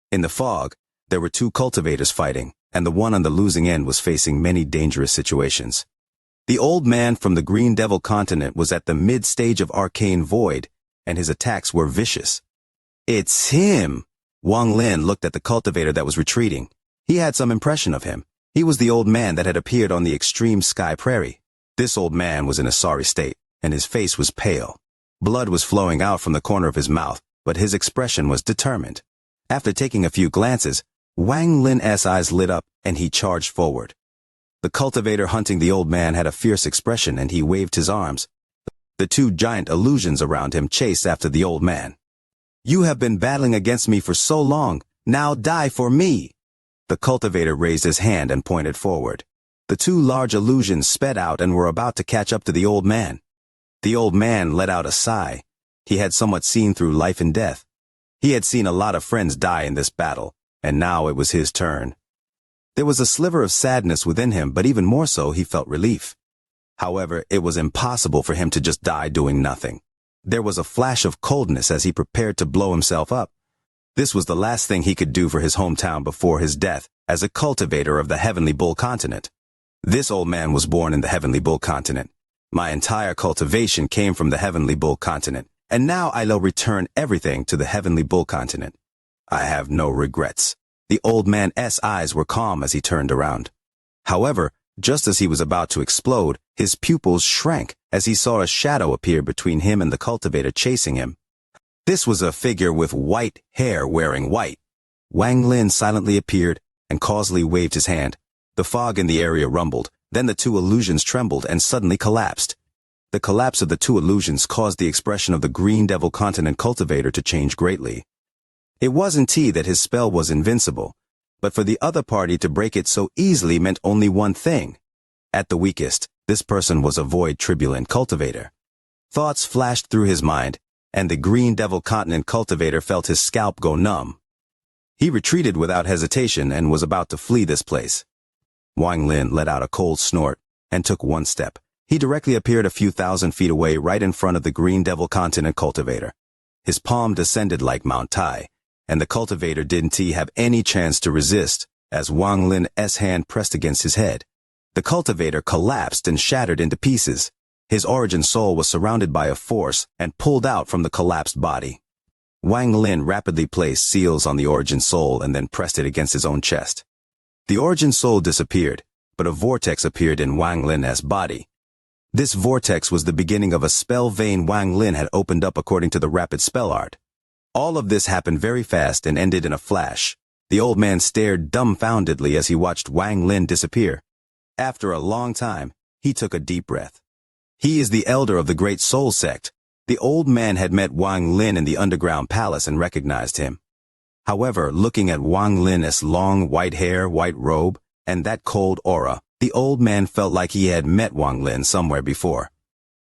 In the fog, there were 2 cultivators fighting, and the one on the losing end was facing many dangerous situations. The old man from the Green Devil Continent was at the mid-stage of Arcane Void, and his attacks were vicious. It's him! Wang Lin looked at the cultivator that was retreating. He had some impression of him. He was the old man that had appeared on the extreme sky prairie. This old man was in a sorry state, and his face was pale. Blood was flowing out from the corner of his mouth, but his expression was determined. After taking a few glances, Wang Lin's eyes lit up, and he charged forward. The cultivator hunting the old man had a fierce expression, and he waved his arms. The 2 giant illusions around him chased after the old man. You have been battling against me for so long, now die for me! The cultivator raised his hand and pointed forward. The 2 large illusions sped out and were about to catch up to the old man. The old man let out a sigh. He had somewhat seen through life and death. He had seen a lot of friends die in this battle, and now it was his turn. There was a sliver of sadness within him, but even more so, he felt relief. However, it was impossible for him to just die doing nothing. There was a flash of coldness as he prepared to blow himself up. This was the last thing he could do for his hometown before his death as a cultivator of the Heavenly Bull Continent. This old man was born in the Heavenly Bull Continent. My entire cultivation came from the Heavenly Bull Continent, and now I'll return everything to the Heavenly Bull Continent. I have no regrets. The old man's eyes were calm as he turned around. However, Just as he was about to explode, his pupils shrank as he saw a shadow appear between him and the cultivator chasing him. This was a figure with white hair wearing white. Wang Lin silently appeared and causally waved his hand. The fog in the area rumbled, then the two illusions trembled and suddenly collapsed. The collapse of the two illusions caused the expression of the Green Devil Continent cultivator to change greatly. It wasn't that his spell was invincible, but for the other party to break it so easily meant only one thing. At the weakest, this person was a void turbulent cultivator. Thoughts flashed through his mind, and the Green Devil Continent cultivator felt his scalp go numb. He retreated without hesitation and was about to flee this place. Wang Lin let out a cold snort and took one step. He directly appeared a few thousand feet away right in front of the Green Devil Continent cultivator. His palm descended like Mount Tai, and the cultivator didn't have any chance to resist as Wang Lin's hand pressed against his head. The cultivator collapsed and shattered into pieces. His origin soul was surrounded by a force and pulled out from the collapsed body. Wang Lin rapidly placed seals on the origin soul and then pressed it against his own chest. The origin soul disappeared, but a vortex appeared in Wang Lin's body. This vortex was the beginning of a spell vein Wang Lin had opened up according to the rapid spell art. All of this happened very fast and ended in a flash. The old man stared dumbfoundedly as he watched Wang Lin disappear. After a long time, he took a deep breath. He is the elder of the Great Soul Sect. The old man had met Wang Lin in the underground palace and recognized him. However, looking at Wang Lin's long white hair, white robe, and that cold aura, the old man felt like he had met Wang Lin somewhere before.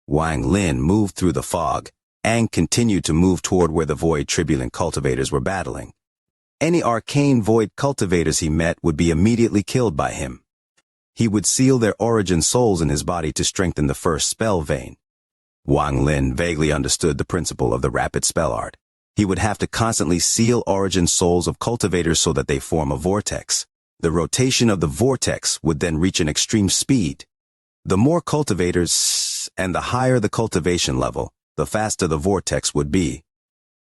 Wang Lin moved through the fog and continued to move toward where the void turbulent cultivators were battling. Any arcane void cultivators he met would be immediately killed by him. He would seal their origin souls in his body to strengthen the first spell vein. Wang Lin vaguely understood the principle of the rapid spell art. He would have to constantly seal origin souls of cultivators so that they form a vortex. The rotation of the vortex would then reach an extreme speed. The more cultivators and the higher the cultivation level, the faster the vortex would be.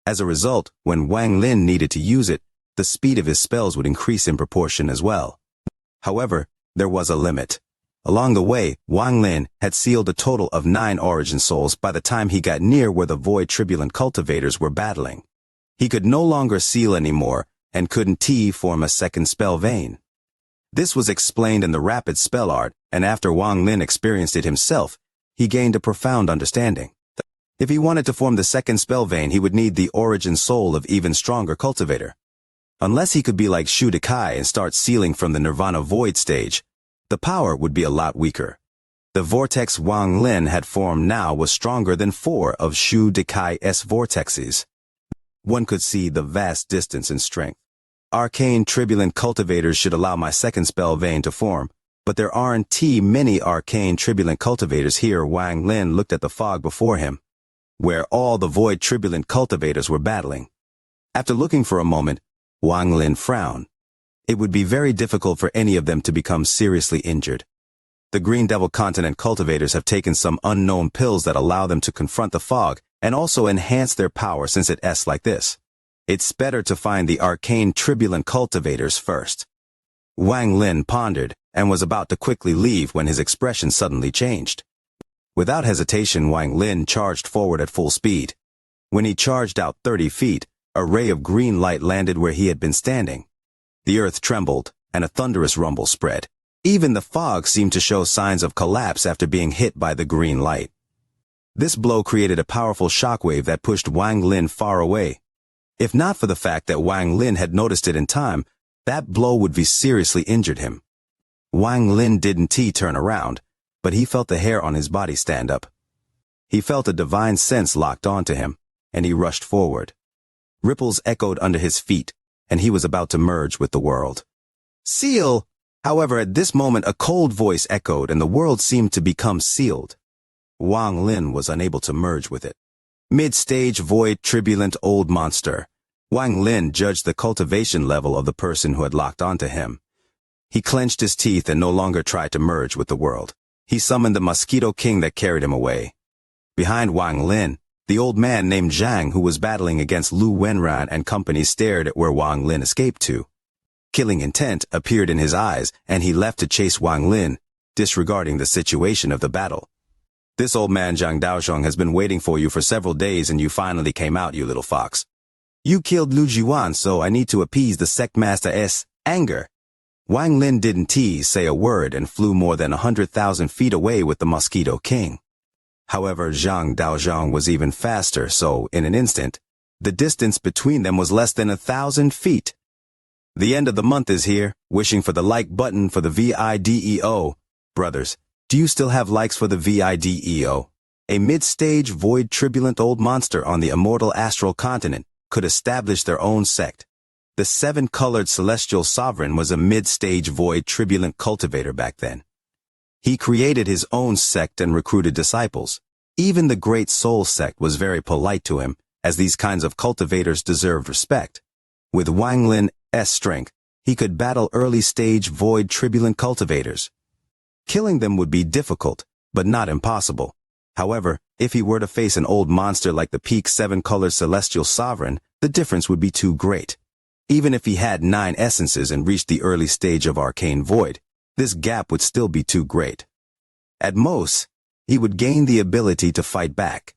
As a result, when Wang Lin needed to use it, the speed of his spells would increase in proportion as well. However, there was a limit. Along the way, Wang Lin had sealed a total of 9 origin souls by the time he got near where the void turbulent cultivators were battling. He could no longer seal anymore and couldn't form a second spell vein. This was explained in the rapid spell art, and after Wang Lin experienced it himself, he gained a profound understanding. If he wanted to form the second spell vein, he would need the origin soul of even stronger cultivator. Unless he could be like Shu Dekai and start sealing from the Nirvana Void stage, the power would be a lot weaker. The vortex Wang Lin had formed now was stronger than 4 of Shu Dekai's vortexes. One could see the vast distance in strength. Arcane turbulent cultivators should allow my second spell vein to form, but there aren't many arcane turbulent cultivators here. Wang Lin looked at the fog before him, where all the void turbulent cultivators were battling. After looking for a moment, Wang Lin frowned. It would be very difficult for any of them to become seriously injured. The Green Devil Continent cultivators have taken some unknown pills that allow them to confront the fog and also enhance their power since it's like this. It's better to find the arcane turbulent cultivators first. Wang Lin pondered and was about to quickly leave when his expression suddenly changed. Without hesitation, Wang Lin charged forward at full speed. When he charged out 30 feet, a ray of green light landed where he had been standing. The earth trembled, and a thunderous rumble spread. Even the fog seemed to show signs of collapse after being hit by the green light. This blow created a powerful shockwave that pushed Wang Lin far away. If not for the fact that Wang Lin had noticed it in time, that blow would have seriously injured him. Wang Lin didn't turn around, but he felt the hair on his body stand up. He felt a divine sense locked onto him, and he rushed forward. Ripples echoed under his feet, and he was about to merge with the world. Seal! However, at this moment a cold voice echoed and the world seemed to become sealed. Wang Lin was unable to merge with it. Mid-stage void turbulent old monster. Wang Lin judged the cultivation level of the person who had locked onto him. He clenched his teeth and no longer tried to merge with the world. He summoned the Mosquito King that carried him away. Behind Wang Lin, the old man named Zhang, who was battling against Lu Wenran and company, stared at where Wang Lin escaped to. Killing intent appeared in his eyes, and he left to chase Wang Lin, disregarding the situation of the battle. This old man Zhang Daozhong has been waiting for you for several days and you finally came out, you little fox. You killed Lu Jiwan, so I need to appease the sect master's anger. Wang Lin didn't say a word and flew more than 100,000 feet away with the Mosquito King. However, Zhang Daozhong was even faster, so in an instant, the distance between them was less than 1,000 feet. The end of the month is here, wishing for the like button for the VIDEO. Brothers, do you still have likes for the VIDEO? A mid-stage void turbulent old monster on the immortal astral continent could establish their own sect. The seven-colored celestial sovereign was a mid-stage void turbulent cultivator back then. He created his own sect and recruited disciples. Even the Great Soul sect was very polite to him, as these kinds of cultivators deserved respect. With Wang Lin's strength, he could battle early-stage void turbulent cultivators. Killing them would be difficult, but not impossible. However, if he were to face an old monster like the peak seven-colored celestial sovereign, the difference would be too great. Even if he had 9 essences and reached the early stage of arcane void, this gap would still be too great. At most, he would gain the ability to fight back.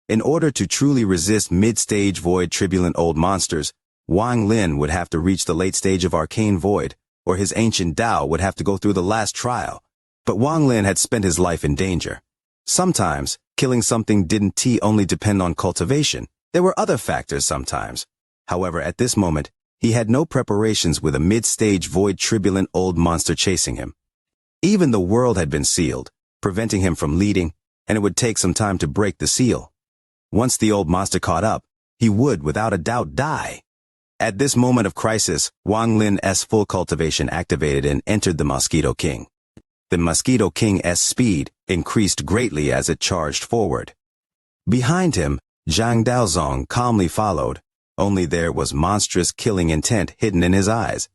In order to truly resist mid-stage void turbulent old monsters, Wang Lin would have to reach the late stage of arcane void, or his ancient Tao would have to go through the last trial. But Wang Lin had spent his life in danger. Sometimes, killing something didn't only depend on cultivation. There were other factors sometimes. However, at this moment, he had no preparations with a mid-stage void turbulent old monster chasing him. Even the world had been sealed, preventing him from leading, and it would take some time to break the seal. Once the old monster caught up, he would, without a doubt, die. At this moment of crisis, Wang Lin's full cultivation activated and entered the Mosquito King. The Mosquito King's speed increased greatly as it charged forward. Behind him, Zhang Daozhong calmly followed, only there was monstrous killing intent hidden in his eyes.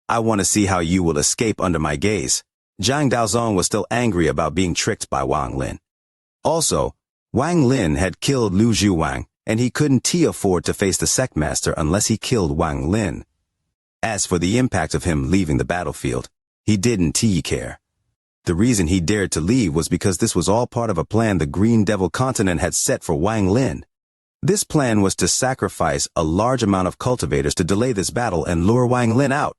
I want to see how you will escape under my gaze. Zhang Daozhong was still angry about being tricked by Wang Lin. Also, Wang Lin had killed Lu Jiwan, and he couldn't afford to face the sect master unless he killed Wang Lin. As for the impact of him leaving the battlefield, he didn't care. The reason he dared to leave was because this was all part of a plan the Green Devil Continent had set for Wang Lin. This plan was to sacrifice a large amount of cultivators to delay this battle and lure Wang Lin out.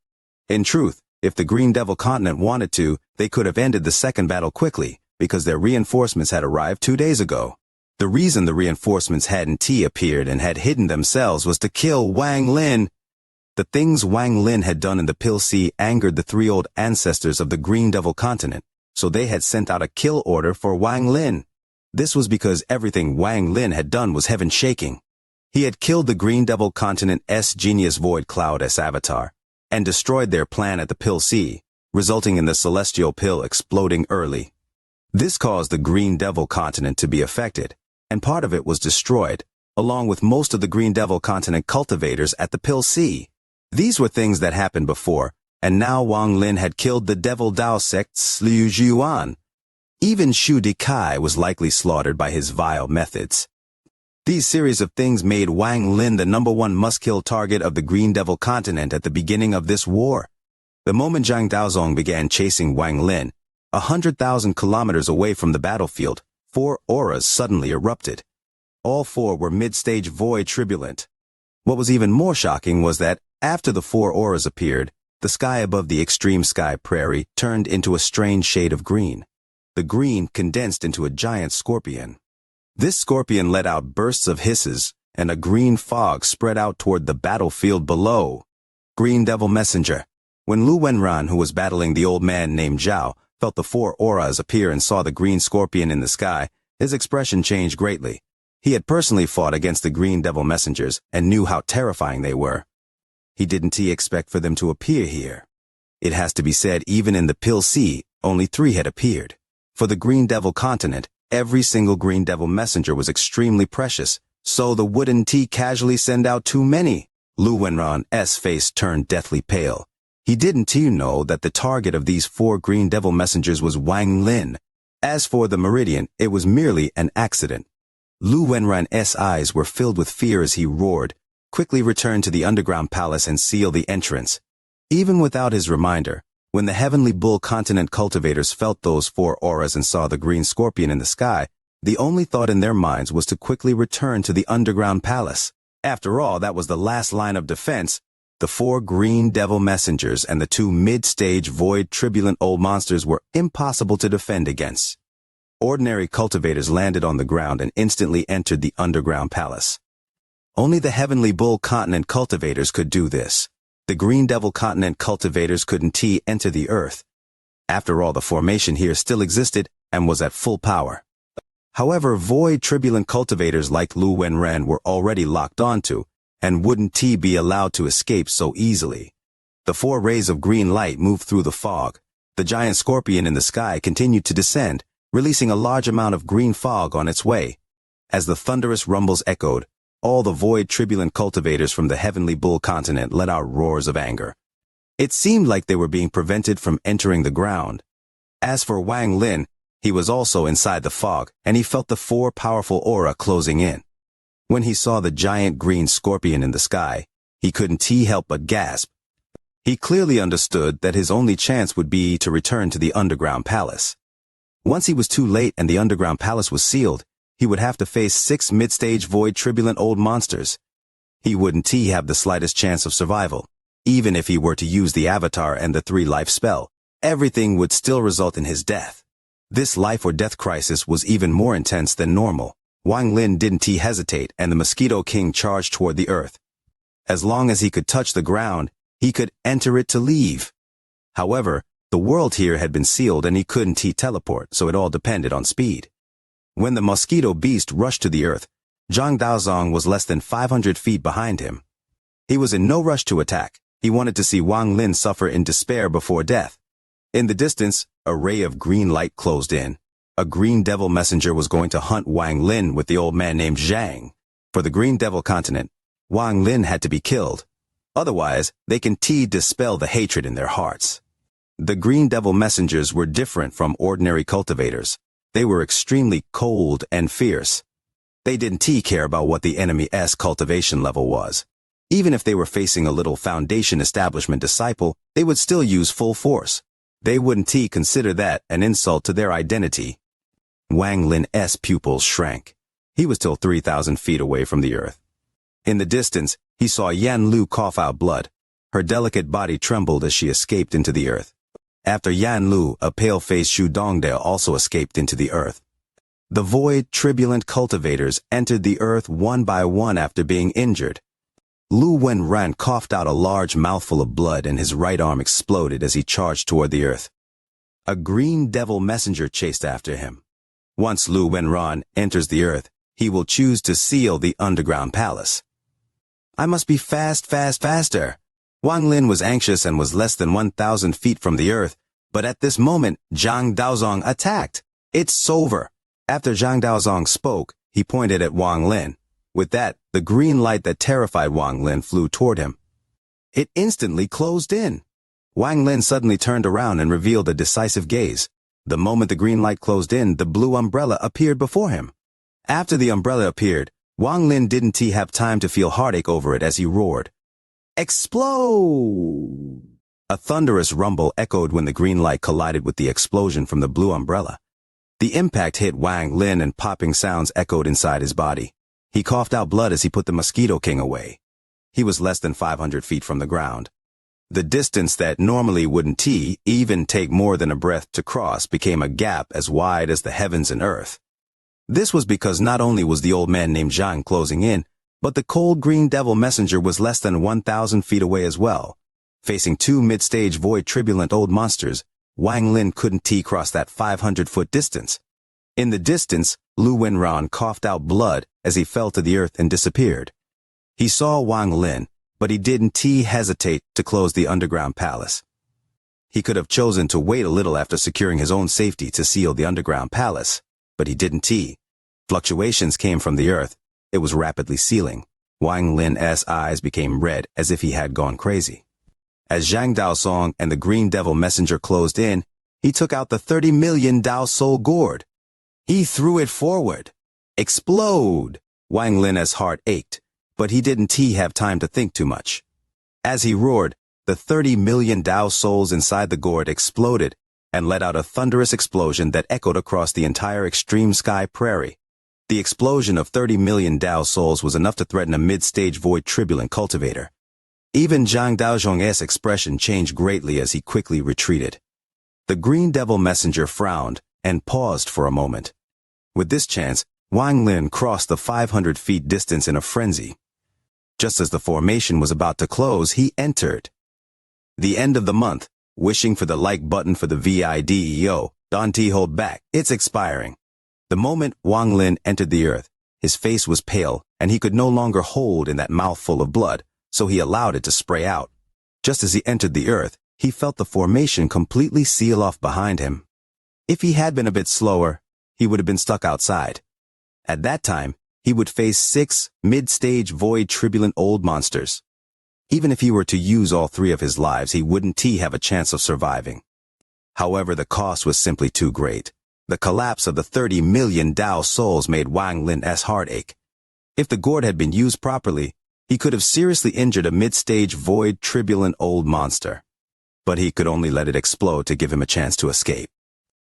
In truth, if the Green Devil Continent wanted to, they could have ended the second battle quickly, because their reinforcements had arrived 2 days ago. The reason the reinforcements hadn't appeared and had hidden themselves was to kill Wang Lin. The things Wang Lin had done in the Pill Sea angered the 3 old ancestors of the Green Devil Continent, so they had sent out a kill order for Wang Lin. This was because everything Wang Lin had done was heaven-shaking. He had killed the Green Devil Continent's genius Void Cloud's avatar, and destroyed their plan at the Pill Sea, resulting in the celestial pill exploding early. This caused the Green Devil Continent to be affected, and part of it was destroyed, along with most of the Green Devil Continent cultivators at the Pill Sea. These were things that happened before, and now Wang Lin had killed the Devil Dao sect's Liu Jiwan. Even Shu Dikai was likely slaughtered by his vile methods. These series of things made Wang Lin the #1 must-kill target of the Green Devil Continent at the beginning of this war. The moment Zhang Daozhong began chasing Wang Lin, 100,000 kilometers away from the battlefield, 4 auras suddenly erupted. All 4 were mid-stage void turbulent. What was even more shocking was that, after the 4 auras appeared, the sky above the extreme sky prairie turned into a strange shade of green. The green condensed into a giant scorpion. This scorpion let out bursts of hisses, and a green fog spread out toward the battlefield below. Green Devil Messenger. When Lu Wenran, who was battling the old man named Zhao, felt the 4 auras appear and saw the green scorpion in the sky, his expression changed greatly. He had personally fought against the Green Devil Messengers and knew how terrifying they were. He didn't expect for them to appear here. It has to be said, even in the Pill Sea, only 3 had appeared. For the Green Devil Continent, every single Green Devil Messenger was extremely precious, so the wouldn't casually send out too many. Lu Wenran's face turned deathly pale. He didn't know that the target of these 4 Green Devil Messengers was Wang Lin. As for the Meridian, it was merely an accident. Lu Wenran's eyes were filled with fear as he roared, quickly returned to the underground palace and sealed the entrance. Even without his reminder, When the Heavenly Bull Continent cultivators felt those four auras and saw the green scorpion in the sky, the only thought in their minds was to quickly return to the underground palace. After all, that was the last line of defense. The four green devil messengers and the two mid-stage void turbulent old monsters were impossible to defend against. Ordinary cultivators landed on the ground and instantly entered the underground palace. Only the Heavenly Bull Continent cultivators could do this. The Green Devil Continent cultivators couldn't enter the earth. After all, the formation here still existed and was at full power. However, void turbulent cultivators like Lu Wenren were already locked onto, and wouldn't be allowed to escape so easily. The four rays of green light moved through the fog. The giant scorpion in the sky continued to descend, releasing a large amount of green fog on its way. As the thunderous rumbles echoed, all the void turbulent cultivators from the Heavenly Bull Continent let out roars of anger. It seemed like they were being prevented from entering the ground. As for Wang Lin, he was also inside the fog, and he felt the four powerful aura closing in. When he saw the giant green scorpion in the sky, he couldn't help but gasp. He clearly understood that his only chance would be to return to the underground palace. Once he was too late and the underground palace was sealed, he would have to face 6 mid-stage void turbulent old monsters. He wouldn't have the slightest chance of survival. Even if he were to use the avatar and the 3-life spell, everything would still result in his death. This life or death crisis was even more intense than normal. Wang Lin didn't hesitate, and the Mosquito King charged toward the earth. As long as he could touch the ground, he could enter it to leave. However, the world here had been sealed and he couldn't teleport, so it all depended on speed. When the mosquito beast rushed to the earth, Zhang Daozong was less than 500 feet behind him. He was in no rush to attack. He wanted to see Wang Lin suffer in despair before death. In the distance, a ray of green light closed in. A green devil messenger was going to hunt Wang Lin with the old man named Zhang. For the Green Devil Continent, Wang Lin had to be killed. Otherwise, they can dispel the hatred in their hearts. The Green Devil messengers were different from ordinary cultivators. They were extremely cold and fierce. They didn't care about what the enemy's cultivation level was. Even if they were facing a little Foundation Establishment disciple, they would still use full force. They wouldn't consider that an insult to their identity. Wang Lin's pupils shrank. He was still 3,000 feet away from the earth. In the distance, he saw Yan Lu cough out blood. Her delicate body trembled as she escaped into the earth. After Yan Lu, a pale-faced Shu Dongdale also escaped into the earth. The void, turbulent cultivators entered the earth one by one after being injured. Lu Wenran coughed out a large mouthful of blood and his right arm exploded as he charged toward the earth. A green devil messenger chased after him. Once Lu Wenran enters the earth, he will choose to seal the underground palace. I must be faster. Wang Lin was anxious and was less than 1,000 feet from the earth, but at this moment, Zhang Daozong attacked. It's over. After Zhang Daozong spoke, he pointed at Wang Lin. With that, the green light that terrified Wang Lin flew toward him. It instantly closed in. Wang Lin suddenly turned around and revealed a decisive gaze. The moment the green light closed in, the blue umbrella appeared before him. After the umbrella appeared, Wang Lin didn't have time to feel heartache over it as he roared. Explode! A thunderous rumble echoed when the green light collided with the explosion from the blue umbrella. The impact hit Wang Lin and popping sounds echoed inside his body. He coughed out blood as he put the Mosquito King away. He was less than 500 feet from the ground. The distance that normally wouldn't even take more than a breath to cross became a gap as wide as the heavens and earth. This was because not only was the old man named Zhang closing in, but the cold green devil messenger was less than 1,000 feet away as well. Facing 2 mid-stage void turbulent old monsters, Wang Lin couldn't cross that 500-foot distance. In the distance, Lu Wenran coughed out blood as he fell to the earth and disappeared. He saw Wang Lin, but he didn't hesitate to close the underground palace. He could have chosen to wait a little after securing his own safety to seal the underground palace, but he didn't. Fluctuations came from the earth. It was rapidly sealing. Wang Lin's eyes became red as if he had gone crazy. As Zhang Daozong and the Green Devil Messenger closed in, he took out the 30 million Dao Soul Gourd. He threw it forward. Explode! Wang Lin's heart ached, but he didn't have time to think too much. As he roared, the 30 million Tao souls inside the gourd exploded and let out a thunderous explosion that echoed across the entire extreme sky prairie. The explosion of 30 million Tao souls was enough to threaten a mid-stage void turbulent cultivator. Even Zhang Daozhong's expression changed greatly as he quickly retreated. The Green Devil Messenger frowned and paused for a moment. With this chance, Wang Lin crossed the 500 feet distance in a frenzy. Just as the formation was about to close, he entered. The end of the month, wishing for the like button for the VIDEO, don't hold back, it's expiring. The moment Wang Lin entered the earth, his face was pale and he could no longer hold in that mouthful of blood, so he allowed it to spray out. Just as he entered the earth, he felt the formation completely seal off behind him. If he had been a bit slower, he would have been stuck outside. At that time, he would face 6 mid-stage void turbulent old monsters. Even if he were to use all 3 of his lives, he wouldn't have a chance of surviving. However, the cost was simply too great. The collapse of the 30 million Tao souls made Wang Lin's heart ache. If the gourd had been used properly, he could have seriously injured a mid-stage void turbulent old monster. But he could only let it explode to give him a chance to escape.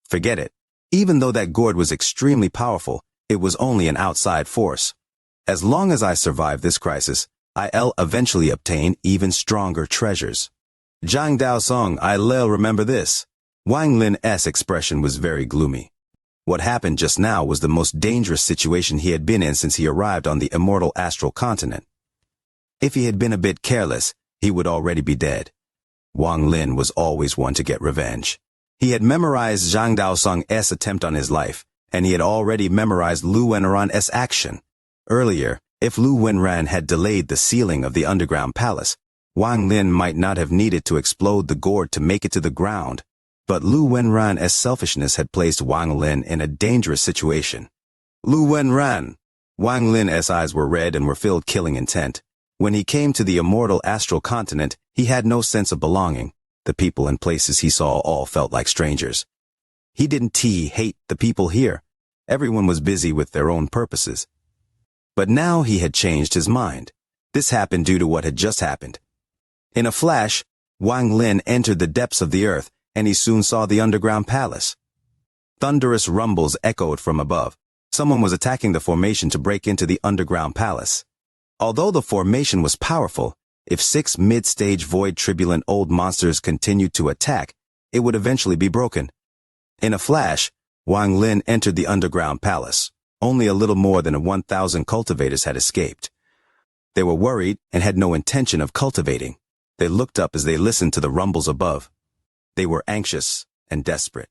Forget it. Even though that gourd was extremely powerful, it was only an outside force. As long as I survive this crisis, I'll eventually obtain even stronger treasures. Zhang Daosong, I'll remember this. Wang Lin's expression was very gloomy. What happened just now was the most dangerous situation he had been in since he arrived on the immortal astral continent. If he had been a bit careless, he would already be dead. Wang Lin was always one to get revenge. He had memorized Zhang Daosong's attempt on his life, and he had already memorized Lu Wenran's action. Earlier, if Lu Wenran had delayed the sealing of the underground palace, Wang Lin might not have needed to explode the gourd to make it to the ground. But Lu Wenran's selfishness had placed Wang Lin in a dangerous situation. Lu Wenran! Wang Lin's eyes were red and were filled killing intent. When he came to the immortal astral continent, he had no sense of belonging. The people and places he saw all felt like strangers. He didn't hate the people here. Everyone was busy with their own purposes. But now he had changed his mind. This happened due to what had just happened. In a flash, Wang Lin entered the depths of the earth, and he soon saw the underground palace. Thunderous rumbles echoed from above. Someone was attacking the formation to break into the underground palace. Although the formation was powerful, if 6 mid-stage void turbulent old monsters continued to attack, it would eventually be broken. In a flash, Wang Lin entered the underground palace. Only a little more than 1,000 cultivators had escaped. They were worried and had no intention of cultivating. They looked up as they listened to the rumbles above. They were anxious and desperate.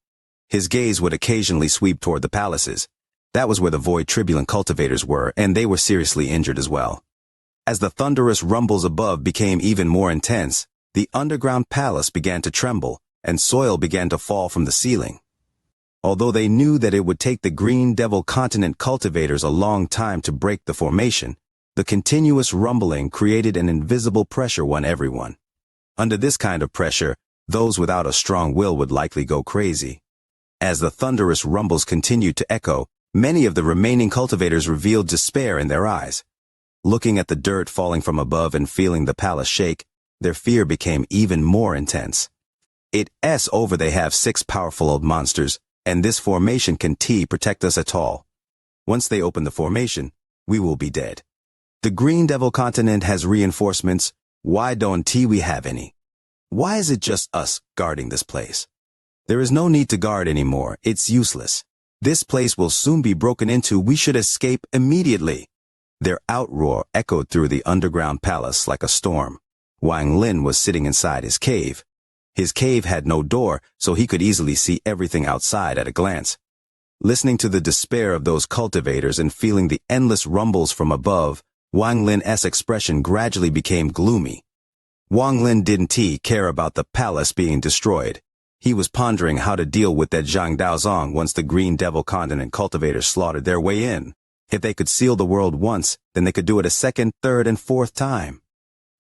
His gaze would occasionally sweep toward the palaces. That was where the void turbulent cultivators were, and they were seriously injured as well. As the thunderous rumbles above became even more intense, the underground palace began to tremble, and soil began to fall from the ceiling. Although they knew that it would take the Green Devil Continent cultivators a long time to break the formation, the continuous rumbling created an invisible pressure on everyone. Under this kind of pressure, those without a strong will would likely go crazy. As the thunderous rumbles continued to echo, many of the remaining cultivators revealed despair in their eyes. Looking at the dirt falling from above and feeling the palace shake, their fear became even more intense. It's over, they have 6 powerful old monsters, and this formation can protect us at all. Once they open the formation, we will be dead. The Green Devil Continent has reinforcements. Why don't we have any? Why is it just us guarding this place? There is no need to guard anymore. It's useless. This place will soon be broken into. We should escape immediately. Their outroar echoed through the underground palace like a storm. Wang Lin was sitting inside his cave. His cave had no door, so he could easily see everything outside at a glance. Listening to the despair of those cultivators and feeling the endless rumbles from above, Wang Lin's expression gradually became gloomy. Wang Lin didn't care about the palace being destroyed. He was pondering how to deal with that Zhang Daozong once the Green Devil Continent cultivators slaughtered their way in. If they could seal the world once, then they could do it a second, third, and fourth time.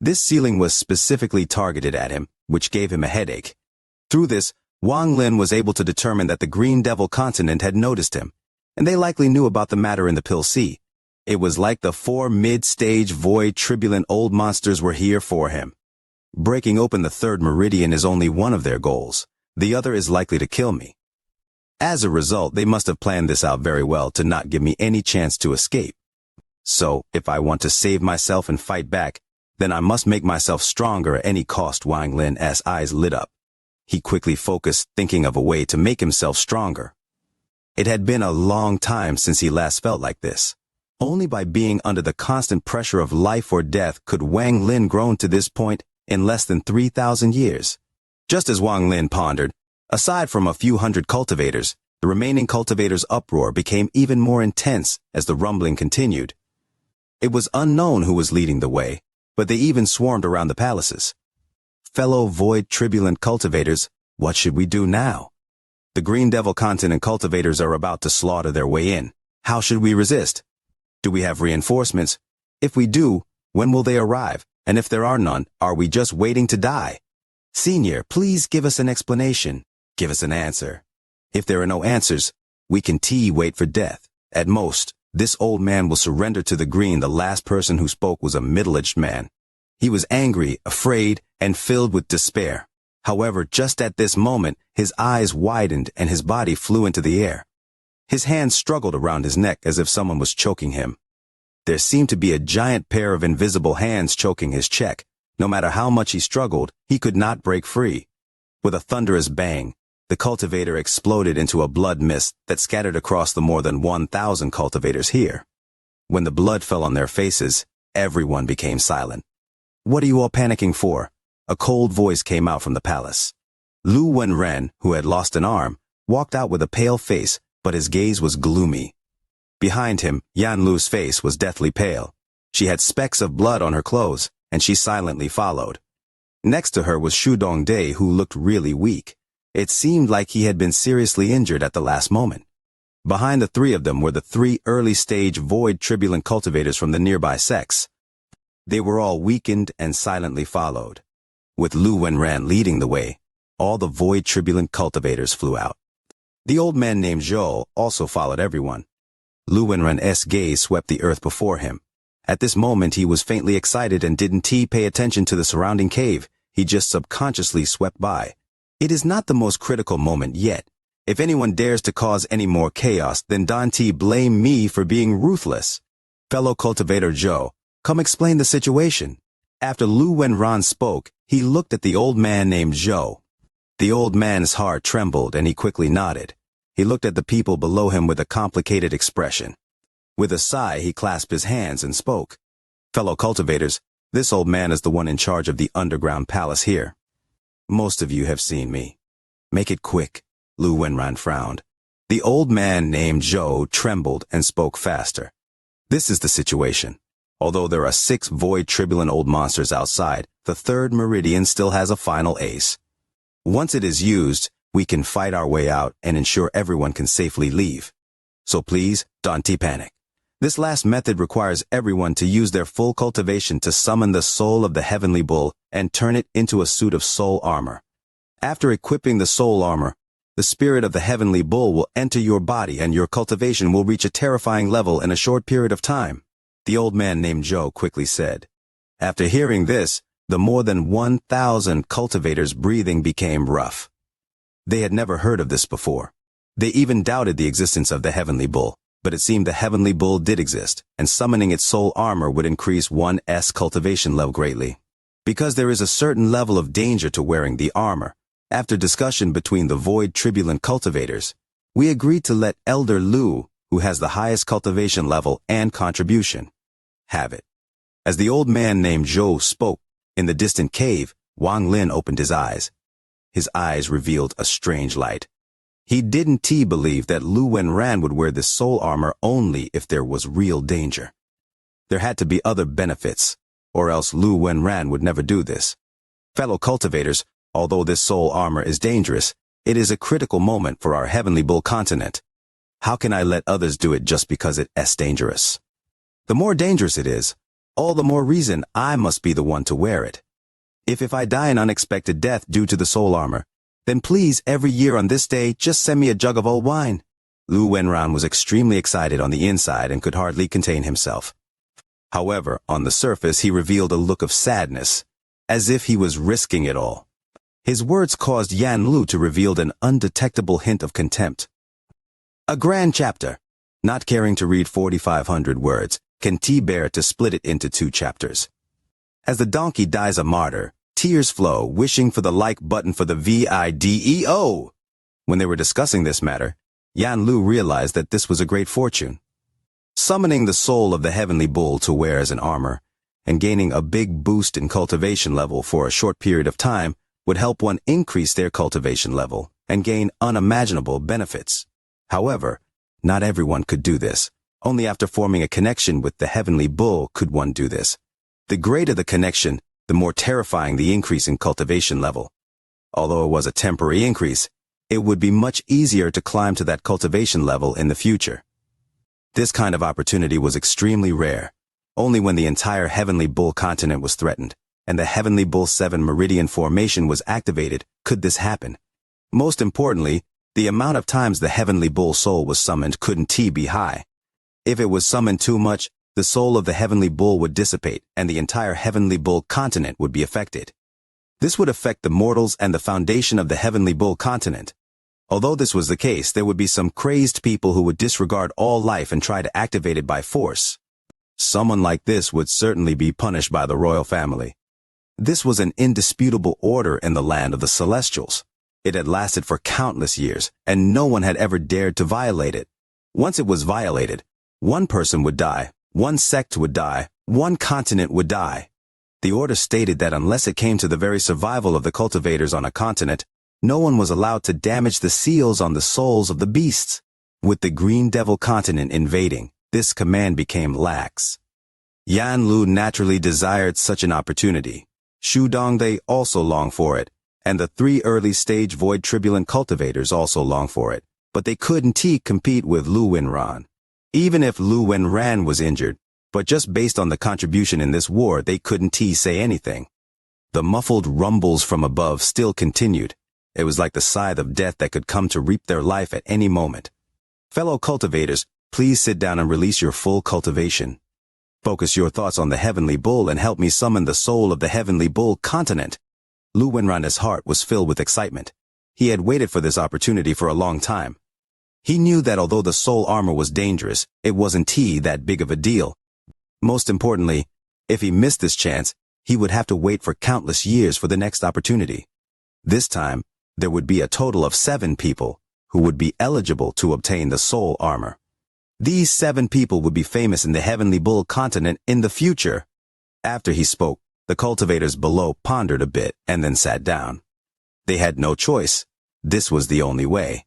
This sealing was specifically targeted at him, which gave him a headache. Through this, Wang Lin was able to determine that the Green Devil Continent had noticed him, and they likely knew about the matter in the Pill Sea. It was like the 4 mid-stage void turbulent old monsters were here for him. Breaking open the third meridian is only one of their goals. The other is likely to kill me. As a result, they must have planned this out very well to not give me any chance to escape. So, if I want to save myself and fight back, then I must make myself stronger at any cost. Wang Lin's eyes lit up. He quickly focused, thinking of a way to make himself stronger. It had been a long time since he last felt like this. Only by being under the constant pressure of life or death could Wang Lin grow to this point in less than 3,000 years. Just as Wang Lin pondered, aside from a few hundred cultivators, the remaining cultivators' uproar became even more intense as the rumbling continued. It was unknown who was leading the way, but they even swarmed around the palaces. Fellow void turbulent cultivators, what should we do now? The Green Devil continent cultivators are about to slaughter their way in. How should we resist? Do we have reinforcements? If we do, when will they arrive? And if there are none, are we just waiting to die? Senior, please give us an explanation. Give us an answer. If there are no answers, we can wait for death. At most, this old man will surrender to the green. The last person who spoke was a middle-aged man. He was angry, afraid, and filled with despair. However, just at this moment, his eyes widened and his body flew into the air. His hands struggled around his neck as if someone was choking him. There seemed to be a giant pair of invisible hands choking his cheek. No matter how much he struggled, he could not break free. With a thunderous bang, the cultivator exploded into a blood mist that scattered across the more than 1,000 cultivators here. When the blood fell on their faces, everyone became silent. What are you all panicking for? A cold voice came out from the palace. Lu Wenren, who had lost an arm, walked out with a pale face, but his gaze was gloomy. Behind him, Yan Lu's face was deathly pale. She had specks of blood on her clothes, and she silently followed. Next to her was Shu Dongde, who looked really weak. It seemed like he had been seriously injured at the last moment. Behind the three of them were the three early-stage void turbulent cultivators from the nearby sects. They were all weakened and silently followed. With Lu Wenran leading the way, all the void turbulent cultivators flew out. The old man named Zhou also followed everyone. Lu Wenran's gaze swept the earth before him. At this moment he was faintly excited and didn't pay attention to the surrounding cave. He just subconsciously swept by. It is not the most critical moment yet. If anyone dares to cause any more chaos, then Dante blame me for being ruthless. Fellow cultivator Zhou, come explain the situation. After Lu Wenran spoke, he looked at the old man named Zhou. The old man's heart trembled and he quickly nodded. He looked at the people below him with a complicated expression. With a sigh, he clasped his hands and spoke. Fellow cultivators, this old man is the one in charge of the underground palace here. Most of you have seen me. Make it quick, Lu Wenran frowned. The old man named Zhou trembled and spoke faster. This is the situation. Although there are 6 void turbulent old monsters outside, the third meridian still has a final ace. Once it is used, we can fight our way out and ensure everyone can safely leave. So please, don't panic. This last method requires everyone to use their full cultivation to summon the soul of the heavenly bull and turn it into a suit of soul armor. After equipping the soul armor, the spirit of the heavenly bull will enter your body and your cultivation will reach a terrifying level in a short period of time. The old man named Zhou quickly said. After hearing this, the more than 1,000 cultivators' breathing became rough. They had never heard of this before. They even doubted the existence of the heavenly bull, but it seemed the heavenly bull did exist, and summoning its soul armor would increase one's cultivation level greatly. Because there is a certain level of danger to wearing the armor, after discussion between the void turbulent cultivators, we agreed to let Elder Lu, who has the highest cultivation level and contribution, have it. As the old man named Zhou spoke, in the distant cave, Wang Lin opened his eyes. His eyes revealed a strange light. He didn't believe that Lu Wenran would wear this soul armor only if there was real danger. There had to be other benefits, or else Lu Wenran would never do this. Fellow cultivators, although this soul armor is dangerous, it is a critical moment for our heavenly bull continent. How can I let others do it just because it is dangerous? The more dangerous it is, all the more reason I must be the one to wear it. If I die an unexpected death due to the soul armor, then please every year on this day just send me a jug of old wine. Lu Wenran was extremely excited on the inside and could hardly contain himself. However, on the surface he revealed a look of sadness. as if he was risking it all. His words caused Yan Lu to reveal an undetectable hint of contempt. A grand chapter. Not caring to read 4,500 words, can T bear to split it into 2 chapters? As the donkey dies a martyr, tears flow, wishing for the like button for the video. When they were discussing this matter, Yan Lu realized that this was a great fortune. Summoning the soul of the heavenly bull to wear as an armor, and gaining a big boost in cultivation level for a short period of time would help one increase their cultivation level and gain unimaginable benefits. However, not everyone could do this. Only after forming a connection with the heavenly bull could one do this. The greater the connection, the more terrifying the increase in cultivation level. Although it was a temporary increase, it would be much easier to climb to that cultivation level in the future. This kind of opportunity was extremely rare. Only when the entire Heavenly Bull continent was threatened, and the Heavenly Bull 7 Meridian formation was activated, could this happen. Most importantly, the amount of times the Heavenly Bull soul was summoned couldn't be high. If it was summoned too much, the soul of the Heavenly Bull would dissipate, and the entire Heavenly Bull continent would be affected. This would affect the mortals and the foundation of the Heavenly Bull continent. Although this was the case, there would be some crazed people who would disregard all life and try to activate it by force. Someone like this would certainly be punished by the royal family. This was an indisputable order in the land of the Celestials. It had lasted for countless years, and no one had ever dared to violate it. Once it was violated, one person would die, one sect would die, one continent would die. The order stated that unless it came to the very survival of the cultivators on a continent, no one was allowed to damage the seals on the souls of the beasts. With the Green Devil continent invading, this command became lax. Yan Lu naturally desired such an opportunity. Shu Dongde also longed for it, and the 3 early-stage void tribulent cultivators also longed for it, but they couldn't compete with Lu Wenran. Even if Lu Wenran was injured, but just based on the contribution in this war, they couldn't say anything. The muffled rumbles from above still continued. It was like the scythe of death that could come to reap their life at any moment. Fellow cultivators, please sit down and release your full cultivation. Focus your thoughts on the Heavenly Bull and help me summon the soul of the Heavenly Bull continent. Lu Wenran's heart was filled with excitement. He had waited for this opportunity for a long time. He knew that although the soul armor was dangerous, it wasn't that big of a deal. Most importantly, if he missed this chance, he would have to wait for countless years for the next opportunity. This time, there would be a total of 7 people who would be eligible to obtain the soul armor. These 7 people would be famous in the Heavenly Bull continent in the future. After he spoke, the cultivators below pondered a bit and then sat down. They had no choice. This was the only way.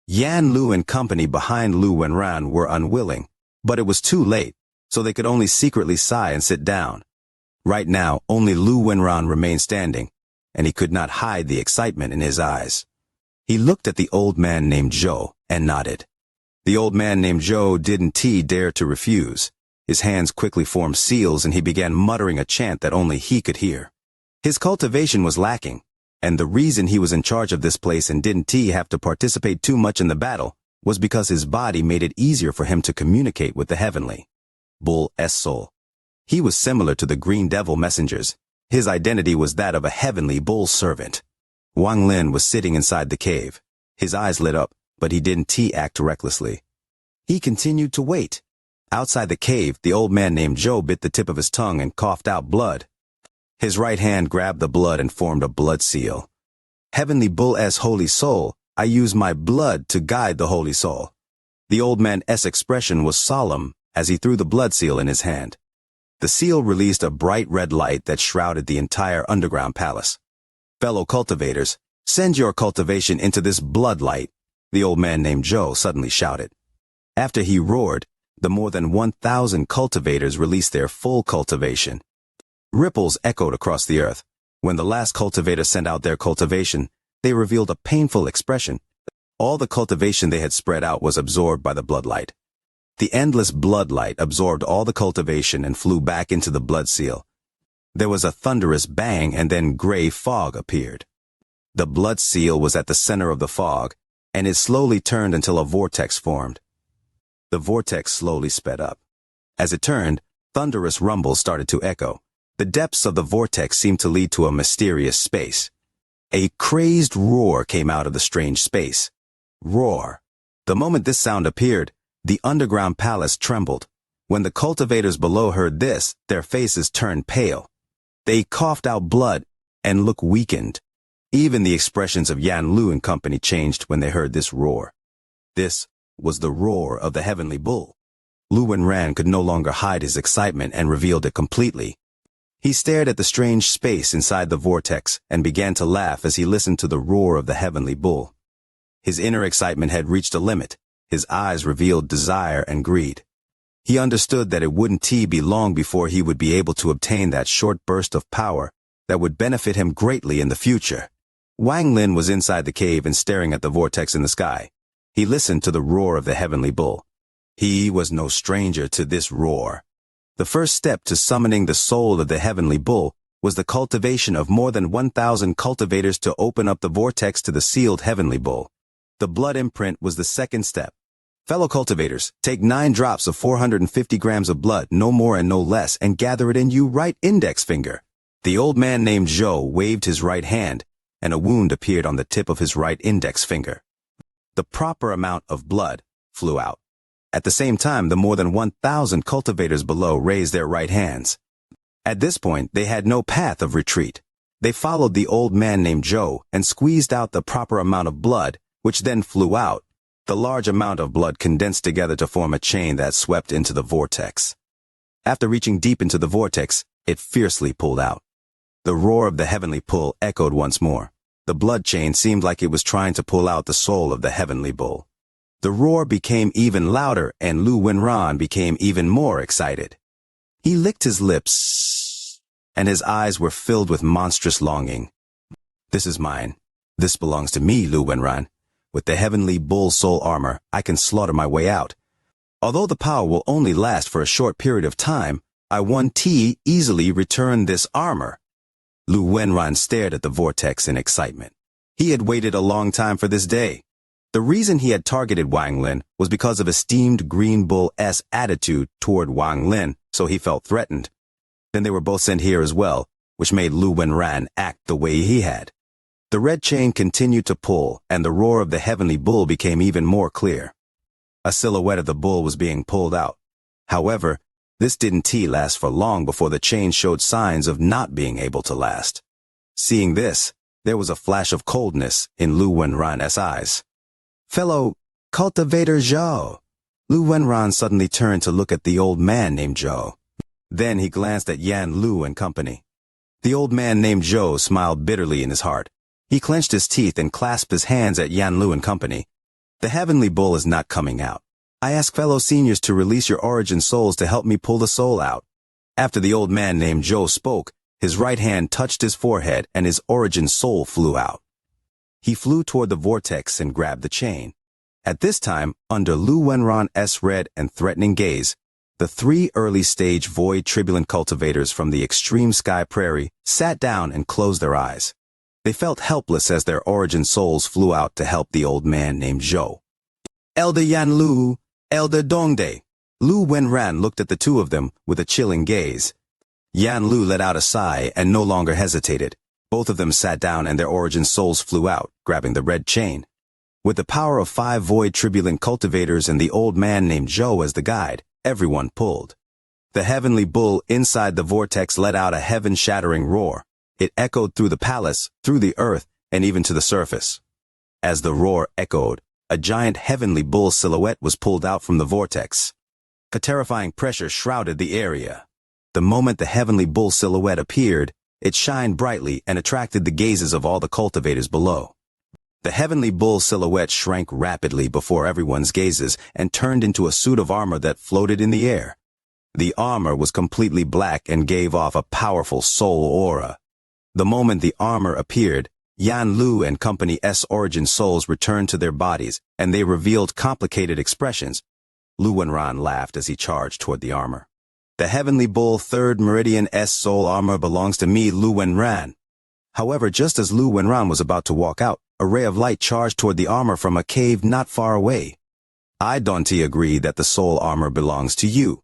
Yan Lu and company behind Lu Wenran were unwilling, but it was too late, so they could only secretly sigh and sit down. Right now, only Lu Wenran remained standing, and he could not hide the excitement in his eyes. He looked at the old man named Zhou and nodded. The old man named Zhou didn't dare to refuse. His hands quickly formed seals and he began muttering a chant that only he could hear. His cultivation was lacking, and the reason he was in charge of this place and didn't have to participate too much in the battle was because his body made it easier for him to communicate with the Heavenly Bull's soul. He was similar to the Green Devil messengers. His identity was that of a Heavenly Bull servant. Wang Lin was sitting inside the cave. His eyes lit up, but he didn't act recklessly. He continued to wait. Outside the cave, the old man named Zhou bit the tip of his tongue and coughed out blood. His right hand grabbed the blood and formed a blood seal. Heavenly Bull's holy soul, I use my blood to guide the holy soul. The old man's expression was solemn as he threw the blood seal in his hand. The seal released a bright red light that shrouded the entire underground palace. Fellow cultivators, send your cultivation into this blood light, the old man named Zhou suddenly shouted. After he roared, the more than 1,000 cultivators released their full cultivation. Ripples echoed across the earth. When the last cultivator sent out their cultivation, they revealed a painful expression. All the cultivation they had spread out was absorbed by the bloodlight. The endless bloodlight absorbed all the cultivation and flew back into the blood seal. There was a thunderous bang and then gray fog appeared. The blood seal was at the center of the fog, and it slowly turned until a vortex formed. The vortex slowly sped up. As it turned, thunderous rumbles started to echo. The depths of the vortex seemed to lead to a mysterious space. A crazed roar came out of the strange space. Roar. The moment this sound appeared, the underground palace trembled. When the cultivators below heard this, their faces turned pale. They coughed out blood and looked weakened. Even the expressions of Yan Lu and company changed when they heard this roar. This was the roar of the heavenly bull. Lu Wenran could no longer hide his excitement and revealed it completely. He stared at the strange space inside the vortex and began to laugh as he listened to the roar of the heavenly bull. His inner excitement had reached a limit. His eyes revealed desire and greed. He understood that it wouldn't be long before he would be able to obtain that short burst of power that would benefit him greatly in the future. Wang Lin was inside the cave and staring at the vortex in the sky. He listened to the roar of the heavenly bull. He was no stranger to this roar. The first step to summoning the soul of the heavenly bull was the cultivation of more than 1,000 cultivators to open up the vortex to the sealed heavenly bull. The blood imprint was the second step. Fellow cultivators, take 9 drops of 450 grams of blood, no more and no less, and gather it in your right index finger. The old man named Zhou waved his right hand, and a wound appeared on the tip of his right index finger. The proper amount of blood flew out. At the same time, the more than 1,000 cultivators below raised their right hands. At this point, they had no path of retreat. They followed the old man named Zhou and squeezed out the proper amount of blood, which then flew out. The large amount of blood condensed together to form a chain that swept into the vortex. After reaching deep into the vortex, it fiercely pulled out. The roar of the heavenly pull echoed once more. The blood chain seemed like it was trying to pull out the soul of the heavenly bull. The roar became even louder, and Lu Wenran became even more excited. He licked his lips, and his eyes were filled with monstrous longing. This is mine. This belongs to me, Lu Wenran. With the heavenly bull soul armor, I can slaughter my way out. Although the power will only last for a short period of time, I easily return this armor. Lu Wenran stared at the vortex in excitement. He had waited a long time for this day. The reason he had targeted Wang Lin was because of esteemed Green Bull's attitude toward Wang Lin, so he felt threatened. Then they were both sent here as well, which made Lu Wenran act the way he had. The red chain continued to pull, and the roar of the heavenly bull became even more clear. A silhouette of the bull was being pulled out. However, this didn't last for long before the chain showed signs of not being able to last. Seeing this, there was a flash of coldness in Lu Wenran's eyes. Fellow cultivator Zhou. Lu Wenran suddenly turned to look at the old man named Zhou. Then he glanced at Yan Lu and company. The old man named Zhou smiled bitterly in his heart. He clenched his teeth and clasped his hands at Yan Lu and company. The heavenly bull is not coming out. I ask fellow seniors to release your origin souls to help me pull the soul out. After the old man named Zhou spoke, his right hand touched his forehead and his origin soul flew out. He flew toward the vortex and grabbed the chain. At this time, under Lu Wenran's red and threatening gaze, the 3 early-stage void tribulent cultivators from the extreme sky prairie sat down and closed their eyes. They felt helpless as their origin souls flew out to help the old man named Zhou. Elder Yan Lu, Elder Dongde. Lu Wenran looked at the two of them with a chilling gaze. Yan Lu let out a sigh and no longer hesitated. Both of them sat down and their origin souls flew out, grabbing the red chain. With the power of 5 void tribulent cultivators and the old man named Zhou as the guide, everyone pulled. The heavenly bull inside the vortex let out a heaven-shattering roar. It echoed through the palace, through the earth, and even to the surface. As the roar echoed, a giant heavenly bull silhouette was pulled out from the vortex. A terrifying pressure shrouded the area. The moment the heavenly bull silhouette appeared, it shined brightly and attracted the gazes of all the cultivators below. The heavenly bull silhouette shrank rapidly before everyone's gazes and turned into a suit of armor that floated in the air. The armor was completely black and gave off a powerful soul aura. The moment the armor appeared, Yan Lu and company's origin souls returned to their bodies, and they revealed complicated expressions. Lu Wenran laughed as he charged toward the armor. The heavenly bull 3rd Meridian's soul armor belongs to me, Lu Wenran. However, just as Lu Wenran was about to walk out, a ray of light charged toward the armor from a cave not far away. I don't agree that the soul armor belongs to you.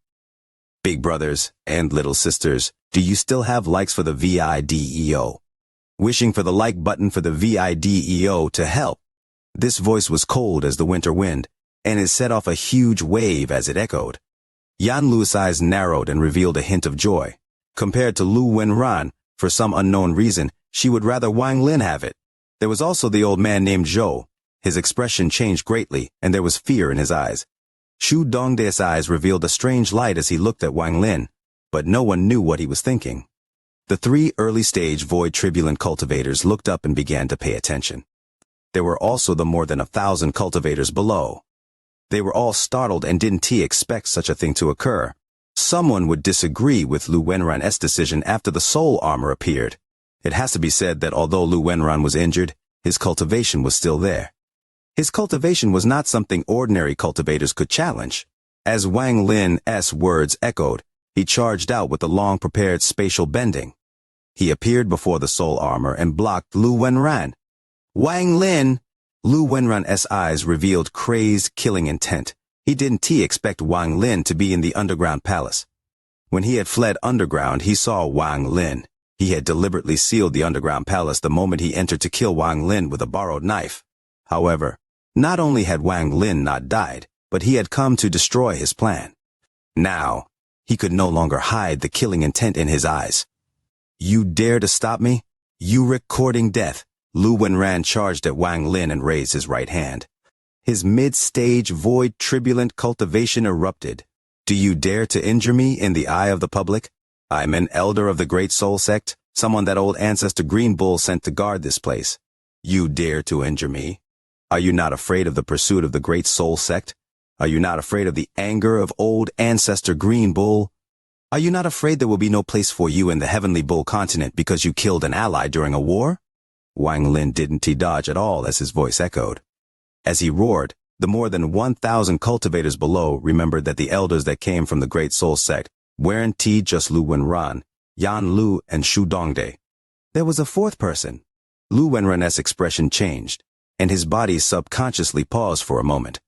Big brothers and little sisters, Do you still have likes for the VIDEO? Wishing for the like button for the VIDEO to help. This voice was cold as the winter wind, and it set off a huge wave as it echoed. Yan Lu's eyes narrowed and revealed a hint of joy. Compared to Lu Wenran, for some unknown reason, she would rather Wang Lin have it. There was also the old man named Zhou. His expression changed greatly, and there was fear in his eyes. Shu Dongde's eyes revealed a strange light as he looked at Wang Lin, but no one knew what he was thinking. The three early-stage void turbulent cultivators looked up and began to pay attention. There were also the more than 1,000 cultivators below. They were all startled and didn't expect such a thing to occur. Someone would disagree with Lu Wenran's decision after the soul armor appeared. It has to be said that although Lu Wenran was injured, his cultivation was still there. His cultivation was not something ordinary cultivators could challenge. As Wang Lin's words echoed, he charged out with the long-prepared spatial bending. He appeared before the soul armor and blocked Lu Wenran. Wang Lin! Lu Wenran's eyes revealed crazed, killing intent. He didn't expect Wang Lin to be in the underground palace. When he had fled underground, he saw Wang Lin. He had deliberately sealed the underground palace the moment he entered to kill Wang Lin with a borrowed knife. However, not only had Wang Lin not died, but he had come to destroy his plan. Now, he could no longer hide the killing intent in his eyes. You dare to stop me? You recording death. Lu Wenran charged at Wang Lin and raised his right hand. His mid-stage void turbulent cultivation erupted. Do you dare to injure me in the eye of the public? I'm an elder of the Great Soul Sect, someone that old ancestor Green Bull sent to guard this place. You dare to injure me? Are you not afraid of the pursuit of the Great Soul Sect? Are you not afraid of the anger of old ancestor Green Bull? Are you not afraid there will be no place for you in the Heavenly Bull continent because you killed an ally during a war? Wang Lin didn't dodge at all as his voice echoed. As he roared, the more than 1,000 cultivators below remembered that the elders that came from the Great Soul Sect weren't just Lu Wenran, Yan Lu, and Shu Dongde. There was a fourth person. Lu Wenran's expression changed, and his body subconsciously paused for a moment.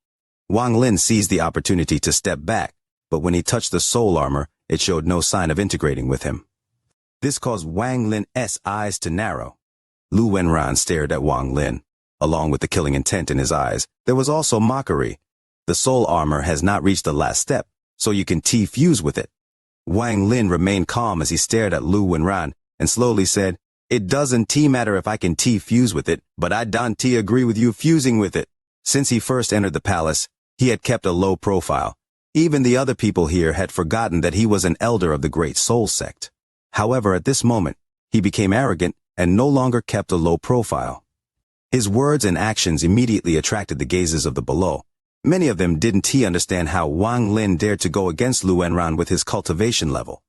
Wang Lin seized the opportunity to step back, but when he touched the soul armor, it showed no sign of integrating with him. This caused Wang Lin's eyes to narrow. Lu Wenran stared at Wang Lin. Along with the killing intent in his eyes, there was also mockery. The soul armor has not reached the last step, so you can fuse with it. Wang Lin remained calm as he stared at Lu Wenran and slowly said, It doesn't matter if I can fuse with it, but I don't agree with you fusing with it. Since he first entered the palace, he had kept a low profile. Even the other people here had forgotten that he was an elder of the Great Soul Sect. However, at this moment, he became arrogant and no longer kept a low profile. His words and actions immediately attracted the gazes of the below. Many of them didn't understand how Wang Lin dared to go against Lu Wenran with his cultivation level.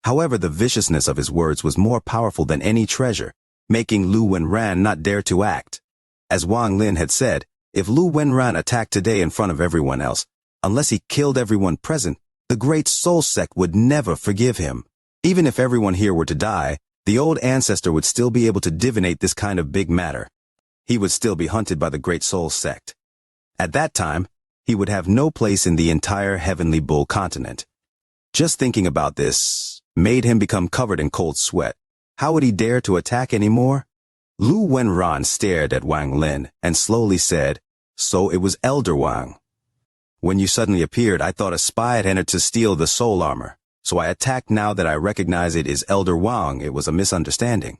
However, the viciousness of his words was more powerful than any treasure, making Lu Wenran not dare to act. As Wang Lin had said, if Lu Wenran attacked today in front of everyone else, unless he killed everyone present, the Great Soul Sect would never forgive him. Even if everyone here were to die, the old ancestor would still be able to divinate this kind of big matter. He would still be hunted by the Great Soul Sect. At that time, he would have no place in the entire Heavenly Bull continent. Just thinking about this made him become covered in cold sweat. How would he dare to attack anymore? Lu Wenran stared at Wang Lin and slowly said, So it was Elder Wang. When you suddenly appeared, I thought a spy had entered to steal the soul armor. So I attacked. Now that I recognize it is Elder Wang, it was a misunderstanding.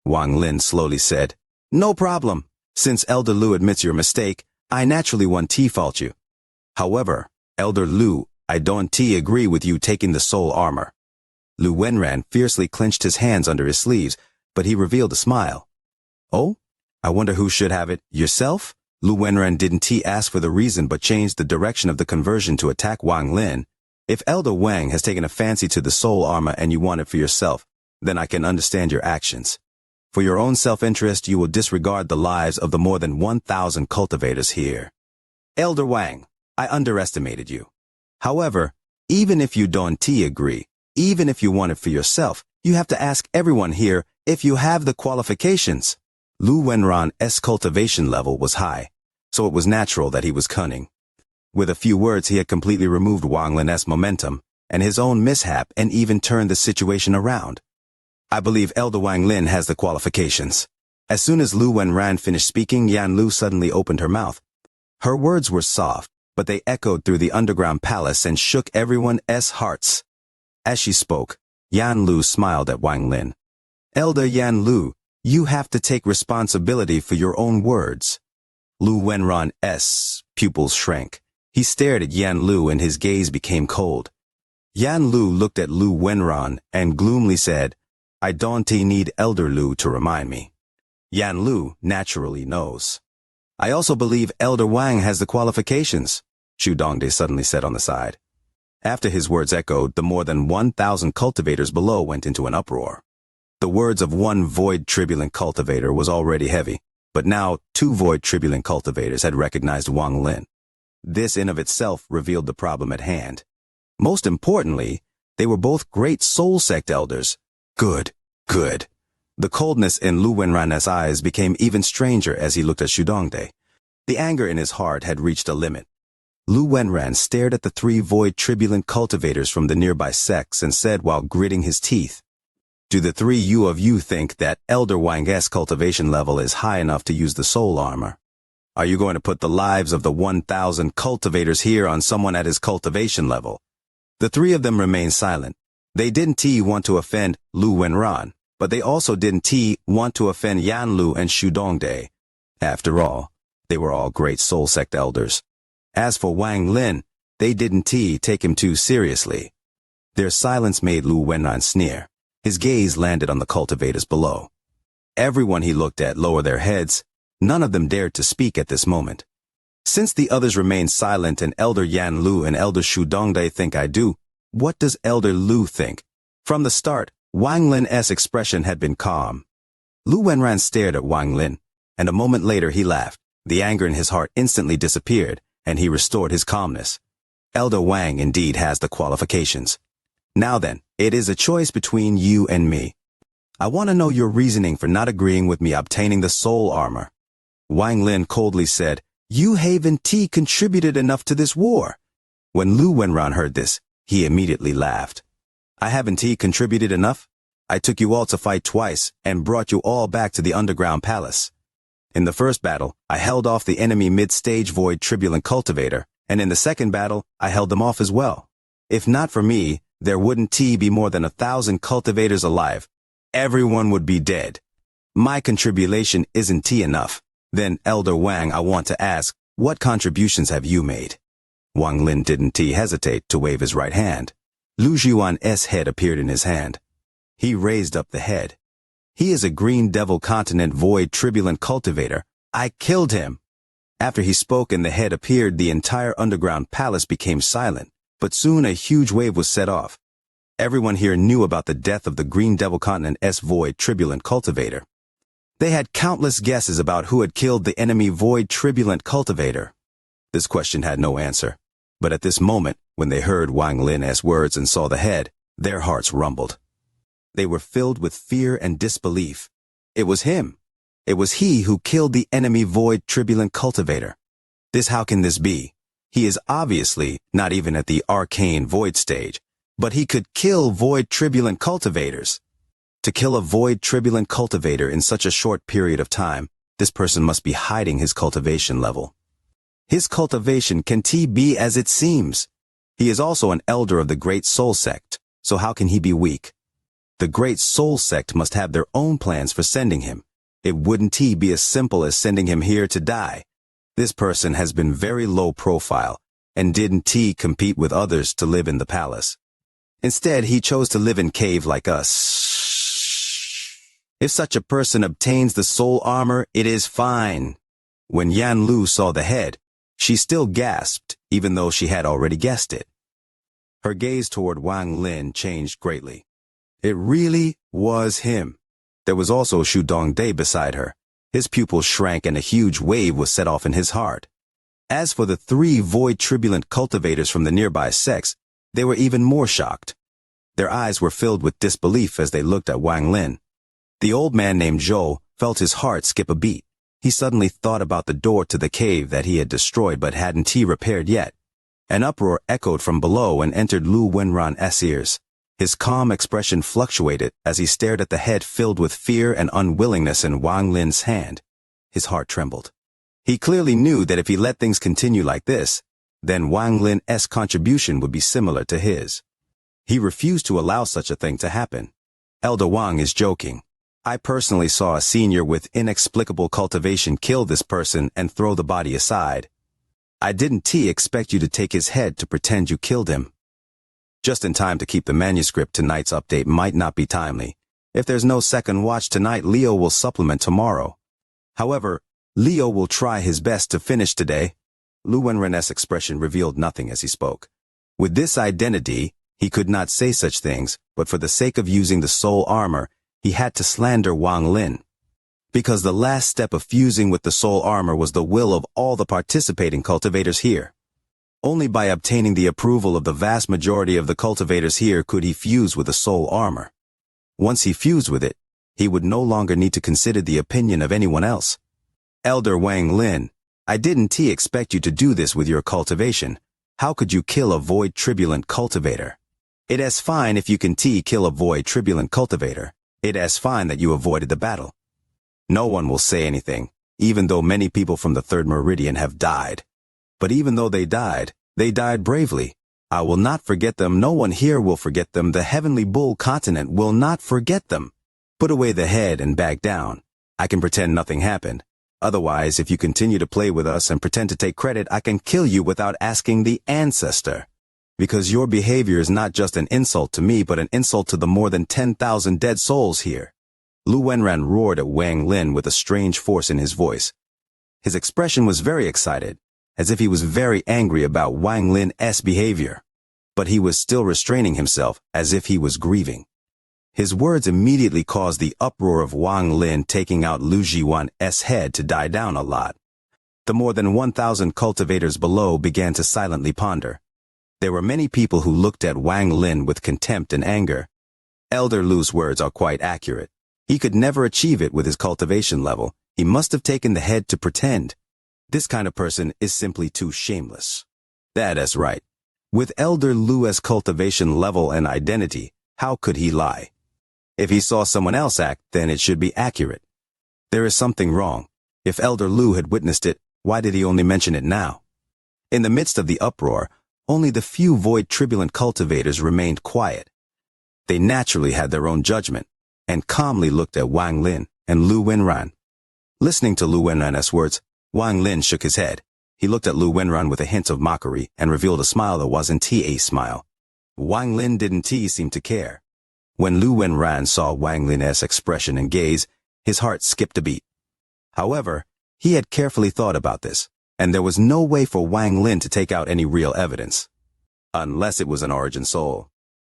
Wang Lin slowly said, No problem. Since Elder Lu admits your mistake, I naturally want fault you. However, Elder Lu, I don't agree with you taking the soul armor. Lu Wenran fiercely clenched his hands under his sleeves, but he revealed a smile. Oh? I wonder who should have it, yourself? Lu Wenran didn't ask for the reason but changed the direction of the conversion to attack Wang Lin. If Elder Wang has taken a fancy to the soul armor and you want it for yourself, then I can understand your actions. For your own self-interest, you will disregard the lives of the more than 1,000 cultivators here. Elder Wang, I underestimated you. However, even if you don't agree, even if you want it for yourself, you have to ask everyone here if you have the qualifications. Lu Wenran's cultivation level was high, so it was natural that he was cunning. With a few words, he had completely removed Wang Lin's momentum, and his own mishap and even turned the situation around. I believe Elder Wang Lin has the qualifications. As soon as Lu Wenran finished speaking, Yan Lu suddenly opened her mouth. Her words were soft, but they echoed through the underground palace and shook everyone's hearts. As she spoke, Yan Lu smiled at Wang Lin. Elder Yan Lu, you have to take responsibility for your own words. Lu Wenran's pupils shrank. He stared at Yan Lu and his gaze became cold. Yan Lu looked at Lu Wenran and gloomily said, I don't need Elder Lu to remind me. Yan Lu naturally knows. I also believe Elder Wang has the qualifications, Shu Dongde suddenly said on the side. After his words echoed, the more than 1,000 cultivators below went into an uproar. The words of one void tribulent cultivator was already heavy, but now 2 void tribulent cultivators had recognized Wang Lin. This in of itself revealed the problem at hand. Most importantly, they were both great soul sect elders. Good, good. The coldness in Lu Wenran's eyes became even stranger as he looked at Shu Dongde. The anger in his heart had reached a limit. Lu Wenran stared at the 3 void tribulent cultivators from the nearby sects and said while gritting his teeth, Do the 3 of you think that Elder Wang's cultivation level is high enough to use the soul armor? Are you going to put the lives of the 1,000 cultivators here on someone at his cultivation level? The 3 of them remained silent. They didn't want to offend Lu Wenran, but they also didn't want to offend Yan Lu and Shu Dongde. After all, they were all great soul sect elders. As for Wang Lin, they didn't take him too seriously. Their silence made Lu Wenran sneer. His gaze landed on the cultivators below. Everyone he looked at lowered their heads. None of them dared to speak at this moment. Since the others remained silent and Elder Yan Lu and Elder Shu Dongde think I do, what does Elder Lu think? From the start, Wang Lin's expression had been calm. Lu Wenran stared at Wang Lin, and a moment later he laughed. The anger in his heart instantly disappeared, and he restored his calmness. Elder Wang indeed has the qualifications. Now then, it is a choice between you and me. I want to know your reasoning for not agreeing with me obtaining the soul armor. Wang Lin coldly said, You haven't contributed enough to this war. When Lu Wenran heard this, he immediately laughed. I haven't contributed enough? I took you all to fight twice and brought you all back to the underground palace. In the first battle, I held off the enemy mid-stage void tribulent cultivator, and in the second battle, I held them off as well. If not for me, there wouldn't be more than 1,000 cultivators alive. Everyone would be dead. My contribution isn't enough. Then, Elder Wang, I want to ask, what contributions have you made? Wang Lin didn't hesitate to wave his right hand. Lu Zhuan's head appeared in his hand. He raised up the head. He is a Green Devil Continent Void Tribulent Cultivator. I killed him. After he spoke and the head appeared, the entire underground palace became silent, but soon a huge wave was set off. Everyone here knew about the death of the Green Devil Continent's Void Tribulent Cultivator. They had countless guesses about who had killed the enemy Void Tribulent Cultivator. This question had no answer, but at this moment, when they heard Wang Lin's words and saw the head, their hearts rumbled. They were filled with fear and disbelief. It was him. It was he who killed the enemy Void Tribulent Cultivator. How can this be? He is obviously not even at the arcane Void stage, but he could kill Void Tribulent Cultivators. To kill a Void Tribulent Cultivator in such a short period of time, this person must be hiding his cultivation level. His cultivation can be as it seems. He is also an elder of the Great Soul Sect, so how can he be weak? The Great Soul Sect must have their own plans for sending him. It wouldn't be as simple as sending him here to die. This person has been very low profile, and didn't compete with others to live in the palace. Instead, he chose to live in cave like us. If such a person obtains the soul armor, it is fine. When Yan Lu saw the head, she still gasped, even though she had already guessed it. Her gaze toward Wang Lin changed greatly. It really was him. There was also Shu Dongde beside her. His pupils shrank and a huge wave was set off in his heart. As for the 3 Void Tribulent Cultivators from the nearby sects, they were even more shocked. Their eyes were filled with disbelief as they looked at Wang Lin. The old man named Zhou felt his heart skip a beat. He suddenly thought about the door to the cave that he had destroyed but hadn't repaired yet. An uproar echoed from below and entered Lu Wenran's ears. His calm expression fluctuated as he stared at the head filled with fear and unwillingness in Wang Lin's hand. His heart trembled. He clearly knew that if he let things continue like this, then Wang Lin's contribution would be similar to his. He refused to allow such a thing to happen. Elder Wang is joking. I personally saw a senior with inexplicable cultivation kill this person and throw the body aside. I didn't expect you to take his head to pretend you killed him. Just in time to keep the manuscript. Tonight's update might not be timely. If there's no second watch tonight, Leo will supplement tomorrow. However, Leo will try his best to finish today. Lu Wenran's expression revealed nothing as he spoke. With this identity, he could not say such things, but for the sake of using the soul armor, he had to slander Wang Lin. Because the last step of fusing with the soul armor was the will of all the participating cultivators here. Only by obtaining the approval of the vast majority of the cultivators here could he fuse with the soul armor. Once he fused with it, he would no longer need to consider the opinion of anyone else. Elder Wang Lin, I didn't expect you to do this with your cultivation. How could you kill a void tribulent cultivator? It is fine if you can kill a void tribulent cultivator. It is fine that you avoided the battle. No one will say anything, even though many people from the Third Meridian have died. But even though they died bravely. I will not forget them. No one here will forget them. The Heavenly Bull continent will not forget them. Put away the head and back down. I can pretend nothing happened. Otherwise, if you continue to play with us and pretend to take credit, I can kill you without asking the ancestor. Because your behavior is not just an insult to me, but an insult to the more than 10,000 dead souls here. Lu Wenran roared at Wang Lin with a strange force in his voice. His expression was very excited, as if he was very angry about Wang Lin's behavior. But he was still restraining himself, as if he was grieving. His words immediately caused the uproar of Wang Lin taking out Lu Jiwan's head to die down a lot. The more than 1,000 cultivators below began to silently ponder. There were many people who looked at Wang Lin with contempt and anger. Elder Lu's words are quite accurate. He could never achieve it with his cultivation level. He must have taken the head to pretend. This kind of person is simply too shameless. That is right. With Elder Lu's cultivation level and identity, how could he lie? If he saw someone else act, then it should be accurate. There is something wrong. If Elder Lu had witnessed it, why did he only mention it now? In the midst of the uproar, only the few void tribulent cultivators remained quiet. They naturally had their own judgment, and calmly looked at Wang Lin and Lu Wenran. Listening to Lu Wenran's words, Wang Lin shook his head. He looked at Lu Wenran with a hint of mockery and revealed a smile that wasn't a smile. Wang Lin didn't seem to care. When Lu Wenran saw Wang Lin's expression and gaze, his heart skipped a beat. However, he had carefully thought about this, and there was no way for Wang Lin to take out any real evidence. Unless it was an origin soul.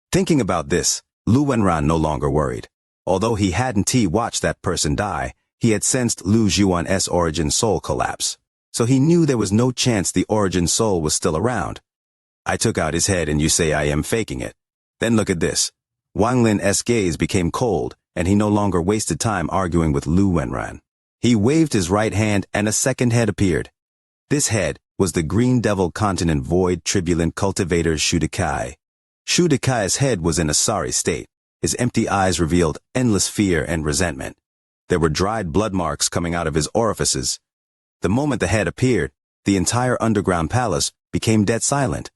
Thinking about this, Lu Wenran no longer worried. Although he hadn't watched that person die, he had sensed Lu Jiwan's origin soul collapse. So he knew there was no chance the origin soul was still around. I took out his head and you say I am faking it. Then look at this. Wang Lin's gaze became cold, and he no longer wasted time arguing with Lu Wenran. He waved his right hand and a second head appeared. This head was the Green Devil Continent Void Tribulent Cultivator Shudekai. Shudekai's head was in a sorry state. His empty eyes revealed endless fear and resentment. There were dried blood marks coming out of his orifices. The moment the head appeared, the entire underground palace became dead silent.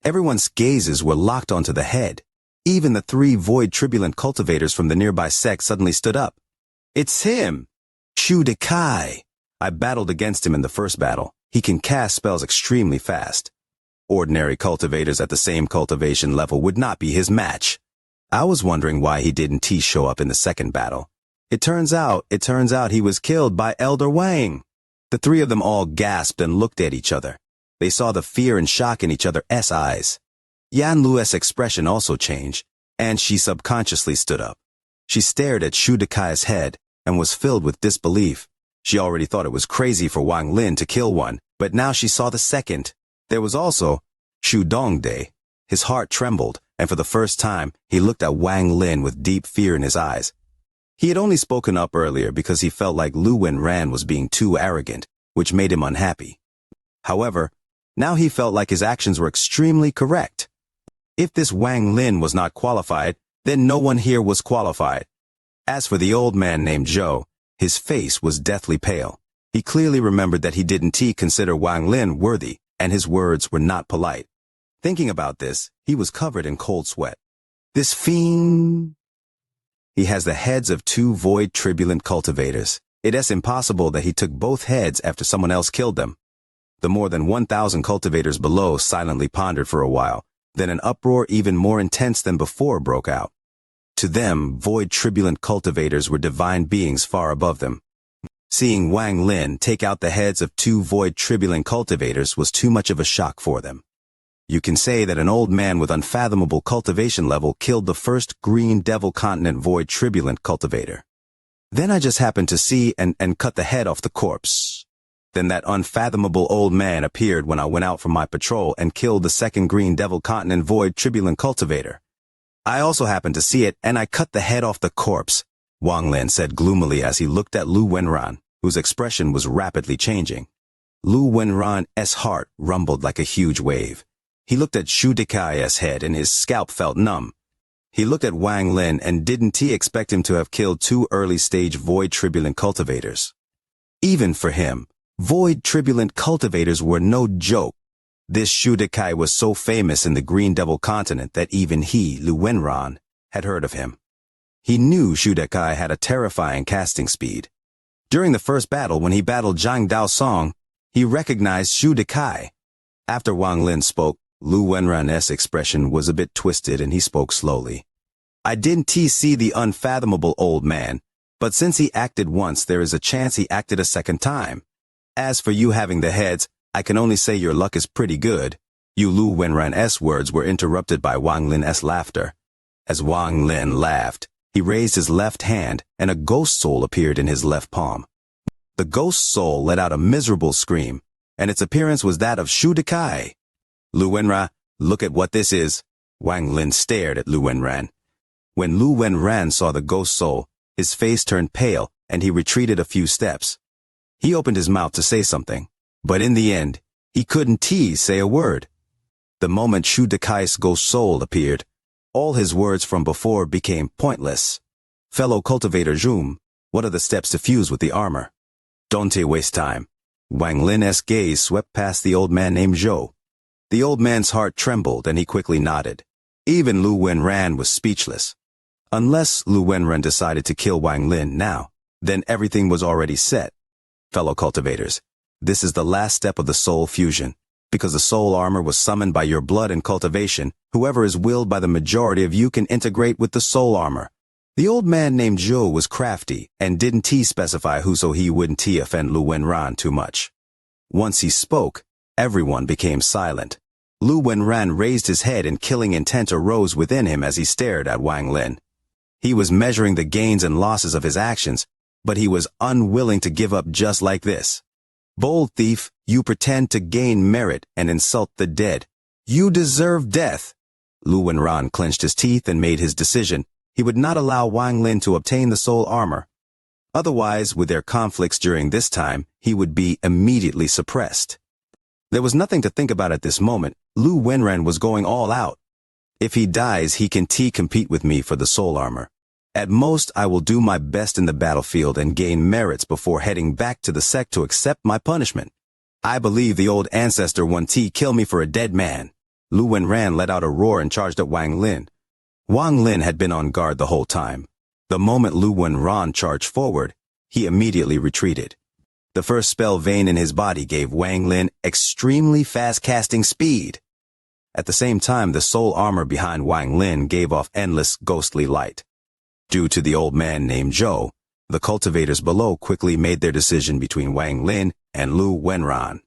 Everyone's gazes were locked onto the head. Even the 3 void tribulent cultivators from the nearby sect suddenly stood up. It's him! Shudekai! I battled against him in the first battle. He can cast spells extremely fast. Ordinary cultivators at the same cultivation level would not be his match. I was wondering why he didn't show up in the second battle. It turns out he was killed by Elder Wang. The 3 of them all gasped and looked at each other. They saw the fear and shock in each other's eyes. Yan Lu's expression also changed, and she subconsciously stood up. She stared at Shudekai's head and was filled with disbelief. She already thought it was crazy for Wang Lin to kill one, but now she saw the second. There was also Shu Dongde. His heart trembled, and for the first time, he looked at Wang Lin with deep fear in his eyes. He had only spoken up earlier because he felt like Lu Wenran was being too arrogant, which made him unhappy. However, Now he felt like his actions were extremely correct. If this Wang Lin was not qualified, then no one here was qualified. As for the old man named Zhou, his face was deathly pale. He clearly remembered that he didn't consider Wang Lin worthy, and his words were not polite. Thinking about this, he was covered in cold sweat. This fiend... He has the heads of 2 void turbulent cultivators. It is impossible that he took both heads after someone else killed them. The more than 1,000 cultivators below silently pondered for a while. Then an uproar even more intense than before broke out. To them, void turbulent cultivators were divine beings far above them. Seeing Wang Lin take out the heads of 2 void turbulent cultivators was too much of a shock for them. You can say that an old man with unfathomable cultivation level killed the first green devil continent void turbulent cultivator. Then I just happened to see and cut the head off the corpse. Then that unfathomable old man appeared when I went out for my patrol and killed the second green devil continent void turbulent cultivator. I also happened to see it and I cut the head off the corpse, Wang Lin said gloomily as he looked at Lu Wenran, whose expression was rapidly changing. Lu Wenran's heart rumbled like a huge wave. He looked at Shu Dekai's head and his scalp felt numb. He looked at Wang Lin and didn't he expect him to have killed 2 early-stage void turbulent cultivators. Even for him, void turbulent cultivators were no joke. This Shu Dekai was so famous in the Green Devil continent that even he, Lu Wenran, had heard of him. He knew Shu Dekai had a terrifying casting speed. During the first battle when he battled Zhang Dao Song, he recognized Shu Dekai. After Wang Lin spoke, Lu Wenran's expression was a bit twisted and he spoke slowly. I didn't see the unfathomable old man, but since he acted once there is a chance he acted a second time. As for you having the heads, I can only say your luck is pretty good. Lu Wenran's words were interrupted by Wang Lin's laughter. As Wang Lin laughed, he raised his left hand and a ghost soul appeared in his left palm. The ghost soul let out a miserable scream, and its appearance was that of Shu Dekai. Lu Wenran, look at what this is. Wang Lin stared at Lu Wenran. When Lu Wenran saw the ghost soul, his face turned pale and he retreated a few steps. He opened his mouth to say something, but in the end, he couldn't say a word. The moment Shu Dekai's ghost soul appeared, all his words from before became pointless. Fellow cultivator Zhum, what are the steps to fuse with the armor? Don't waste time. Wang Lin's gaze swept past the old man named Zhou. The old man's heart trembled and he quickly nodded. Even Lu Wenran was speechless. Unless Lu Wenran decided to kill Wang Lin now, then everything was already set. Fellow cultivators, this is the last step of the soul fusion. Because the soul armor was summoned by your blood and cultivation, whoever is willed by the majority of you can integrate with the soul armor. The old man named Zhou was crafty and didn't specify who so he wouldn't offend Lu Wenran too much. Once he spoke, everyone became silent. Lu Wenran raised his head and killing intent arose within him as he stared at Wang Lin. He was measuring the gains and losses of his actions, but he was unwilling to give up just like this. Bold thief, you pretend to gain merit and insult the dead. You deserve death. Lu Wenran clenched his teeth and made his decision. He would not allow Wang Lin to obtain the soul armor. Otherwise, with their conflicts during this time, he would be immediately suppressed. There was nothing to think about at this moment. Lu Wenran was going all out. If he dies, he can compete with me for the soul armor. At most, I will do my best in the battlefield and gain merits before heading back to the sect to accept my punishment. I believe the old ancestor won't kill me for a dead man. Lu Wenran let out a roar and charged at Wang Lin. Wang Lin had been on guard the whole time. The moment Lu Wenran charged forward, he immediately retreated. The first spell vein in his body gave Wang Lin extremely fast casting speed. At the same time, the soul armor behind Wang Lin gave off endless ghostly light. Due to the old man named Zhou, the cultivators below quickly made their decision between Wang Lin and Lu Wenran.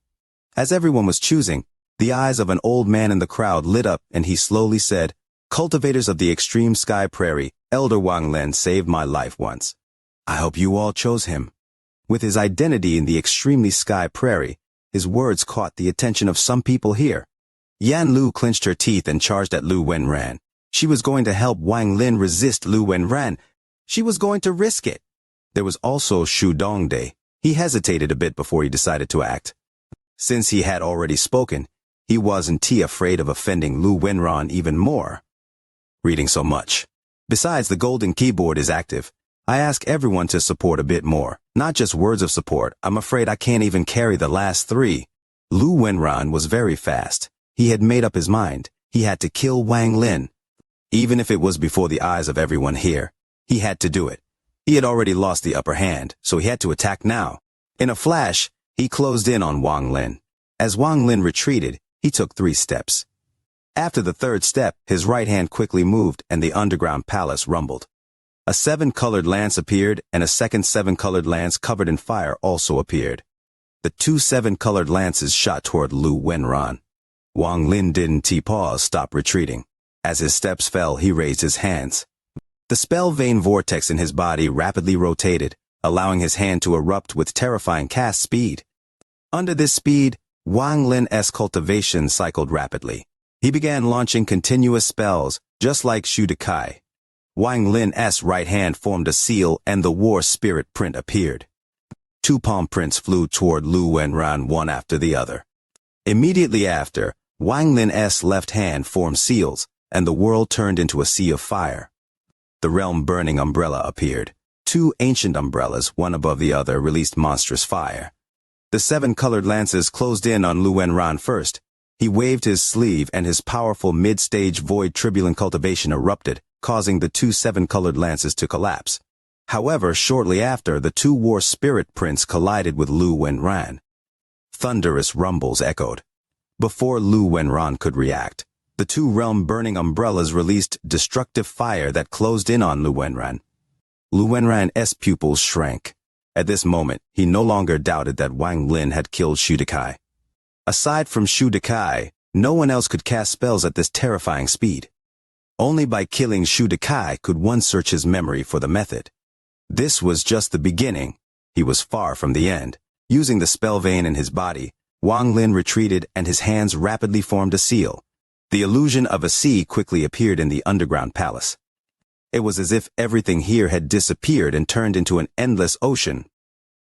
As everyone was choosing, the eyes of an old man in the crowd lit up and he slowly said, "Cultivators of the extreme sky prairie, Elder Wang Lin saved my life once. I hope you all chose him." With his identity in the extremely sky prairie, his words caught the attention of some people here. Yan Lu clenched her teeth and charged at Lu Wenran. She was going to help Wang Lin resist Lu Wenran. She was going to risk it. There was also Shu Dongde. He hesitated a bit before he decided to act. Since he had already spoken, He wasn't afraid of offending Lu Wenran even more. Reading so much. Besides, the golden keyboard is active. I ask everyone to support a bit more, not just words of support. I'm afraid I can't even carry the last 3. Lu Wenran was very fast. He had made up his mind. He had to kill Wang Lin. Even if it was before the eyes of everyone here, he had to do it. He had already lost the upper hand, so he had to attack now. In a flash, he closed in on Wang Lin. As Wang Lin retreated, he took 3 steps. After the 3rd step, his right hand quickly moved and the underground palace rumbled. A 7-colored lance appeared, and a second 7-colored lance covered in fire also appeared. The 2 7-colored lances shot toward Lu Wenran. Wang Lin didn't pause, stop retreating. As his steps fell, he raised his hands. The spell vein vortex in his body rapidly rotated, allowing his hand to erupt with terrifying cast speed. Under this speed, Wang Lin's cultivation cycled rapidly. He began launching continuous spells, just like Shudekai. Wang Lin's right hand formed a seal and the war spirit print appeared. 2 palm prints flew toward Lu Wenran one after the other. Immediately after, Wang Lin's left hand formed seals, and the world turned into a sea of fire. The realm-burning umbrella appeared. 2 ancient umbrellas, one above the other, released monstrous fire. The 7-colored lances closed in on Lu Wenran first. He waved his sleeve and his powerful mid-stage void turbulent cultivation erupted, causing the 2 7-colored lances to collapse. However, shortly after, the 2 war spirit prints collided with Lu Wenran. Thunderous rumbles echoed. Before Lu Wenran could react, the 2 realm-burning umbrellas released destructive fire that closed in on Lu Wenran. Lu Wenran's pupils shrank. At this moment, he no longer doubted that Wang Lin had killed Shudekai. Aside from Shudekai, no one else could cast spells at this terrifying speed. Only by killing Shudekai could one search his memory for the method. This was just the beginning. He was far from the end. Using the spell vein in his body, Wang Lin retreated and his hands rapidly formed a seal. The illusion of a sea quickly appeared in the underground palace. It was as if everything here had disappeared and turned into an endless ocean.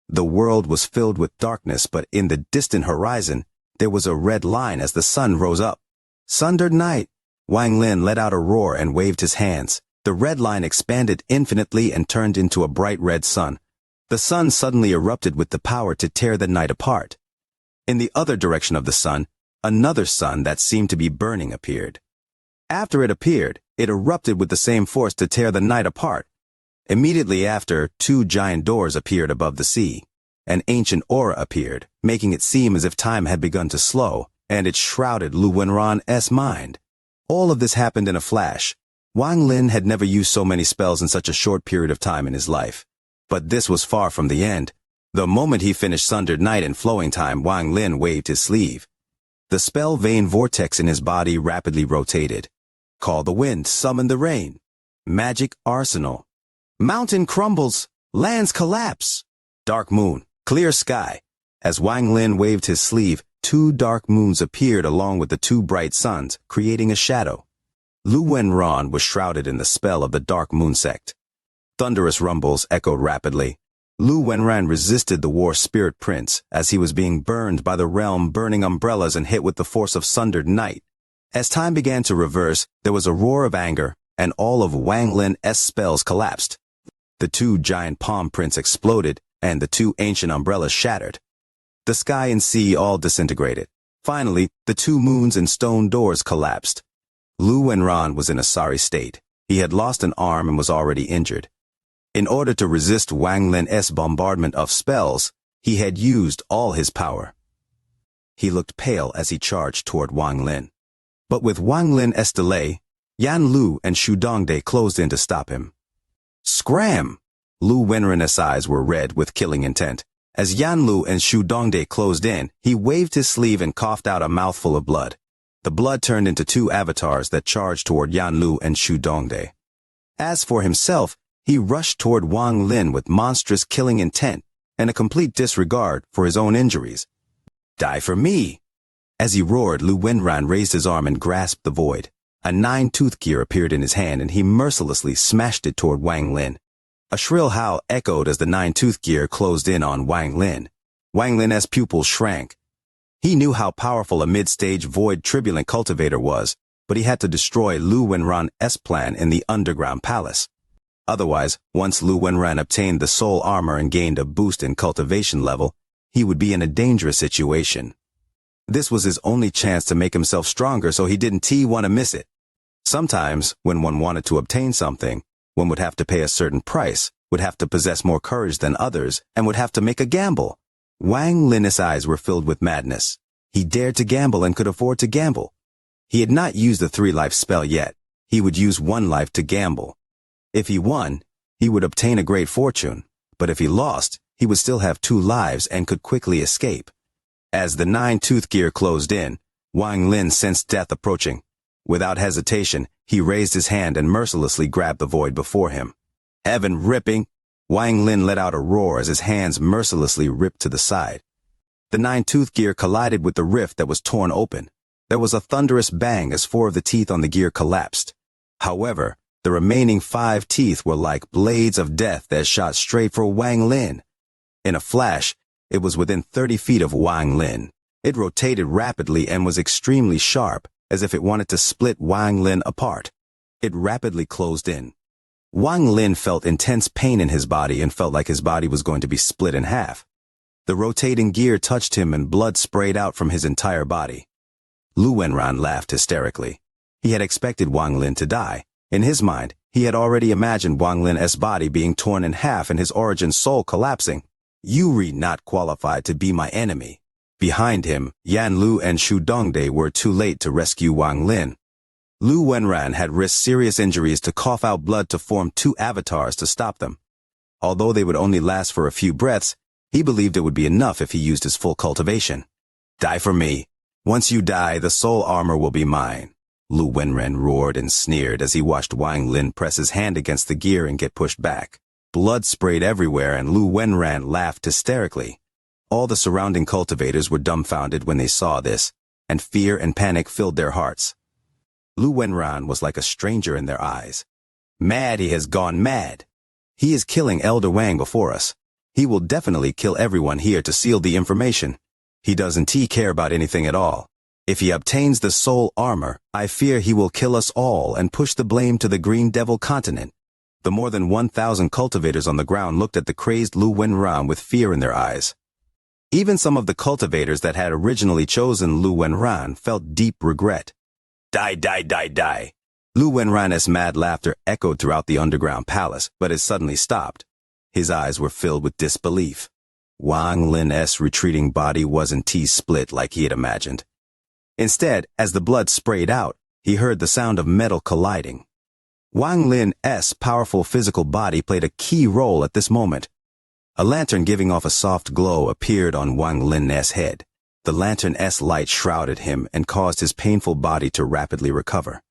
The world was filled with darkness, but in the distant horizon, there was a red line as the sun rose up. Sundered night. Wang Lin let out a roar and waved his hands. The red line expanded infinitely and turned into a bright red sun. The sun suddenly erupted with the power to tear the night apart. In the other direction of the sun, another sun that seemed to be burning appeared. After it appeared, it erupted with the same force to tear the night apart. Immediately after, 2 giant doors appeared above the sea. An ancient aura appeared, making it seem as if time had begun to slow, and it shrouded Lu Wenran's mind. All of this happened in a flash. Wang Lin had never used so many spells in such a short period of time in his life. But this was far from the end. The moment he finished Sundered Night and Flowing Time, Wang Lin waved his sleeve. The spell vein vortex in his body rapidly rotated. Call the wind, summon the rain. Magic arsenal. Mountain crumbles, lands collapse. Dark moon, clear sky. As Wang Lin waved his sleeve, 2 dark moons appeared along with the 2 bright suns, creating a shadow. Lu Wenran was shrouded in the spell of the Dark Moon sect. Thunderous rumbles echoed rapidly. Lu Wenran resisted the war spirit prince as he was being burned by the realm-burning umbrellas and hit with the force of Sundered Night. As time began to reverse, there was a roar of anger, and all of Wang Lin's spells collapsed. The 2 giant palm prints exploded, and the 2 ancient umbrellas shattered. The sky and sea all disintegrated. Finally, the 2 moons and stone doors collapsed. Lu Wenran was in a sorry state. He had lost an arm and was already injured. In order to resist Wang Lin's bombardment of spells, he had used all his power. He looked pale as he charged toward Wang Lin. But with Wang Lin's delay, Yan Lu and Shu Dongde closed in to stop him. Scram! Lu Wenran's eyes were red with killing intent. As Yan Lu and Shu Dongde closed in, he waved his sleeve and coughed out a mouthful of blood. The blood turned into 2 avatars that charged toward Yan Lu and Shu Dongde. As for himself, he rushed toward Wang Lin with monstrous killing intent and a complete disregard for his own injuries. Die for me! As he roared, Lu Wenran raised his arm and grasped the void. A 9-tooth gear appeared in his hand and he mercilessly smashed it toward Wang Lin. A shrill howl echoed as the 9-tooth gear closed in on Wang Lin. Wang Lin's pupils shrank. He knew how powerful a mid-stage void turbulent cultivator was, but he had to destroy Lu Wenran's plan in the underground palace. Otherwise, once Lu Wenran obtained the soul armor and gained a boost in cultivation level, he would be in a dangerous situation. This was his only chance to make himself stronger, so he didn't want to miss it. Sometimes, when one wanted to obtain something, one would have to pay a certain price, would have to possess more courage than others, and would have to make a gamble. Wang Lin's eyes were filled with madness. He dared to gamble and could afford to gamble. He had not used the 3-life spell yet. He would use 1 life to gamble. If he won, he would obtain a great fortune, but if he lost, he would still have 2 lives and could quickly escape. As the 9-tooth gear closed in, Wang Lin sensed death approaching. Without hesitation, he raised his hand and mercilessly grabbed the void before him. Heaven ripping, Wang Lin let out a roar as his hands mercilessly ripped to the side. The 9-tooth gear collided with the rift that was torn open. There was a thunderous bang as 4 of the teeth on the gear collapsed. However, the remaining 5 teeth were like blades of death that shot straight for Wang Lin. In a flash, it was within 30 feet of Wang Lin. It rotated rapidly and was extremely sharp, as if it wanted to split Wang Lin apart. It rapidly closed in. Wang Lin felt intense pain in his body and felt like his body was going to be split in half. The rotating gear touched him and blood sprayed out from his entire body. Lu Wenran laughed hysterically. He had expected Wang Lin to die. In his mind, he had already imagined Wang Lin's body being torn in half and his origin soul collapsing. "You re not qualified to be my enemy." Behind him, Yan Lu and Shu Dongde were too late to rescue Wang Lin. Lu Wenran had risked serious injuries to cough out blood to form 2 avatars to stop them. Although they would only last for a few breaths, he believed it would be enough if he used his full cultivation. "Die for me. Once you die, the soul armor will be mine." Lu Wenran roared and sneered as he watched Wang Lin press his hand against the gear and get pushed back. Blood sprayed everywhere and Lu Wenran laughed hysterically. All the surrounding cultivators were dumbfounded when they saw this, and fear and panic filled their hearts. Lu Wenran was like a stranger in their eyes. "Mad, he has gone mad. He is killing Elder Wang before us. He will definitely kill everyone here to seal the information. He doesn't care about anything at all. If he obtains the soul armor, I fear he will kill us all and push the blame to the Green Devil continent." The more than 1,000 cultivators on the ground looked at the crazed Lu Wenran with fear in their eyes. Even some of the cultivators that had originally chosen Lu Wenran felt deep regret. "Die, die, die, die." Lu Wenran's mad laughter echoed throughout the underground palace, but it suddenly stopped. His eyes were filled with disbelief. Wang Lin's retreating body wasn't T-split like he had imagined. Instead, as the blood sprayed out, he heard the sound of metal colliding. Wang Lin's powerful physical body played a key role at this moment. A lantern giving off a soft glow appeared on Wang Lin's head. The lantern's light shrouded him and caused his painful body to rapidly recover.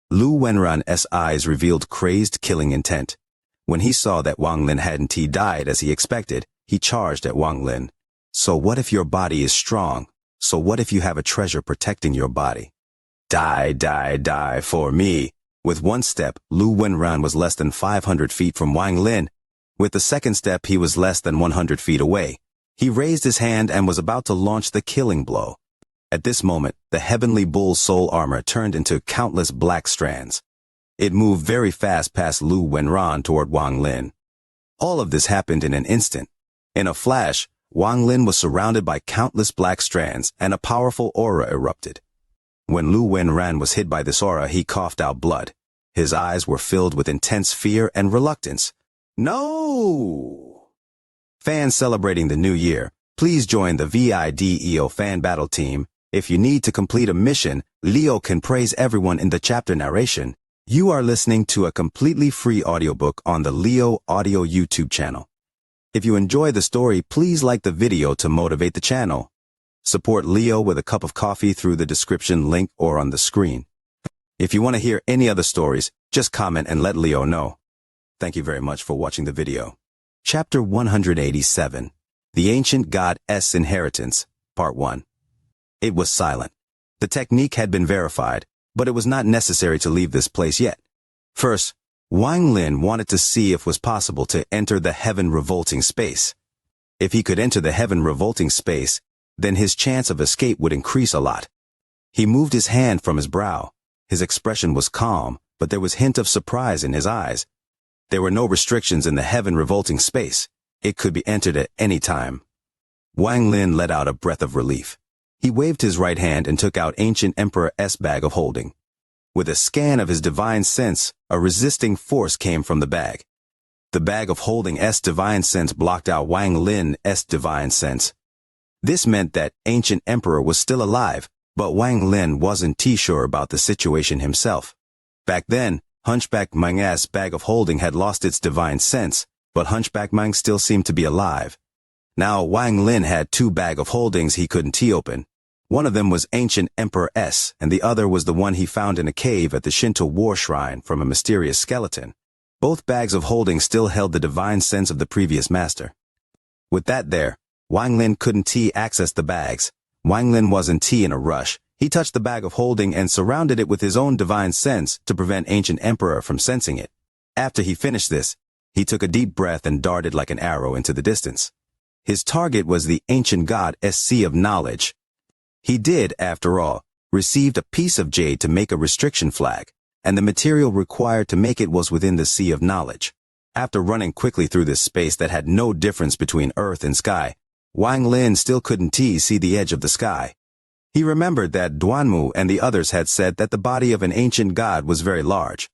Lu Wenran's eyes revealed crazed killing intent. When he saw that Wang Lin hadn't died as he expected, he charged at Wang Lin. "So what if your body is strong? So what if you have a treasure protecting your body? Die, die, die for me." With one step, Lu Wenran was less than 500 feet from Wang Lin. With the second step, he was less than 100 feet away. He raised his hand and was about to launch the killing blow. At this moment, the Heavenly Bull's soul armor turned into countless black strands. It moved very fast past Lu Wenran toward Wang Lin. All of this happened in an instant. In a flash, Wang Lin was surrounded by countless black strands and a powerful aura erupted. When Lu Wenran was hit by this aura, he coughed out blood. His eyes were filled with intense fear and reluctance. "No!" Fans celebrating the new year, please join the VIDEO fan battle team. If you need to complete a mission, Leo can praise everyone in the chapter narration. You are listening to a completely free audiobook on the Leo Audio YouTube channel. If you enjoy the story, please like the video to motivate the channel. Support Leo with a cup of coffee through the description link or on the screen. If you want to hear any other stories, just comment and let Leo know. Thank you very much for watching the video. Chapter 187, The Ancient God's Inheritance, Part 1. It was silent. The technique had been verified, but it was not necessary to leave this place yet. First, Wang Lin wanted to see if it was possible to enter the Heaven Revolting Space. If he could enter the Heaven Revolting Space, then his chance of escape would increase a lot. He moved his hand from his brow. His expression was calm, but there was a hint of surprise in his eyes. There were no restrictions in the heaven-revolting space. It could be entered at any time. Wang Lin let out a breath of relief. He waved his right hand and took out Ancient Emperor's bag of holding. With a scan of his divine sense, a resisting force came from the bag. The bag of holding's divine sense blocked out Wang Lin's divine sense. This meant that Ancient Emperor was still alive, but Wang Lin wasn't too sure about the situation himself. Back then, Hunchback Mang's bag of holding had lost its divine sense, but Hunchback Mang still seemed to be alive. Now Wang Lin had two bag of holdings he couldn't open. One of them was Ancient Emperor's, and the other was the one he found in a cave at the Shinto war shrine from a mysterious skeleton. Both bags of holding still held the divine sense of the previous master. With that there, Wang Lin couldn't access the bags. Wang Lin wasn't in a rush. He touched the bag of holding and surrounded it with his own divine sense to prevent Ancient Emperor from sensing it. After he finished this, he took a deep breath and darted like an arrow into the distance. His target was the ancient god's sea of knowledge. He did, after all, received a piece of jade to make a restriction flag, and the material required to make it was within the sea of knowledge. After running quickly through this space that had no difference between earth and sky, Wang Lin still couldn't see the edge of the sky. He remembered that Duanmu and the others had said that the body of an ancient god was very large.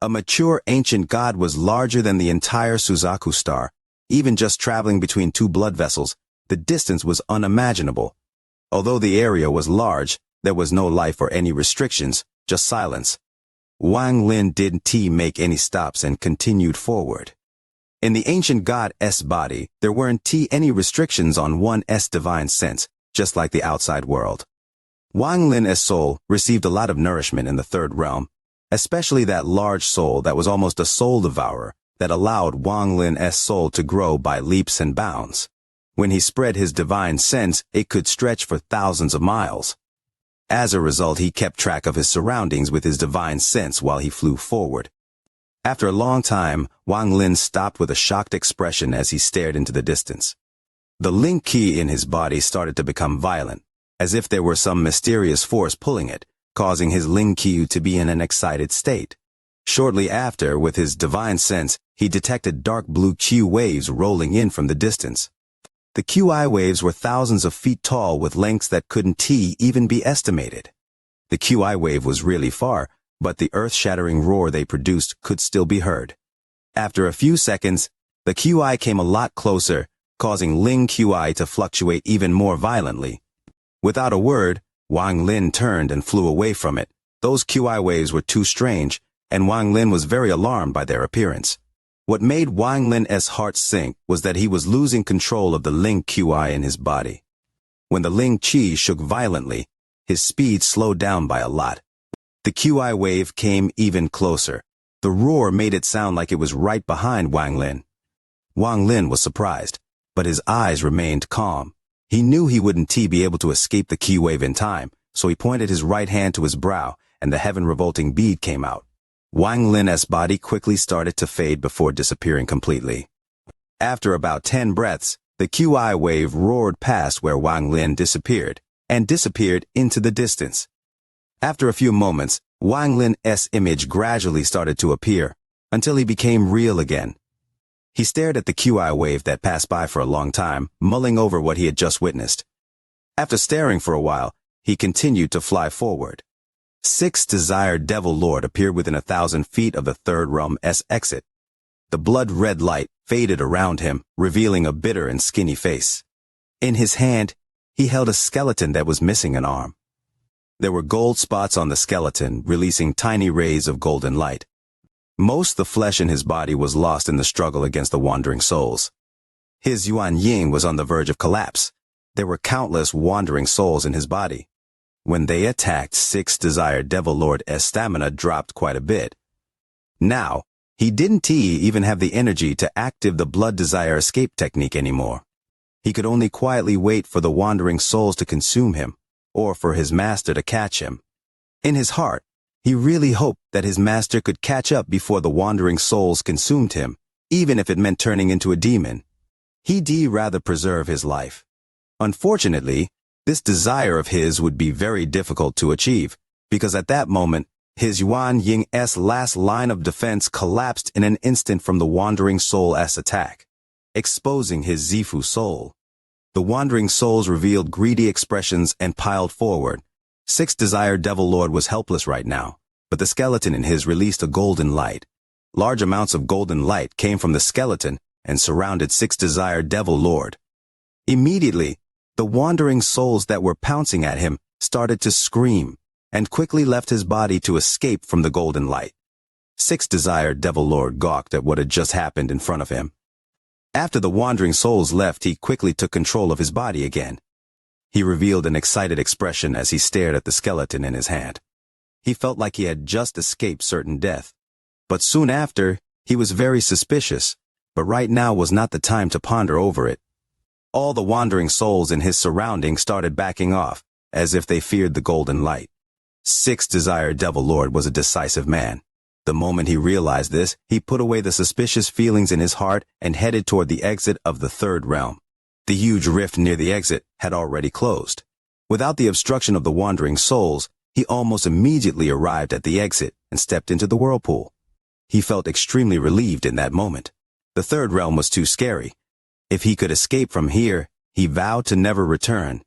A mature ancient god was larger than the entire Suzaku star. Even just traveling between two blood vessels, the distance was unimaginable. Although the area was large, there was no life or any restrictions, just silence. Wang Lin didn't make any stops and continued forward. In the ancient god's body, there weren't any restrictions on one's divine sense, just like the outside world. Wang Lin's soul received a lot of nourishment in the third realm, especially that large soul that was almost a soul devourer that allowed Wang Lin's soul to grow by leaps and bounds. When he spread his divine sense, it could stretch for thousands of miles. As a result, he kept track of his surroundings with his divine sense while he flew forward. After a long time, Wang Lin stopped with a shocked expression as he stared into the distance. The link key in his body started to become violent, as if there were some mysterious force pulling it, causing his link key to be in an excited state. Shortly after, with his divine sense, he detected dark blue Q waves rolling in from the distance. The QI waves were thousands of feet tall with lengths that couldn't even be estimated. The QI wave was really far, but the earth-shattering roar they produced could still be heard. After a few seconds, the QI came a lot closer, causing Ling QI to fluctuate even more violently. Without a word, Wang Lin turned and flew away from it. Those QI waves were too strange, and Wang Lin was very alarmed by their appearance. What made Wang Lin's heart sink was that he was losing control of the Ling QI in his body. When the Ling Qi shook violently, his speed slowed down by a lot. The QI wave came even closer. The roar made it sound like it was right behind Wang Lin. Wang Lin was surprised, but his eyes remained calm. He knew he wouldn't be able to escape the Qi wave in time, so he pointed his right hand to his brow, and the heaven-revolting bead came out. Wang Lin's body quickly started to fade before disappearing completely. After about 10 breaths, the QI wave roared past where Wang Lin disappeared, and disappeared into the distance. After a few moments, Wang Lin's image gradually started to appear, until he became real again. He stared at the QI wave that passed by for a long time, mulling over what he had just witnessed. After staring for a while, he continued to fly forward. 6 desired Devil Lord appeared within 1,000 feet of the third realm's exit. The blood-red light faded around him, revealing a bitter and skinny face. In his hand, he held a skeleton that was missing an arm. There were gold spots on the skeleton, releasing tiny rays of golden light. Most of the flesh in his body was lost in the struggle against the wandering souls. His Yuan Ying was on the verge of collapse. There were countless wandering souls in his body. When they attacked 6 desired Devil Lord's stamina dropped quite a bit. Now, he didn't even have the energy to active the blood desire escape technique anymore. He could only quietly wait for the wandering souls to consume him, or for his master to catch him. In his heart, he really hoped that his master could catch up before the wandering souls consumed him, even if it meant turning into a demon. He'd rather preserve his life. Unfortunately, This desire of his would be very difficult to achieve, because at that moment, his Yuan Ying's last line of defense collapsed in an instant from the Wandering Soul's attack, exposing his Zifu soul. The Wandering Souls revealed greedy expressions and piled forward. Sixth Desire Devil Lord was helpless right now, but the skeleton in his released a golden light. Large amounts of golden light came from the skeleton and surrounded Sixth Desire Devil Lord. Immediately, the Wandering Souls that were pouncing at him started to scream, and quickly left his body to escape from the golden light. Sixth Desire Devil Lord gawked at what had just happened in front of him. After the Wandering Souls left, he quickly took control of his body again. He revealed an excited expression as he stared at the skeleton in his hand. He felt like he had just escaped certain death. But soon after, he was very suspicious, but right now was not the time to ponder over it. All the Wandering Souls in his surroundings started backing off, as if they feared the golden light. Sixth Desire Devil Lord was a decisive man. The moment he realized this, he put away the suspicious feelings in his heart and headed toward the exit of the third realm. The huge rift near the exit had already closed. Without the obstruction of the Wandering Souls, he almost immediately arrived at the exit and stepped into the whirlpool. He felt extremely relieved in that moment. The third realm was too scary. If he could escape from here, he vowed to never return.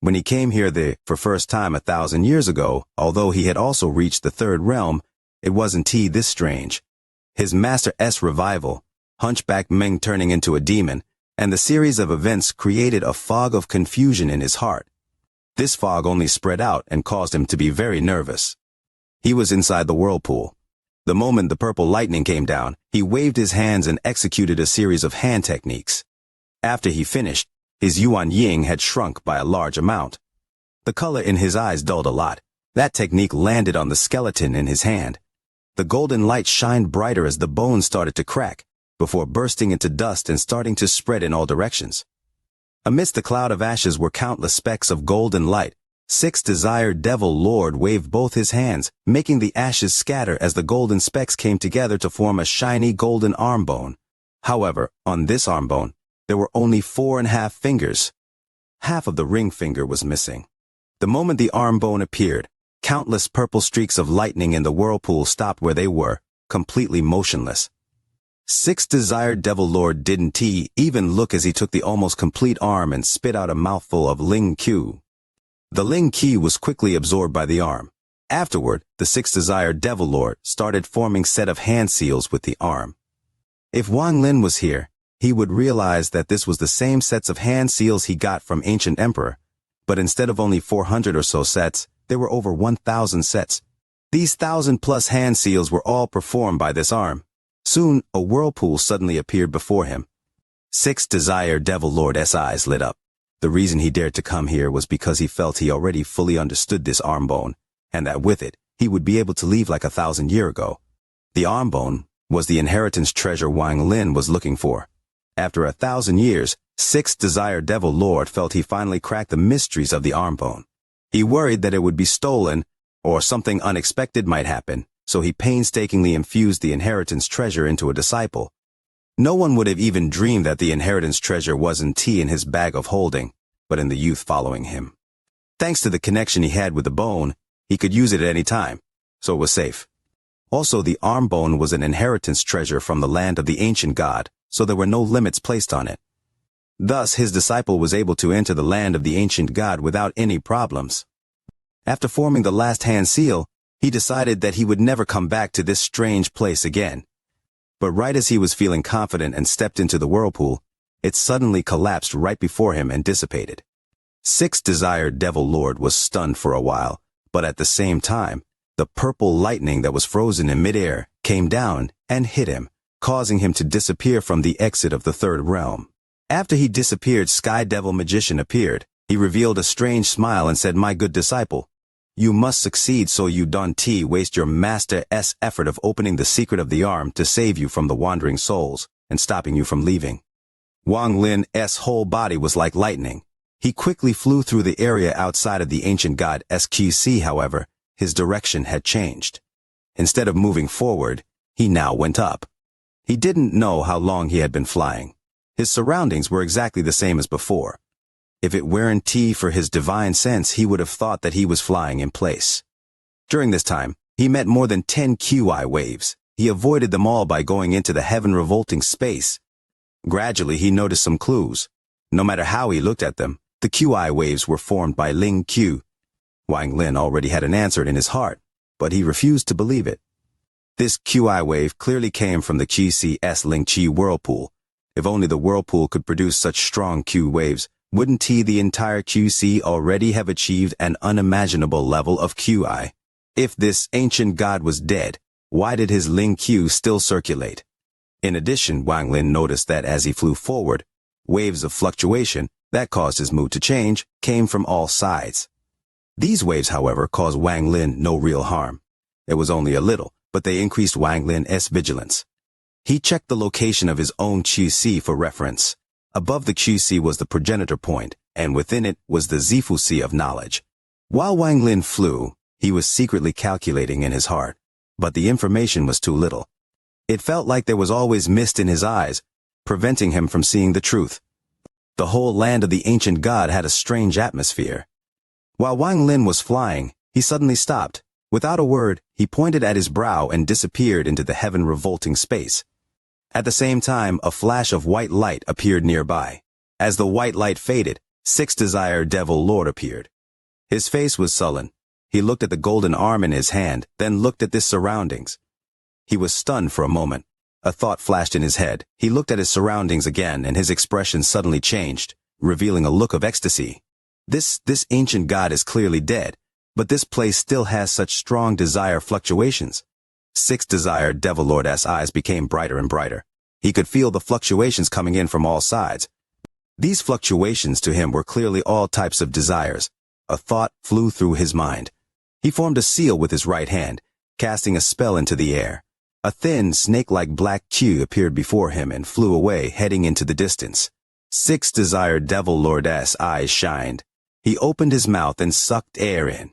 When he came here for first time 1,000 years ago, although he had also reached the third realm, it wasn't this strange. His Master's revival, Hunchback Meng turning into a demon, and the series of events created a fog of confusion in his heart. This fog only spread out and caused him to be very nervous. He was inside the whirlpool. The moment the purple lightning came down, he waved his hands and executed a series of hand techniques. After he finished, his Yuan Ying had shrunk by a large amount. The color in his eyes dulled a lot. That technique landed on the skeleton in his hand. The golden light shined brighter as the bones started to crack, before bursting into dust and starting to spread in all directions. Amidst the cloud of ashes were countless specks of golden light. Sixth Desire Devil Lord waved both his hands, making the ashes scatter as the golden specks came together to form a shiny golden arm bone. However, on this arm bone, there were only 4½ fingers. Half of the ring finger was missing. The moment the arm bone appeared, countless purple streaks of lightning in the whirlpool stopped where they were, completely motionless. Sixth Desire Devil Lord didn't even look as he took the almost complete arm and spit out a mouthful of Ling Q. The Ling Qi was quickly absorbed by the arm. Afterward, the Sixth Desire Devil Lord started forming set of hand seals with the arm. If Wang Lin was here, he would realize that this was the same sets of hand seals he got from Ancient Emperor, but instead of only 400 or so sets, there were over 1,000 sets. These 1,000+ hand seals were all performed by this arm. Soon, a whirlpool suddenly appeared before him. Sixth Desire Devil Lord's eyes lit up. The reason he dared to come here was because he felt he already fully understood this arm bone, and that with it, he would be able to leave like 1,000 years ago. The arm bone was the inheritance treasure Wang Lin was looking for. After 1,000 years, Sixth Desire Devil Lord felt he finally cracked the mysteries of the arm bone. He worried that it would be stolen, or something unexpected might happen, so he painstakingly infused the inheritance treasure into a disciple. No one would have even dreamed that the inheritance treasure wasn't in his bag of holding, but in the youth following him. Thanks to the connection he had with the bone, he could use it at any time, so it was safe. Also, the arm bone was an inheritance treasure from the land of the ancient god, so there were no limits placed on it. Thus, his disciple was able to enter the land of the ancient god without any problems. After forming the last hand seal, he decided that he would never come back to this strange place again. But right as he was feeling confident and stepped into the whirlpool, it suddenly collapsed right before him and dissipated. Sixth Desire Devil Lord was stunned for a while, but at the same time, the purple lightning that was frozen in midair came down and hit him, causing him to disappear from the exit of the third realm. After he disappeared, Sky Devil Magician appeared. He revealed a strange smile and said, "My good disciple, you must succeed so you don't waste your master's effort of opening the secret of the arm to save you from the Wandering Souls and stopping you from leaving." Wang Lin's whole body was like lightning. He quickly flew through the area outside of the ancient god's QC. However, his direction had changed. Instead of moving forward, he now went up. He didn't know how long he had been flying. His surroundings were exactly the same as before. If it weren't for his divine sense, he would have thought that he was flying in place. During this time, he met more than 10 QI waves. He avoided them all by going into the heaven-revolting space. Gradually, he noticed some clues. No matter how he looked at them, the QI waves were formed by Ling Q. Wang Lin already had an answer in his heart, but he refused to believe it. This QI wave clearly came from the QC's Ling Qi whirlpool. If only the whirlpool could produce such strong Q waves, wouldn't the entire QC already have achieved an unimaginable level of QI? If this ancient god was dead, why did his Ling Q still circulate? In addition, Wang Lin noticed that as he flew forward, waves of fluctuation that caused his mood to change came from all sides. These waves, however, caused Wang Lin no real harm. It was only a little, but they increased Wang Lin's vigilance. He checked the location of his own QC for reference. Above the QC was the progenitor point, and within it was the Zifu Sea of knowledge. While Wang Lin flew, he was secretly calculating in his heart, but the information was too little. It felt like there was always mist in his eyes, preventing him from seeing the truth. The whole land of the ancient god had a strange atmosphere. While Wang Lin was flying, he suddenly stopped. Without a word, he pointed at his brow and disappeared into the heaven-revolting space. At the same time, a flash of white light appeared nearby. As the white light faded, Sixth Desire Devil Lord appeared. His face was sullen. He looked at the golden arm in his hand, then looked at his surroundings. He was stunned for a moment. A thought flashed in his head. He looked at his surroundings again, and his expression suddenly changed, revealing a look of ecstasy. This ancient god is clearly dead, but this place still has such strong desire fluctuations. Sixth Desire Devil Lord's eyes became brighter and brighter. He could feel the fluctuations coming in from all sides. These fluctuations to him were clearly all types of desires. A thought flew through his mind. He formed a seal with his right hand, casting a spell into the air. A thin, snake-like black Q appeared before him and flew away, heading into the distance. Sixth Desire Devil Lord's eyes shined. He opened his mouth and sucked air in.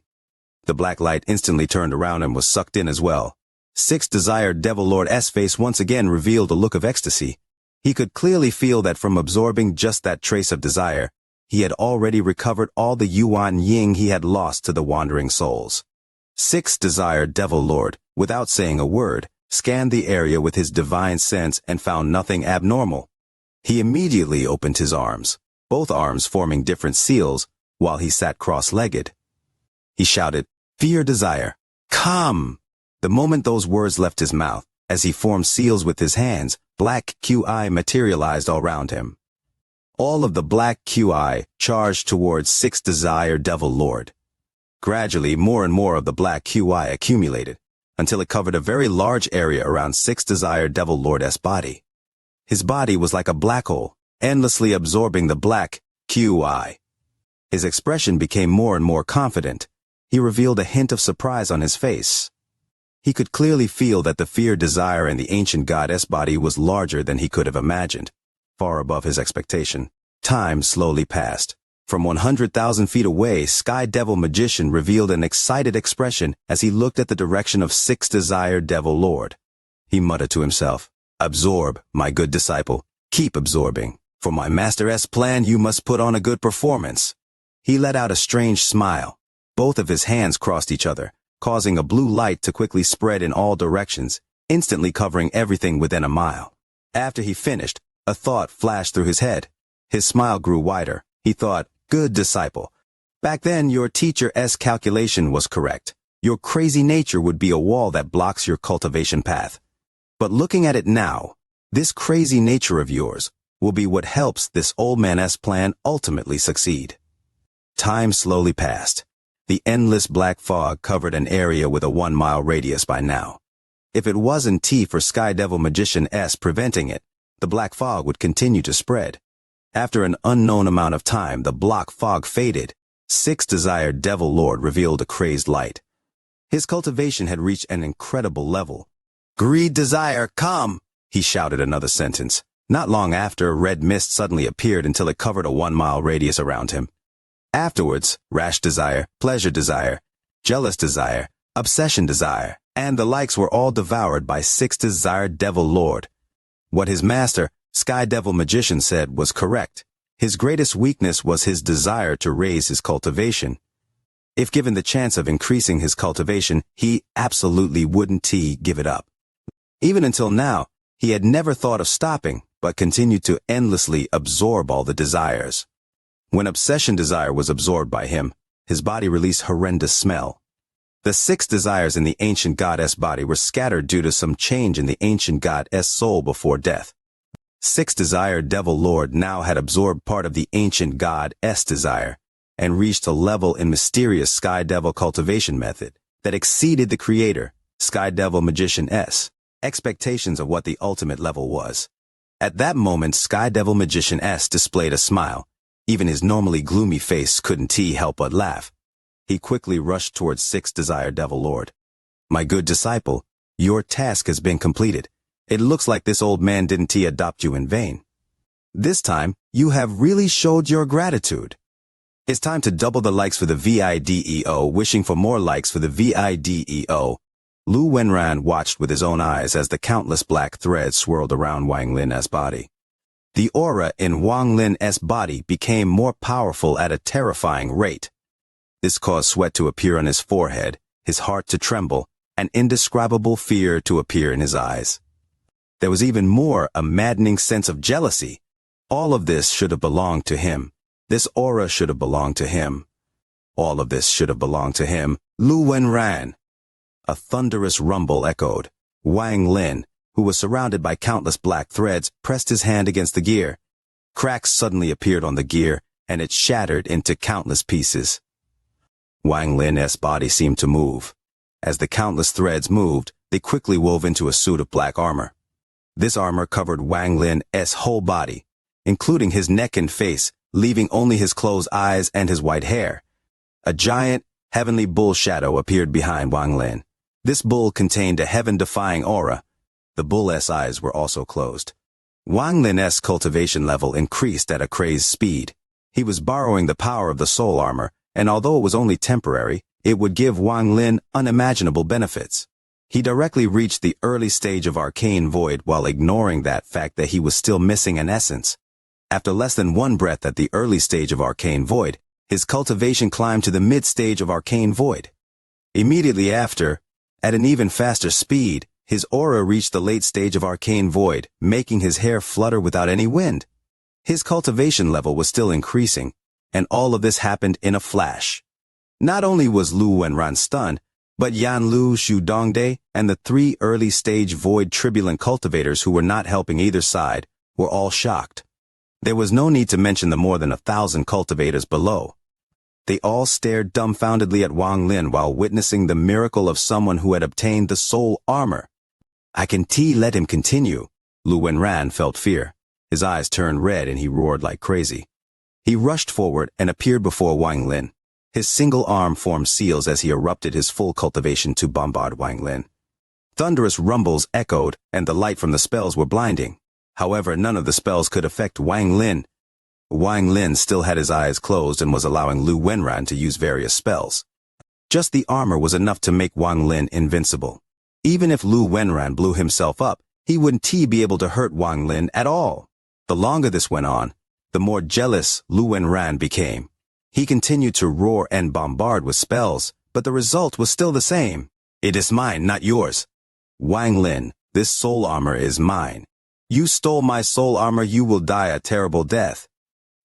The black light instantly turned around and was sucked in as well. Sixth Desire Devil Lord's face once again revealed a look of ecstasy. He could clearly feel that from absorbing just that trace of desire, he had already recovered all the Yuan Ying he had lost to the wandering souls. Sixth Desire Devil Lord, without saying a word, scanned the area with his divine sense and found nothing abnormal. He immediately opened his arms, both arms forming different seals, while he sat cross-legged. He shouted, "Fear Desire, come!" The moment those words left his mouth, as he formed seals with his hands, black QI materialized all around him. All of the black QI charged towards Sixth Desire Devil Lord. Gradually, more and more of the black QI accumulated, until it covered a very large area around Sixth Desire Devil Lord's body. His body was like a black hole, endlessly absorbing the black QI. His expression became more and more confident. He revealed a hint of surprise on his face. He could clearly feel that the fear desire in the ancient goddess body was larger than he could have imagined, far above his expectation. Time slowly passed. From 100,000 feet away, Sky Devil Magician revealed an excited expression as he looked at the direction of Sixth Desire Devil Lord. He muttered to himself, "Absorb, my good disciple. Keep absorbing. For my Master's plan, you must put on a good performance." He let out a strange smile. Both of his hands crossed each other, causing a blue light to quickly spread in all directions, instantly covering everything within a mile. After he finished, a thought flashed through his head. His smile grew wider. He thought, "Good disciple. Back then, your teacher's calculation was correct. Your crazy nature would be a wall that blocks your cultivation path. But looking at it now, this crazy nature of yours will be what helps this old man's plan ultimately succeed." Time slowly passed. The endless black fog covered an area with a 1-mile radius by now. If it wasn't for Sky Devil Magician's preventing it, the black fog would continue to spread. After an unknown amount of time, the black fog faded. Sixth Desire Devil Lord revealed a crazed light. His cultivation had reached an incredible level. "Greed Desire, come!" he shouted another sentence. Not long after, red mist suddenly appeared until it covered a 1-mile radius around him. Afterwards, Rash Desire, Pleasure Desire, Jealous Desire, Obsession Desire, and the likes were all devoured by Sixth Desire Devil Lord. What his master, Sky Devil Magician, said was correct. His greatest weakness was his desire to raise his cultivation. If given the chance of increasing his cultivation, he absolutely wouldn't give it up. Even until now, he had never thought of stopping, but continued to endlessly absorb all the desires. When obsession desire was absorbed by him, his body released horrendous smell. The 6 desires in the ancient goddess body were scattered due to some change in the ancient goddess soul before death. 6 desire devil lord now had absorbed part of the ancient goddess desire, and reached a level in mysterious sky devil cultivation method that exceeded the creator, sky devil magician S, expectations of what the ultimate level was. At that moment, sky devil magician S displayed a smile. Even his normally gloomy face couldn't help but laugh. He quickly rushed towards 6 desire devil lord. My good disciple, your task has been completed. It looks like this old man didn't adopt you in vain. This time, you have really showed your gratitude. It's time to double the likes for the video. Wishing for more likes for the video. Lu Wenran watched with his own eyes as the countless black threads swirled around Wang Lin's body. The aura in Wang Lin's body became more powerful at a terrifying rate. This caused sweat to appear on his forehead, his heart to tremble, and indescribable fear to appear in his eyes. There was even more, a maddening sense of jealousy. All of this should have belonged to him. This aura should have belonged to him. All of this should have belonged to him. Lu Wenran. A thunderous rumble echoed. Wang Lin, who was surrounded by countless black threads, pressed his hand against the gear. Cracks suddenly appeared on the gear, and it shattered into countless pieces. Wang Lin's body seemed to move. As the countless threads moved, they quickly wove into a suit of black armor. This armor covered Wang Lin's whole body, including his neck and face, leaving only his closed eyes and his white hair. A giant, heavenly bull shadow appeared behind Wang Lin. This bull contained a heaven-defying aura. The bull's eyes were also closed. Wang Lin's cultivation level increased at a crazed speed. He was borrowing the power of the soul armor, and although it was only temporary, it would give Wang Lin unimaginable benefits. He directly reached the early stage of arcane void while ignoring that fact that he was still missing an essence. After less than 1 breath at the early stage of arcane void, his cultivation climbed to the mid-stage of arcane void. Immediately after, at an even faster speed, his aura reached the late stage of arcane void, making his hair flutter without any wind. His cultivation level was still increasing, and all of this happened in a flash. Not only was Lu Wenran stunned, but Yan Lu Shudongde and the 3 early-stage void turbulent cultivators who were not helping either side were all shocked. There was no need to mention the more than 1,000 cultivators below. They all stared dumbfoundedly at Wang Lin while witnessing the miracle of someone who had obtained the soul armor. I can let him continue. Lu Wenran felt fear. His eyes turned red and he roared like crazy. He rushed forward and appeared before Wang Lin. His single arm formed seals as he erupted his full cultivation to bombard Wang Lin. Thunderous rumbles echoed, and the light from the spells were blinding. However, none of the spells could affect Wang Lin. Wang Lin still had his eyes closed and was allowing Lu Wenran to use various spells. Just the armor was enough to make Wang Lin invincible. Even if Lu Wenran blew himself up, he wouldn't be able to hurt Wang Lin at all. The longer this went on, the more jealous Lu Wenran became. He continued to roar and bombard with spells, but the result was still the same. It is mine, not yours. Wang Lin, this soul armor is mine. You stole my soul armor, you will die a terrible death.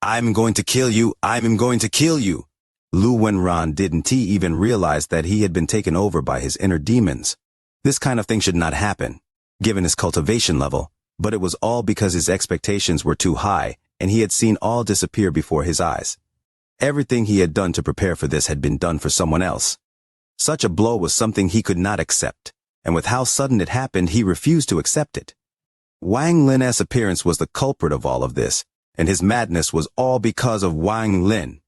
I'm going to kill you, I'm going to kill you. Lu Wenran didn't even realize that he had been taken over by his inner demons. This kind of thing should not happen, given his cultivation level, but it was all because his expectations were too high, and he had seen all disappear before his eyes. Everything he had done to prepare for this had been done for someone else. Such a blow was something he could not accept, and with how sudden it happened, he refused to accept it. Wang Lin's appearance was the culprit of all of this, and his madness was all because of Wang Lin.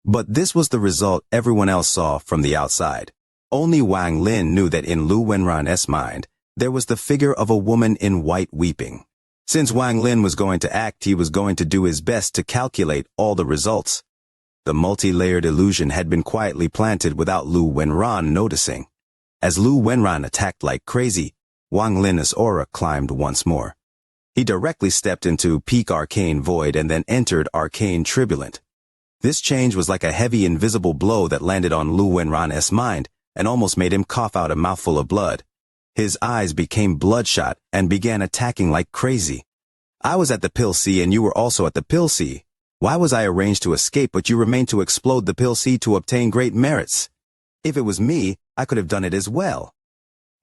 But this was the result everyone else saw from the outside. Only Wang Lin knew that in Lu Wenran's mind, there was the figure of a woman in white weeping. Since Wang Lin was going to act, he was going to do his best to calculate all the results. The multi-layered illusion had been quietly planted without Lu Wenran noticing. As Lu Wenran attacked like crazy, Wang Lin's aura climbed once more. He directly stepped into peak arcane void and then entered arcane turbulent. This change was like a heavy invisible blow that landed on Lu Wenran's mind and almost made him cough out a mouthful of blood. His eyes became bloodshot and began attacking like crazy. I was at the Pill Sea and you were also at the Pill Sea. Why was I arranged to escape but you remained to explode the Pill Sea to obtain great merits? If it was me, I could have done it as well.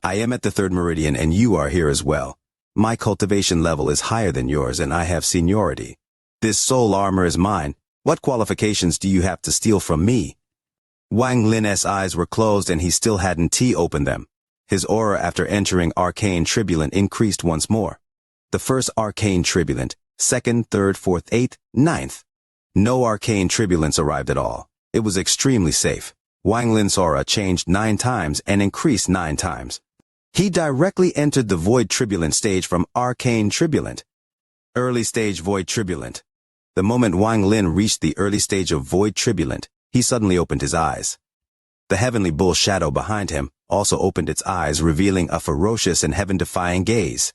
I am at the third meridian and you are here as well. My cultivation level is higher than yours and I have seniority. This soul armor is mine. What qualifications do you have to steal from me? Wang Lin's eyes were closed and he still hadn't opened them. His aura after entering arcane turbulent increased once more. The first arcane turbulent, second, third, fourth, eighth, ninth. No arcane turbulence arrived at all. It was extremely safe. Wang Lin's aura changed 9 times and increased 9 times. He directly entered the void turbulent stage from arcane turbulent. Early stage void turbulent. The moment Wang Lin reached the early stage of void turbulent, he suddenly opened his eyes. The heavenly bull shadow behind him also opened its eyes, revealing a ferocious and heaven-defying gaze.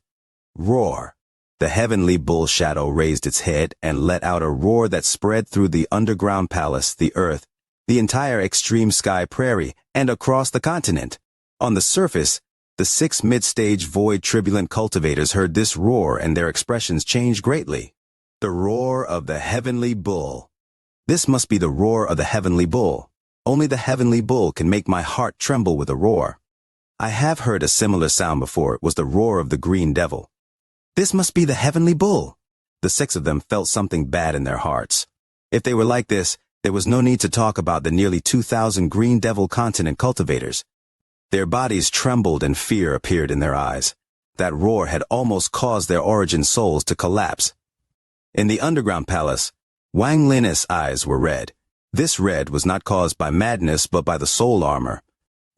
Roar. The heavenly bull shadow raised its head and let out a roar that spread through the underground palace, the earth, the entire extreme sky prairie, and across the continent. On the surface, the 6 mid-stage void turbulent cultivators heard this roar and their expressions changed greatly. The roar of the heavenly bull. This must be the roar of the heavenly bull. Only the heavenly bull can make my heart tremble with a roar. I have heard a similar sound before. It was the roar of the green devil. This must be the heavenly bull. The 6 of them felt something bad in their hearts. If they were like this, there was no need to talk about the nearly 2,000 green devil continent cultivators. Their bodies trembled and fear appeared in their eyes. That roar had almost caused their origin souls to collapse. In the underground palace, Wang Lin's eyes were red. This red was not caused by madness but by the soul armor.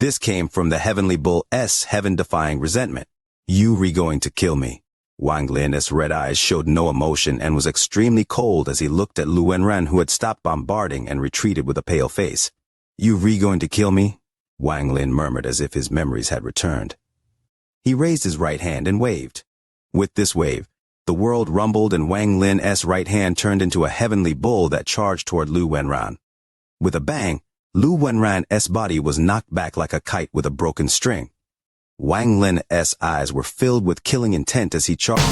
This came from the heavenly bull's heaven-defying resentment. You going to kill me. Wang Lin's red eyes showed no emotion and was extremely cold as he looked at Lu Wenran, who had stopped bombarding and retreated with a pale face. You going to kill me? Wang Lin murmured as if his memories had returned. He raised his right hand and waved. With this wave, the world rumbled and Wang Lin's right hand turned into a heavenly bull that charged toward Lu Wenran. With a bang, Lu Wenran's body was knocked back like a kite with a broken string. Wang Lin's eyes were filled with killing intent as he charged.